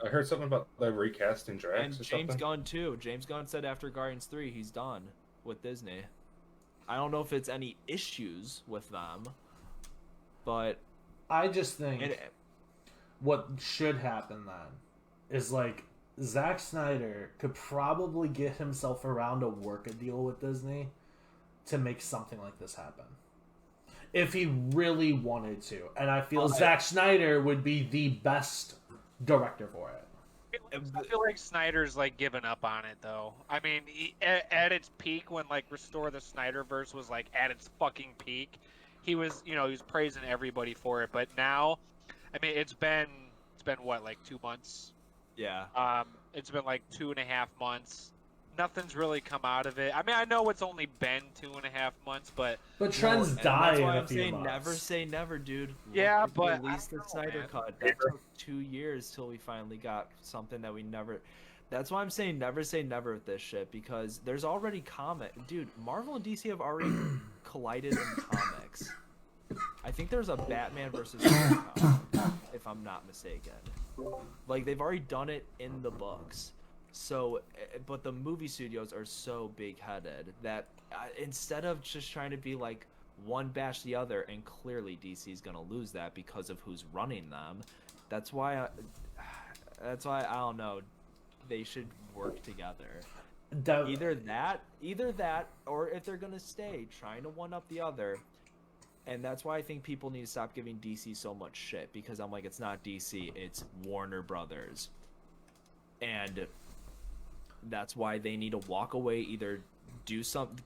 I heard something about the recasting Drax. And or James something. Gunn too. James Gunn said after Guardians 3, he's done with Disney. I don't know if it's any issues with them, but I just think what should happen then is like Zack Snyder could probably get himself around to work a deal with Disney to make something like this happen. If he really wanted to. And I feel Zack Snyder would be the best director for it. I feel like Snyder's like given up on it though. I mean, at its peak when like Restore the Snyderverse was like at its fucking peak, he was praising everybody for it. But now, I mean, it's been been what, like 2 months? Yeah. It's been like 2.5 months. Nothing's really come out of it. I mean, I know it's only been 2.5 months, but trends and die that's in why a I'm few saying months. never say never, dude. Yeah, Look, but at least I the don't know, Snyder man. Cut. That took 2 years till we finally got something that we never. That's why I'm saying never say never with this shit, because there's already dude. Marvel and DC have already collided in comics. I think there's a Batman versus Superman comic, if I'm not mistaken. Like, they've already done it in the books. So, but the movie studios are so big-headed that instead of just trying to be like one bash the other, and clearly DC's gonna lose that because of who's running them. That's why I don't know. They should work together. Either that, or if they're gonna stay trying to one up the other. And that's why I think people need to stop giving DC so much shit, because I'm like, it's not DC, it's Warner Brothers. And that's why they need to walk away, either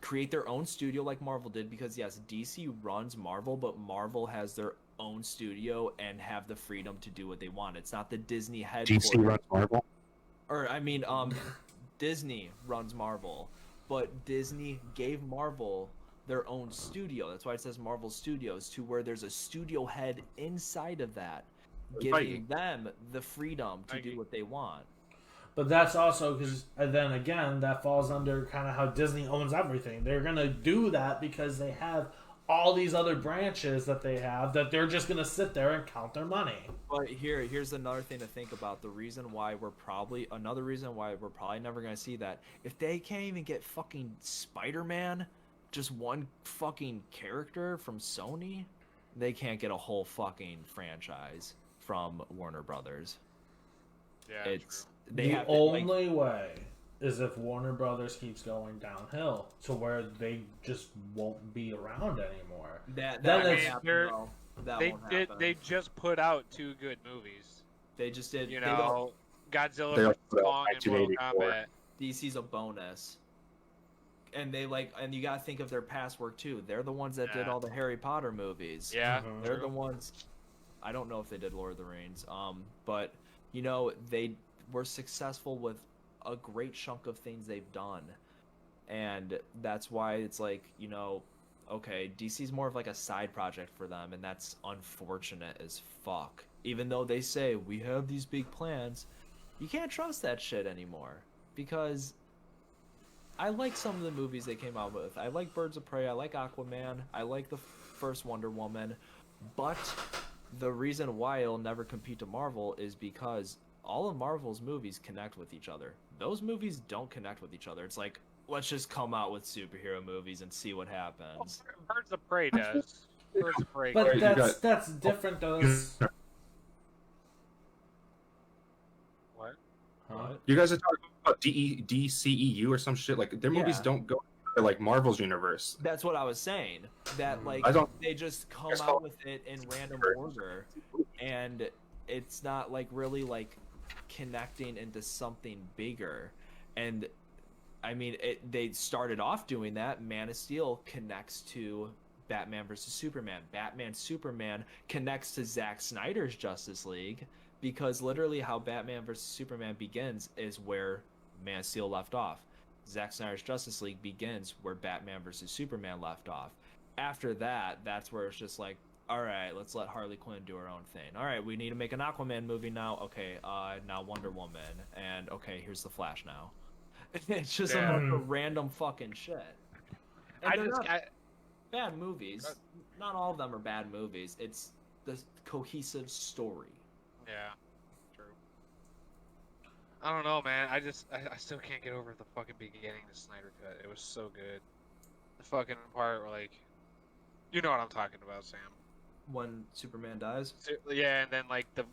create their own studio like Marvel did, because yes, DC runs Marvel, but Marvel has their own studio and have the freedom to do what they want. It's not the Disney headquarters. DC runs Marvel? Or, I mean, Disney runs Marvel, but Disney gave Marvel their own studio. That's why it says Marvel Studios, to where there's a studio head inside of that, giving them the freedom to do what they want. But that's also because, then again, that falls under kind of how Disney owns everything. They're going to do that because they have all these other branches that they have, that they're just going to sit there and count their money. But here's another thing to think about. Another reason why we're probably never going to see that. If they can't even get fucking Spider-Man, just one fucking character from Sony, they can't get a whole fucking franchise from Warner Brothers. Yeah, The only way is if Warner Brothers keeps going downhill to where they just won't be around anymore. They just put out 2 good movies. They just did. You know, Godzilla vs. Kong and Mortal Kombat. DC's a bonus. And and you gotta think of their past work too. They're the ones that did all the Harry Potter movies. Yeah, they're the ones. I don't know if they did Lord of the Rings. But they were successful with a great chunk of things they've done, and that's why it's like, okay, DC's more of like a side project for them, and that's unfortunate as fuck. Even though they say we have these big plans, you can't trust that shit anymore, because I like some of the movies they came out with. I like Birds of Prey, I like Aquaman, I like the first Wonder Woman, but the reason why it'll never compete to Marvel is because all of Marvel's movies connect with each other. Those movies don't connect with each other. It's like, let's just come out with superhero movies and see what happens. Well, Birds of Prey does. Birds of Prey. But that's different though. What? Huh? You guys are talking about DCEU or some shit. Like, their movies don't go to, like, Marvel's universe. That's what I was saying. That, they just come out with it in random order, and it's not, like, really, like, connecting into something bigger. And I mean, they started off doing that. Man of Steel connects to Batman versus Superman. Batman Superman connects to Zack Snyder's Justice League, because literally how Batman versus Superman begins is where Man of Steel left off. Zack Snyder's Justice League begins where Batman versus Superman left off. After that, that's where it's just like, all right, let's let Harley Quinn do her own thing. All right, we need to make an Aquaman movie now. Okay, now Wonder Woman. And okay, here's the Flash now. It's just a bunch of random fucking shit. And bad movies. Not all of them are bad movies. It's the cohesive story. Yeah, true. I don't know, man. I still can't get over the fucking beginning of the Snyder Cut. It was so good. The fucking part where, like, you know what I'm talking about, Sam. When Superman dies? Yeah, and then like the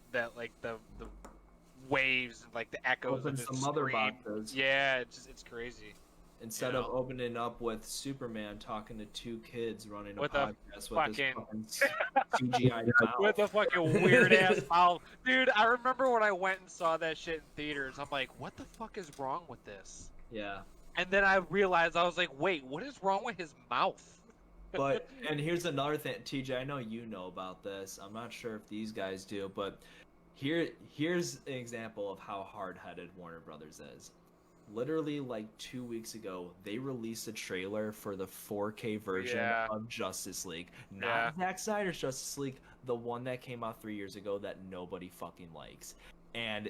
waves and like the echoes opens of the the mother scream. boxes. Yeah, it's crazy. Instead of opening up with Superman talking to 2 kids running a with podcast his fucking CGI mouth. With a fucking weird ass mouth. Dude, I remember when I went and saw that shit in theaters, I'm like, what the fuck is wrong with this? Yeah. And then I realized, I was like, wait, what is wrong with his mouth? And here's another thing, TJ, I know you know about this. I'm not sure if these guys do, but Here's an example of how hard-headed Warner Brothers is. Literally, like 2 weeks ago, they released a trailer for the 4K version of Justice League. Not Zack Snyder's Justice League, the one that came out 3 years ago that nobody fucking likes. And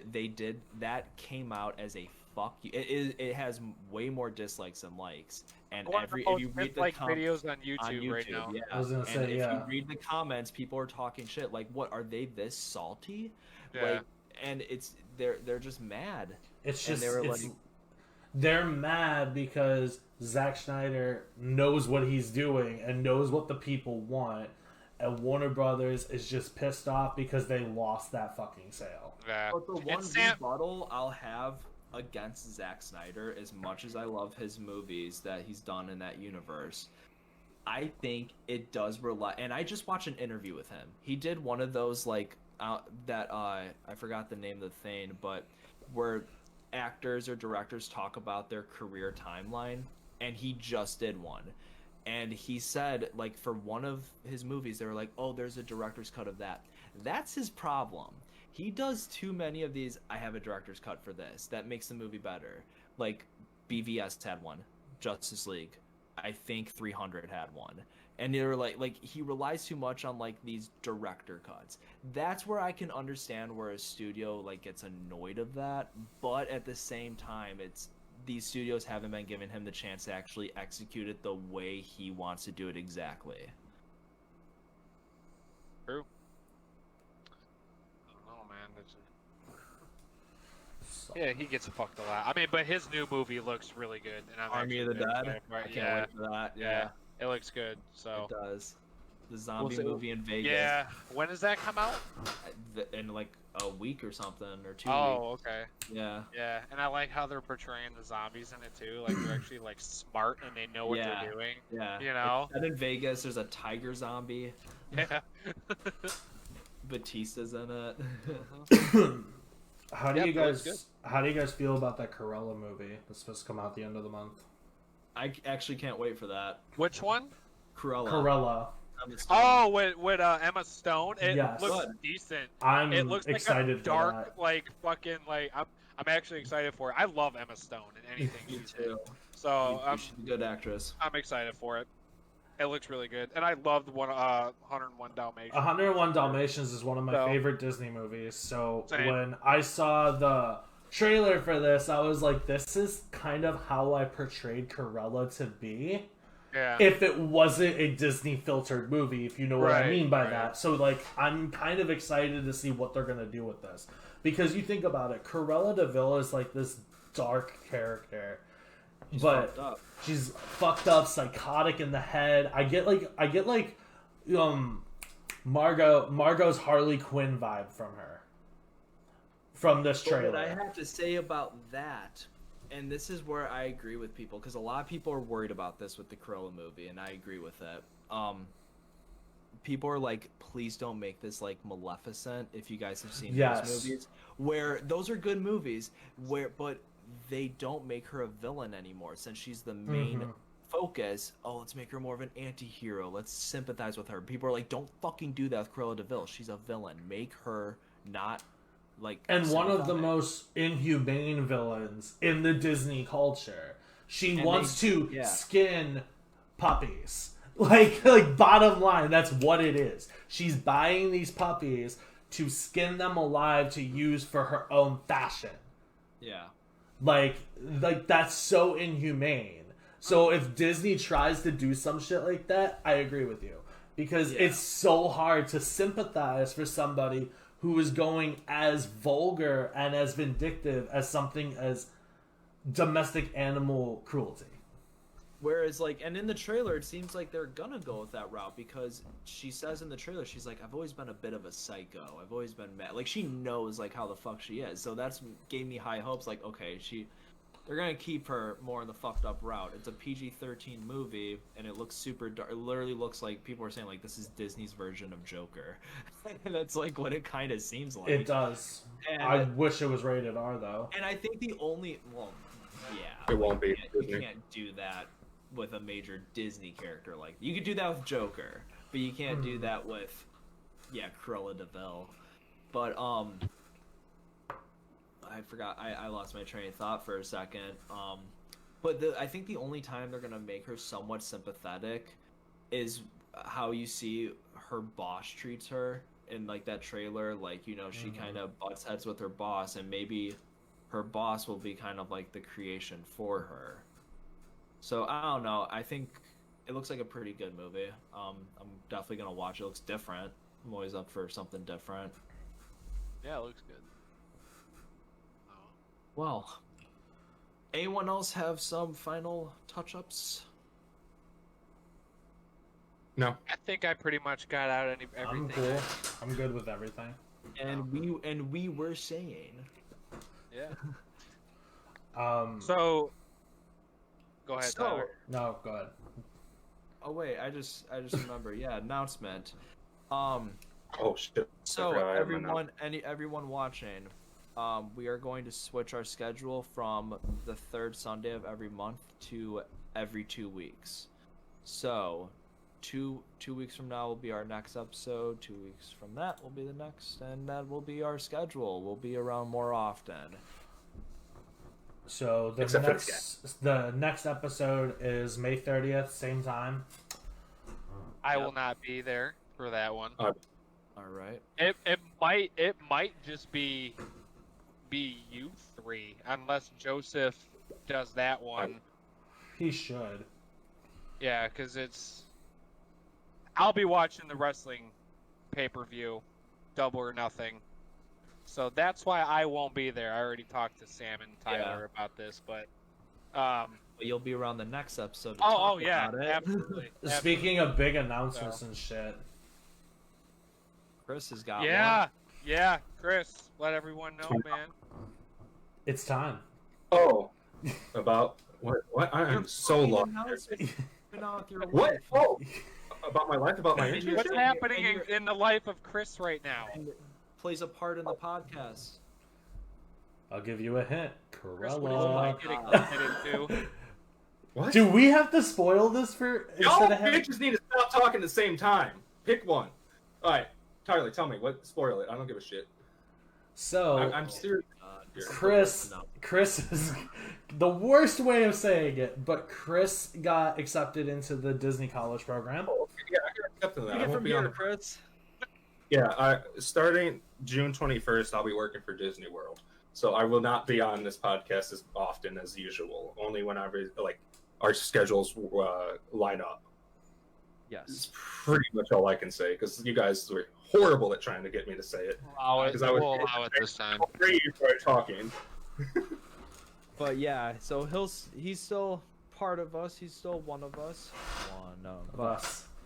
that came out as a fuck you. It has way more dislikes than likes. And if you read the videos on YouTube right now. Yeah. I was gonna say, if you read the comments, people are talking shit. Like, what are they this salty? Yeah. Like, and they're just mad. It's just and they're mad because Zack Snyder knows what he's doing and knows what the people want, and Warner Brothers is just pissed off because they lost that fucking sale. Yeah. But the one rebuttal I'll have against Zack Snyder, as much as I love his movies that he's done in that universe, I think it does rely. And I just watched an interview with him. He did one of those I forgot the name of the thing, but where actors or directors talk about their career timeline, and he just did one. And he said, like, for one of his movies, they were like, oh, there's a director's cut of that. That's his problem. He does too many of these, I have a director's cut for this. That makes the movie better. Like, BVS had one. Justice League. I think 300 had one. And they were like he relies too much on, like, these director cuts. That's where I can understand where a studio, like, gets annoyed of that. But at the same time, these studios haven't been giving him the chance to actually execute it the way he wants to do it exactly. True. I don't know, man. Yeah, he gets fucked a lot. I mean, but his new movie looks really good. And Army of the Dead? I can't wait for that. Yeah. It looks good. So it does. The zombie movie in Vegas. Yeah. When does that come out? In like a week or something, or 2 weeks. Oh, okay. Yeah. Yeah, and I like how they're portraying the zombies in it too. Like, they're actually, like, smart and they know what they're doing. Yeah. You know. And in Vegas, there's a tiger zombie. Yeah. Batista's in it. How do you guys feel about that Cruella movie that's supposed to come out at the end of the month? I actually can't wait for that. Which one? Cruella. Oh, with Emma Stone. It looks good. decent. It looks excited like a dark, for that. like, fucking, like, I'm actually excited for it. I love Emma Stone in anything Me she's too. in. So she's a good actress. I'm excited for it. It looks really good, and I loved 101 Dalmatians. 101 Dalmatians is one of my favorite Disney movies. So when I saw the trailer for this, I was like, this is kind of how I portrayed Cruella to be. Yeah. If it wasn't a Disney filtered movie, if you know what I mean by that. So, like, I'm kind of excited to see what they're going to do with this. Because you think about it, Cruella de Vil is like this dark character. She's fucked up, psychotic in the head. I get Margot's Harley Quinn vibe from her. From this trailer. What I have to say about that, and this is where I agree with people, because a lot of people are worried about this with the Cruella movie, and I agree with it. People are like, please don't make this like Maleficent, if you guys have seen those movies. Where those are good movies, but they don't make her a villain anymore, since she's the main focus. Oh, let's make her more of an anti-hero. Let's sympathize with her. People are like, don't fucking do that with Cruella de Vil. She's a villain. Make her not like... And one of the most inhumane villains in the Disney culture. She wants to skin puppies. Like bottom line, that's what it is. She's buying these puppies to skin them alive to use for her own fashion. Yeah. Like that's so inhumane. So if Disney tries to do some shit like that, I agree with you. Because it's so hard to sympathize for somebody who is going as vulgar and as vindictive as something as domestic animal cruelty. Whereas, like, and in the trailer, it seems like they're gonna go with that route, because she says in the trailer, she's like, I've always been a bit of a psycho. I've always been mad. Like, she knows, like, how the fuck she is. So that's gave me high hopes. Like, okay, they're gonna keep her more in the fucked up route. It's a PG-13 movie, and it looks super dark. It literally looks like people are saying, like, this is Disney's version of Joker. And that's, like, what it kind of seems like. It does. And I wish it was rated R, though. And I think the only... Well, yeah. It won't be. You can't do that with a major Disney character. Like, you could do that with Joker, but you can't do that with Cruella de Vil. But I forgot. I lost my train of thought for a second. But I think the only time they're gonna make her somewhat sympathetic is how you see her boss treats her in like that trailer. Like, you know, she kind of butts heads with her boss, and maybe her boss will be kind of like the creation for her. So I don't know. I think it looks like a pretty good movie. I'm definitely gonna watch it. It looks different. I'm always up for something different. Yeah, it looks good. Well, anyone else have some final touch-ups? No. I think I pretty much got out everything. I'm cool. I'm good with everything. And we were saying. Yeah. So go ahead, So- Tyler. no, go ahead. Oh wait, I just remember. Yeah, announcement. Oh shit. So I have my everyone watching, we are going to switch our schedule from the third Sunday of every month to every 2 weeks. So, two weeks from now will be our next episode. 2 weeks from that will be the next, and that will be our schedule. We'll be around more often. So the next episode is May 30th, same time. I will not be there for that one. All right. It might just be you three, unless Joseph does that one. He should. Yeah, because I'll be watching the wrestling pay-per-view, Double or Nothing. So that's why I won't be there. I already talked to Sam and Tyler about this, but But you'll be around the next episode. To oh talk yeah, about it. absolutely. Speaking of big announcements and shit, Chris has got Yeah, Chris, let everyone know, man. it's time. Oh, about what? I am so lost. What? Oh, about my life, about my internship. What's happening in the life of Chris right now? Plays a part in the podcast. I'll give you a hint. Chris, what is Mike getting committed to? What? Do we have to spoil this for Y'all instead of him? bitches need to stop talking at the same time. Pick one. All right, Tyler, tell me what. Spoil it. I don't give a shit. So I'm serious. Chris is the worst way of saying it, but Chris got accepted into the Disney College program. Oh, okay, yeah, I can accept that. I won't from be on here, the Chris. Yeah, starting June 21st, I'll be working for Disney World. So I will not be on this podcast as often as usual. Only whenever like our schedules line up. Yes. It's pretty much all I can say because you guys were horrible at trying to get me to say it. We'll allow it this time. After you started talking. But yeah, so he's still part of us. He's still one of us.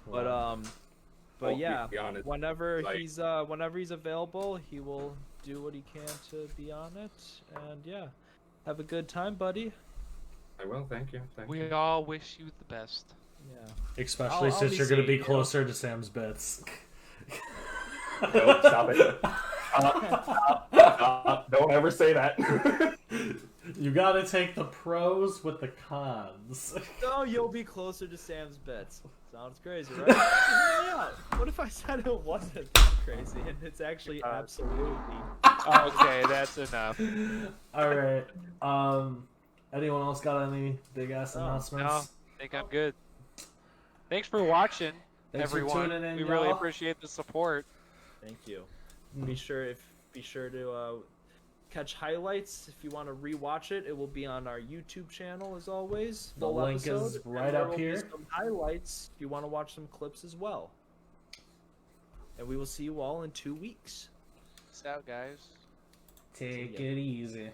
But yeah, whenever he's available, he will do what he can to be on it. And yeah, have a good time, buddy. I will. Thank you. We all wish you the best. Yeah. Especially I'll since be you're going to be seeing you. closer to Sam's bits. No, stop it. Stop. Don't ever say that. You got to take the pros with the cons. No, you'll be closer to Sam's bits. Sounds crazy, right? Yeah. What if I said it wasn't that crazy and it's actually absolutely? Okay, that's enough. All right. Anyone else got any big ass announcements? No, I think I'm good. Thanks for watching, Thanks for everyone. tuning in, we really y'all. appreciate the support. Thank you. Be sure to catch highlights if you want to rewatch it. It will be on our YouTube channel as always. The Full link episode, is and right there up will be here. Some highlights if you want to watch some clips as well. And we will see you all in 2 weeks. Peace out, guys. Take it easy.